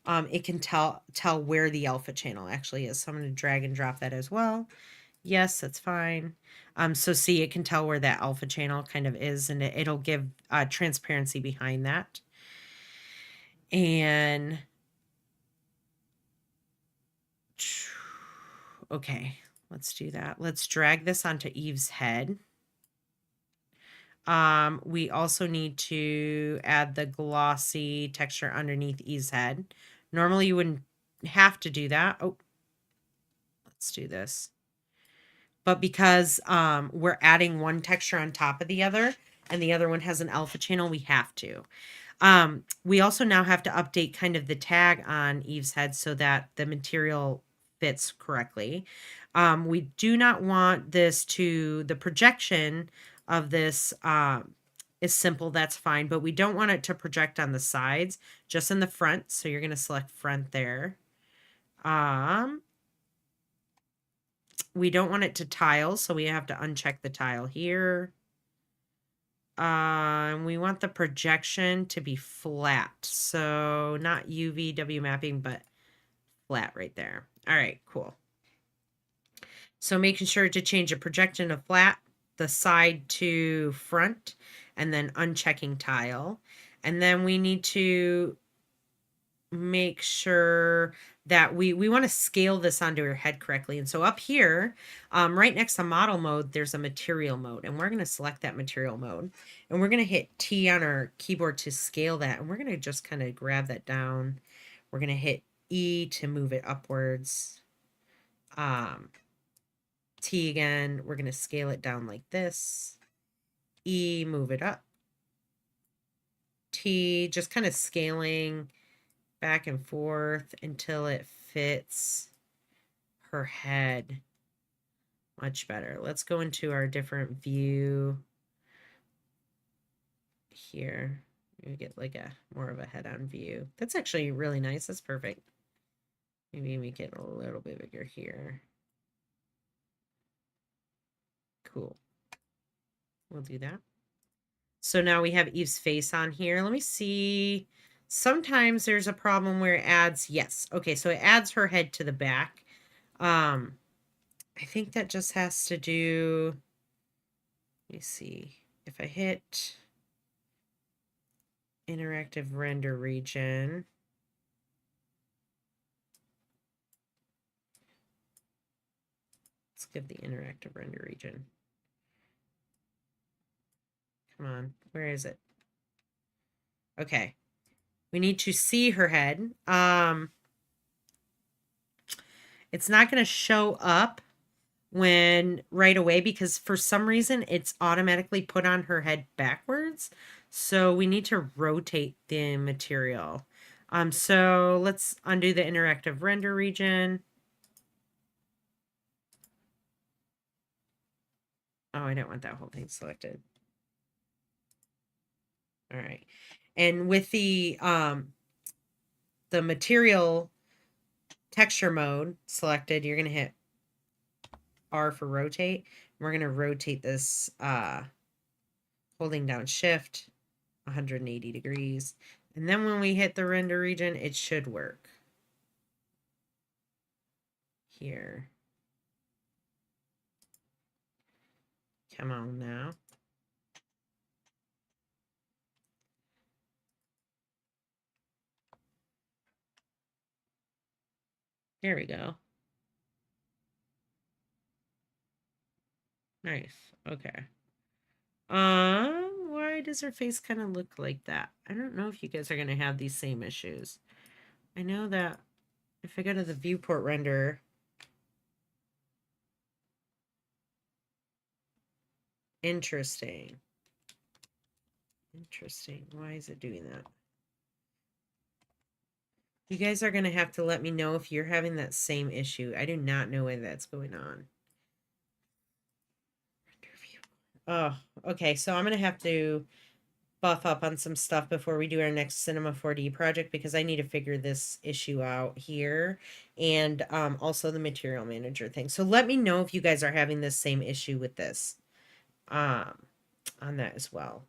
Speaker 1: it can tell where the alpha channel actually is. So I'm going to drag and drop that as well. Yes, that's fine. So see, it can tell where that alpha channel kind of is, and it'll give transparency behind that. And okay, let's do that. Let's drag this onto Eve's head. We also need to add the glossy texture underneath Eve's head. Normally you wouldn't have to do that. Oh, let's do this. But because we're adding one texture on top of the other and the other one has an alpha channel, we have to. We also now have to update kind of the tag on Eve's head so that the material fits correctly. We do not want the projection of this is simple, that's fine, but we don't want it to project on the sides, just in the front. So you're going to select front there. We don't want it to tile, so we have to uncheck the tile here. And we want the projection to be flat. So not UVW mapping, but flat right there. All right, cool. So making sure to change the projection to flat, the side to front, and then unchecking tile. And then we need to make sure that we want to scale this onto her head correctly. And so up here, right next to model mode, there's a material mode, and we're going to select that material mode, and we're going to hit T on our keyboard to scale that. And we're going to just kind of grab that down. We're going to hit E to move it upwards. T again, we're going to scale it down like this. E, move it up. T, just kind of scaling back and forth until it fits her head much better. Let's go into our different view here. We get like a more of a head-on view. That's actually really nice. That's perfect. Maybe make it a little bit bigger here. Cool. We'll do that. So now we have Eve's face on here. Let me see. Sometimes there's a problem where it adds, yes. Okay, so it adds her head to the back. I think that just has to do, let me see. If I hit interactive render region, let's give the interactive render region. Come on, where is it? Okay, we need to see her head. It's not going to show up when right away because for some reason it's automatically put on her head backwards. So we need to rotate the material. So let's undo the interactive render region. Oh, I don't want that whole thing selected. All right. And with the material texture mode selected, you're going to hit R for rotate. We're going to rotate this holding down shift 180 degrees. And then when we hit the render region, it should work. Here. Come on now. There we go. Nice. Okay. Why does her face kind of look like that? I don't know if you guys are going to have these same issues. I know that if I go to the viewport render, interesting. Interesting. Why is it doing that? You guys are going to have to let me know if you're having that same issue. I do not know why that's going on. Oh, okay. So I'm going to have to buff up on some stuff before we do our next Cinema 4D project because I need to figure this issue out here and also the material manager thing. So let me know if you guys are having this same issue with this on that as well.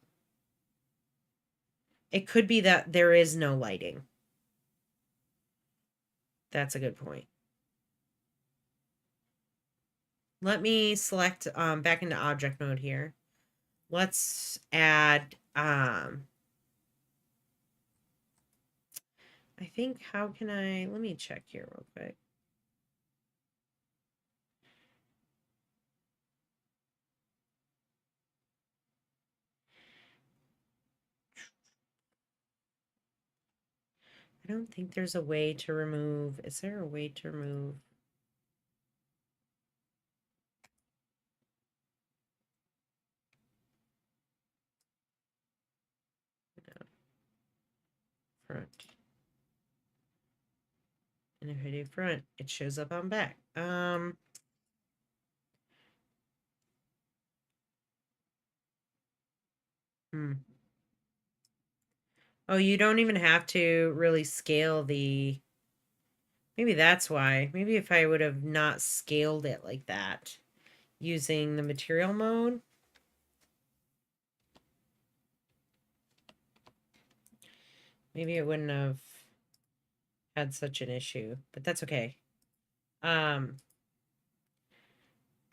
Speaker 1: It could be that there is no lighting. That's a good point. Let me select back into object mode here. Let's add I think how can let me check here real quick. I don't think there's a way to remove. Is there a way to remove? No. Front. And if I do front, it shows up on back. Oh, you don't even have to really scale the... Maybe that's why. Maybe if I would have not scaled it like that using the material mode. Maybe it wouldn't have had such an issue, but that's okay. But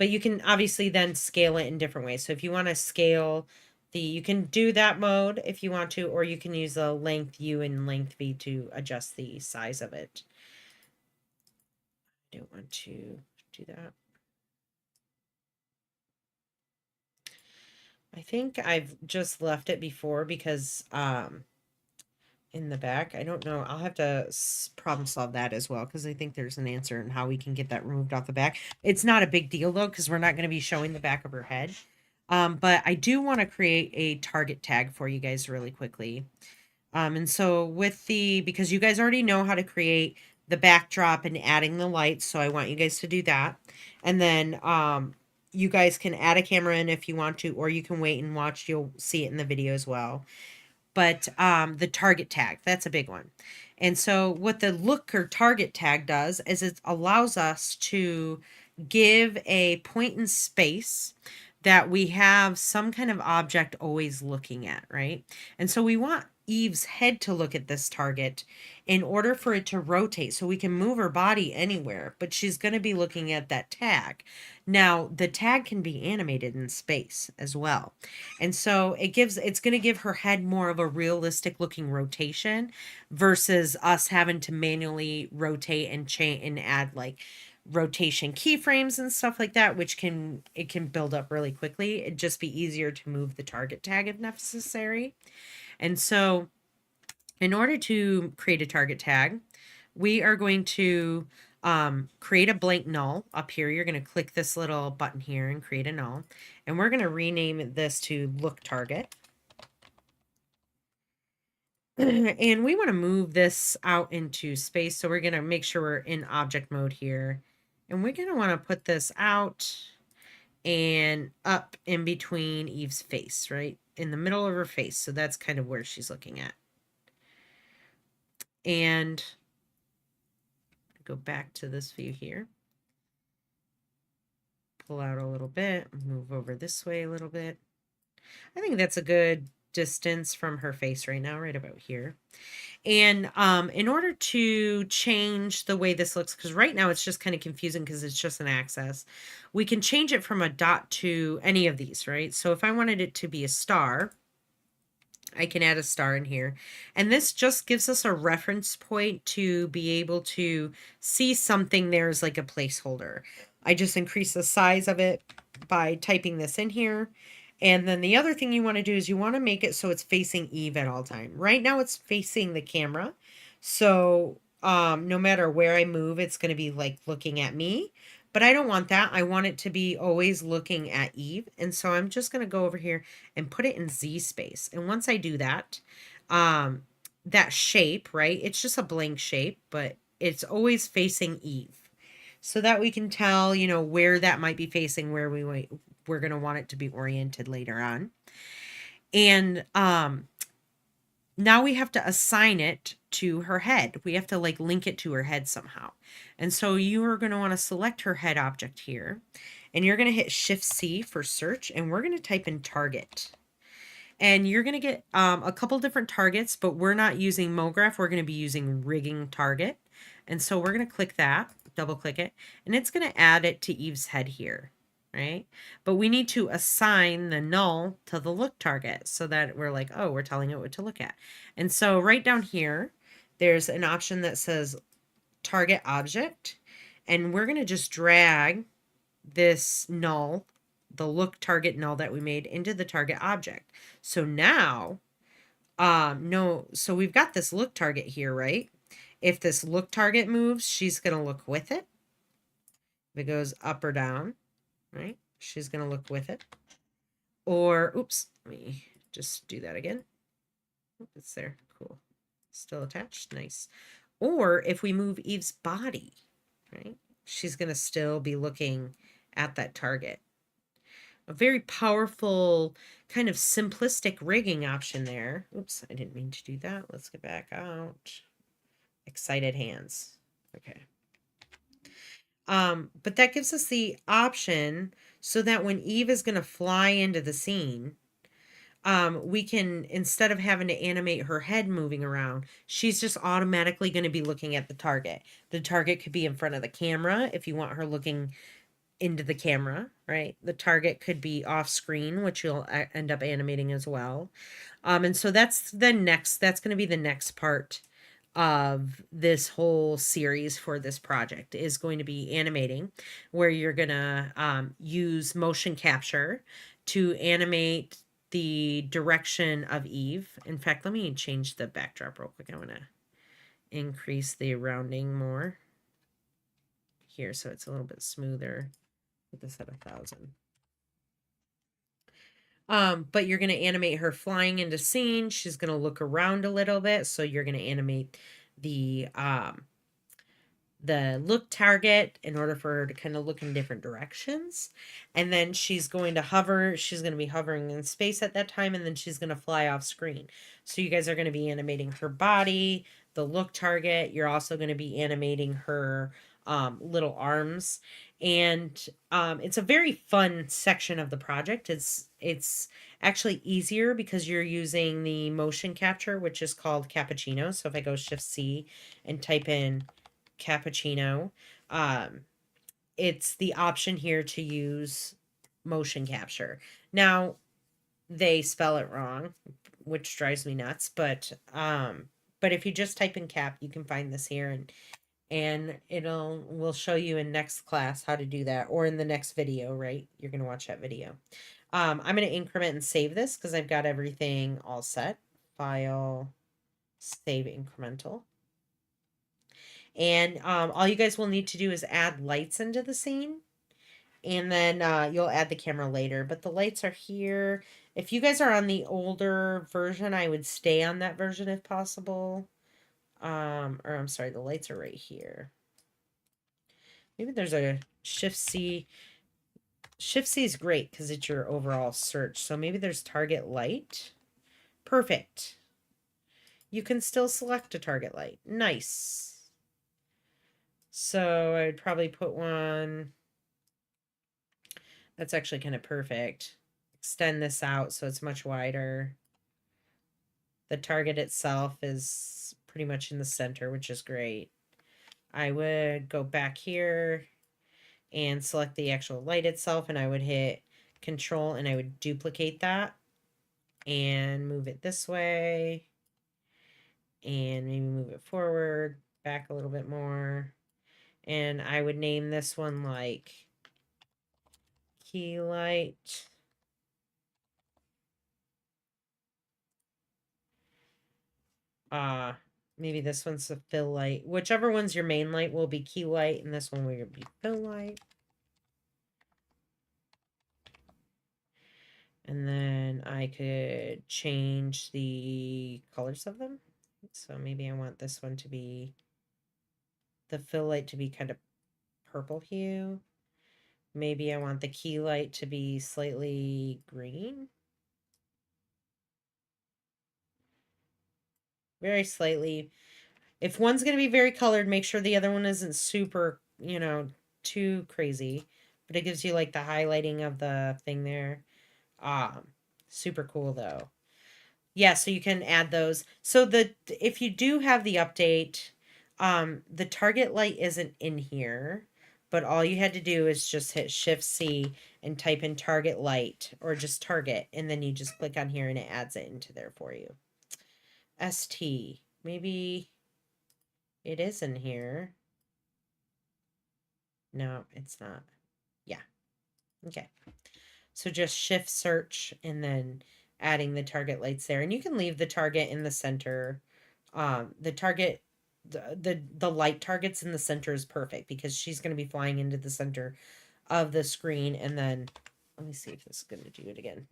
Speaker 1: you can obviously then scale it in different ways. So if you want to scale you can do that mode if you want to, or you can use the length U and length V to adjust the size of it. I don't want to do that. I think I've just left it before because in the back, I don't know. I'll have to problem solve that as well because I think there's an answer in how we can get that removed off the back. It's not a big deal though because we're not going to be showing the back of her head. But I do want to create a target tag for you guys really quickly. And so because you guys already know how to create the backdrop and adding the lights, so I want you guys to do that. And then you guys can add a camera in if you want to, or you can wait and watch. You'll see it in the video as well. But the target tag, that's a big one. And so what the look or target tag does is it allows us to give a point in space that we have some kind of object always looking at, right? And so we want Eve's head to look at this target in order for it to rotate so we can move her body anywhere, but she's going to be looking at that tag. Now, the tag can be animated in space as well. And so it's going to give her head more of a realistic looking rotation versus us having to manually rotate and change and add like rotation keyframes and stuff like that, which can build up really quickly. It'd just be easier to move the target tag if necessary. And so in order to create a target tag, we are going to create a blank null up here. You're going to click this little button here and create a null. And we're going to rename this to look target. And we want to move this out into space. So we're going to make sure we're in object mode here. And we're going to want to put this out and up in between Eve's face, right? In the middle of her face. So that's kind of where she's looking at. And go back to this view here. Pull out a little bit, move over this way a little bit. I think that's a good distance from her face right now, right about here. And in order to change the way this looks, because right now it's just kind of confusing because it's just an axis, we can change it from a dot to any of these, right? So if I wanted it to be a star, I can add a star in here. And this just gives us a reference point to be able to see something there as like a placeholder. I just increase the size of it by typing this in here. And then the other thing you want to do is you want to make it so it's facing Eve at all time. Right now it's facing the camera. So no matter where I move, it's going to be like looking at me. But I don't want that. I want it to be always looking at Eve. And so I'm just going to go over here and put it in Z space. And once I do that, that shape, right? It's just a blank shape, but it's always facing Eve. So that we can tell, you know, where that might be facing, where we're going to want it to be oriented later on. And now we have to assign it to her head. We have to like link it to her head somehow. And so you are going to want to select her head object here. And you're going to hit Shift-C for search. And we're going to type in target. And you're going to get a couple different targets, but we're not using MoGraph. We're going to be using rigging target. And so we're going to click that, double click it, and it's going to add it to Eve's head here, right? But we need to assign the null to the look target so that we're like, oh, we're telling it what to look at. And so right down here, there's an option that says target object, and we're going to just drag this null, the look target null that we made, into the target object. So now, so we've got this look target here, right? If this look target moves, she's going to look with it. If it goes up or down, right? She's going to look with it. Or, oops, let me just do that again. It's there. Cool. Still attached. Nice. Or if we move Eve's body, right? She's going to still be looking at that target. A very powerful kind of simplistic rigging option there. Oops, I didn't mean to do that. Let's get back out. Excited hands. Okay. But that gives us the option so that when Eve is going to fly into the scene, we can, instead of having to animate her head moving around, she's just automatically going to be looking at the target. The target could be in front of the camera if you want her looking into the camera, right? The target could be off screen, which you'll end up animating as well. And so that's that's going to be the next part of this whole series for this project, is going to be animating, where you're going to use motion capture to animate the direction of Eve. In fact, let me change the backdrop real quick. I want to increase the rounding more here so it's a little bit smoother. Put this at 1,000. But you're going to animate her flying into scene. She's going to look around a little bit. So you're going to animate the look target in order for her to kind of look in different directions. And then she's going to hover. She's going to be hovering in space at that time. And then she's going to fly off screen. So you guys are going to be animating her body, the look target. You're also going to be animating her little arms. And it's a very fun section of the project. It's actually easier because you're using the motion capture, which is called cappuccino. So if I go Shift C and type in cappuccino, it's the option here to use motion capture. Now they spell it wrong, which drives me nuts, but if you just type in cap, you can find this here, and we'll show you in next class how to do that, or in the next video, right? You're going to watch that video. I'm going to increment and save this because I've got everything all set. File, save incremental. And all you guys will need to do is add lights into the scene. And then you'll add the camera later. But the lights are here. If you guys are on the older version, I would stay on that version if possible. Or I'm sorry, the lights are right here. Maybe there's a Shift C. Shift C is great because it's your overall search. So maybe there's target light. Perfect. You can still select a target light. Nice. So I'd probably put one. That's actually kind of perfect. Extend this out so it's much wider. The target itself is pretty much in the center, which is great. I would go back here and select the actual light itself, and I would hit Control and I would duplicate that and move it this way, and maybe move it forward, back a little bit more. And I would name this one like key light. Maybe this one's a fill light. Whichever one's your main light will be key light, and this one will be fill light. And then I could change the colors of them. So maybe I want this one to be, the fill light to be kind of purple hue. Maybe I want the key light to be slightly green. Very slightly. If one's going to be very colored, make sure the other one isn't super, too crazy. But it gives you like the highlighting of the thing there. Super cool though. Yeah, so you can add those. So if you do have the update, the target light isn't in here, but all you had to do is just hit Shift C and type in target light, or just target, and then you just click on here and it adds it into there for you. ST, maybe it is in here. No, it's not. Yeah. Okay. So just Shift search and then adding the target lights there. And you can leave the target in the center. The target, the light targets in the center is perfect because she's going to be flying into the center of the screen. And then, let me see if this is going to do it again.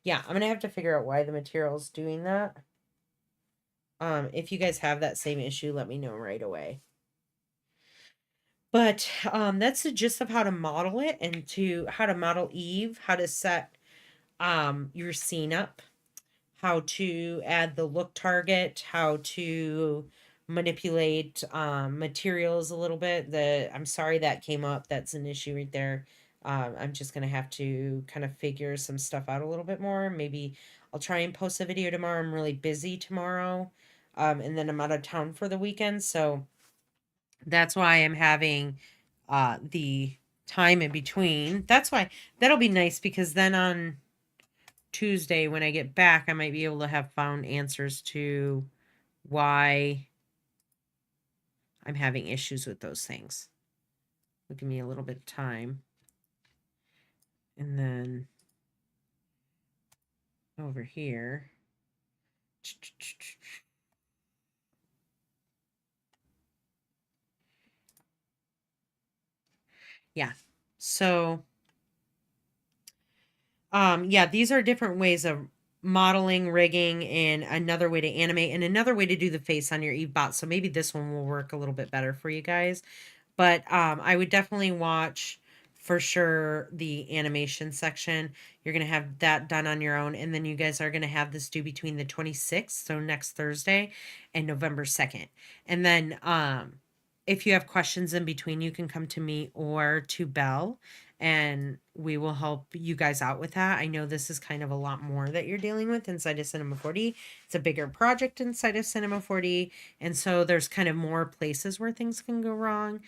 Speaker 1: Yeah, I'm going to have to figure out why the material is doing that. If you guys have that same issue, let me know right away. But that's the gist of how to model it, and how to model Eve, how to set your scene up, how to add the look target, how to manipulate materials a little bit. I'm sorry that came up. That's an issue right there. I'm just going to have to kind of figure some stuff out a little bit more. Maybe I'll try and post a video tomorrow. I'm really busy tomorrow. And then I'm out of town for the weekend. So that's why I'm having the time in between. That's why that'll be nice, because then on Tuesday when I get back, I might be able to have found answers to why I'm having issues with those things. It'll give me a little bit of time. And then over here. Yeah. So, yeah, these are different ways of modeling, rigging, and another way to animate, and another way to do the face on your EveBot. So maybe this one will work a little bit better for you guys. But I would definitely watch for sure the animation section. You're going to have that done on your own. And then you guys are going to have this due between the 26th, so next Thursday, and November 2nd. And then if you have questions in between, you can come to me or to Belle, and we will help you guys out with that. I know this is kind of a lot more that you're dealing with inside of Cinema 4D. It's a bigger project inside of Cinema 4D. And so there's kind of more places where things can go wrong.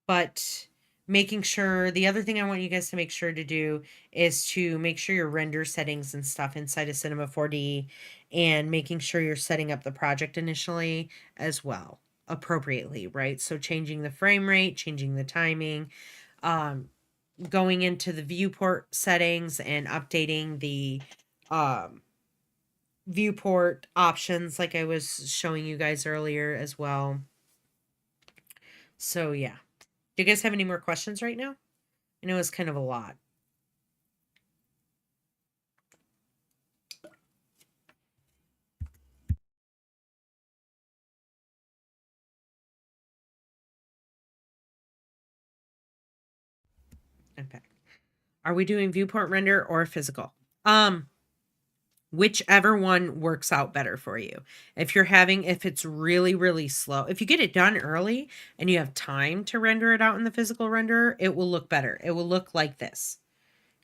Speaker 1: But making sure, the other thing I want you guys to make sure to do is to make sure your render settings and stuff inside of Cinema 4D, and making sure you're setting up the project initially as well appropriately, right? So changing the frame rate, changing the timing, going into the viewport settings and updating the viewport options like I was showing you guys earlier as well. So yeah. Do you guys have any more questions right now? I know it's kind of a lot. Okay. Are we doing viewport render or physical? Whichever one works out better for you. If it's really, really slow, if you get it done early and you have time to render it out in the physical renderer, it will look better. It will look like this,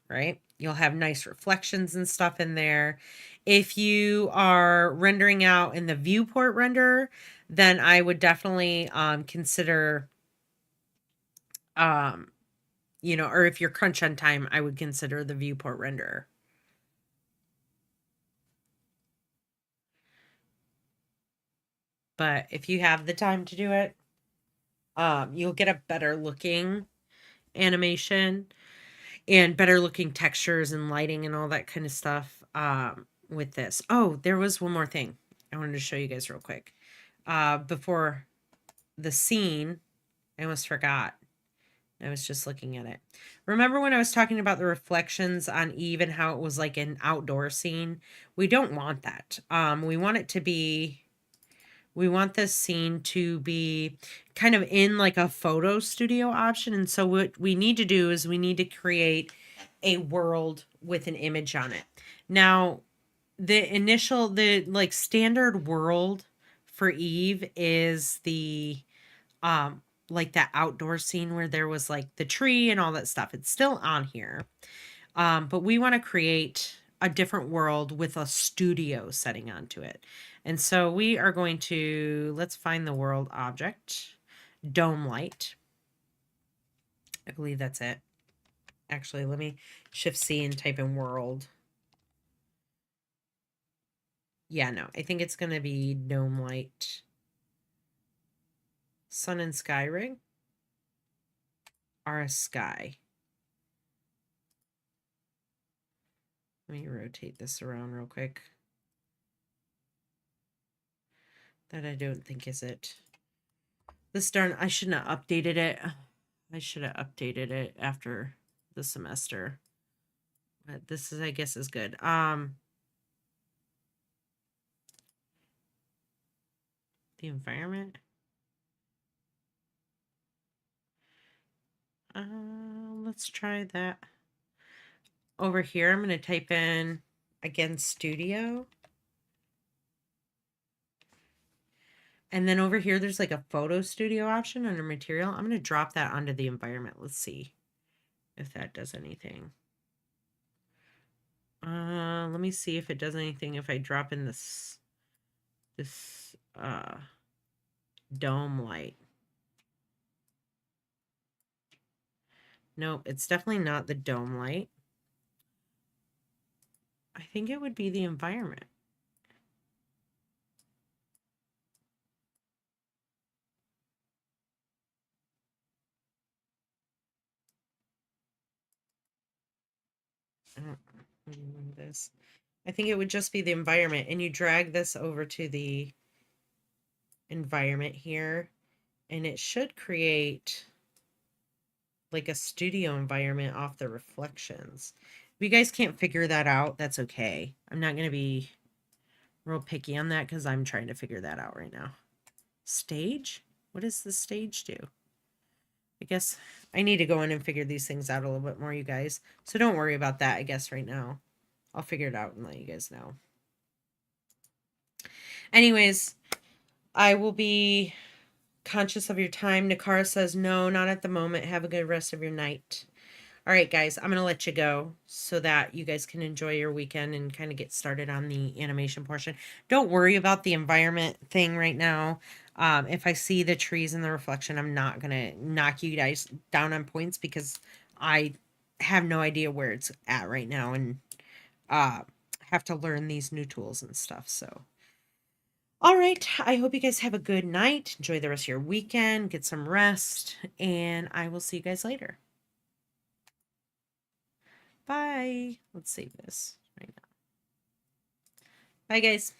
Speaker 1: right? You'll have nice reflections and stuff in there. If you are rendering out in the viewport renderer, then I would definitely consider, or if you're crunch on time, I would consider the viewport renderer. But if you have the time to do it, you'll get a better looking animation and better looking textures and lighting and all that kind of stuff with this. Oh, there was one more thing I wanted to show you guys real quick. Before the scene, I almost forgot. I was just looking at it. Remember when I was talking about the reflections on Eve and how it was like an outdoor scene? We don't want that. We want this scene to be kind of in like a photo studio option. And so what we need to do is we need to create a world with an image on it. Now, the like standard world for Eve is the like that outdoor scene where there was like the tree and all that stuff. It's still on here. But we want to create a different world with a studio setting onto it. And so we are going to, let's find the world object, dome light. I believe that's it. Actually, let me shift C and type in world. Yeah, no, I think it's going to be dome light. Sun and sky rig are a sky. Let me rotate this around real quick. That I don't think is it. This darn, I shouldn't have updated it. I should have updated it after the semester. But this is, I guess, is good. The environment. Let's try that. Over here, I'm going to type in, again, studio. And then over here, there's like a photo studio option under material. I'm going to drop that onto the environment. Let's see. if that does anything. Let me see if it does anything if I drop in this dome light. Nope, it's definitely not the dome light. I think it would be the environment. This. I think it would just be the environment, and you drag this over to the environment here, and it should create like a studio environment off the reflections. If you guys can't figure that out, that's okay. I'm not going to be real picky on that because I'm trying to figure that out right now. Stage? What does the stage do? I guess I need to go in and figure these things out a little bit more, you guys. So don't worry about that, I guess, right now. I'll figure it out and let you guys know. Anyways, I will be conscious of your time. Nakara says, no, not at the moment. Have a good rest of your night. All right, guys, I'm going to let you go so that you guys can enjoy your weekend and kind of get started on the animation portion. Don't worry about the environment thing right now. If I see the trees and the reflection, I'm not going to knock you guys down on points because I have no idea where it's at right now and have to learn these new tools and stuff. So, all right, I hope you guys have a good night. Enjoy the rest of your weekend, get some rest, and I will see you guys later. Bye. Let's save this right now. Bye, guys.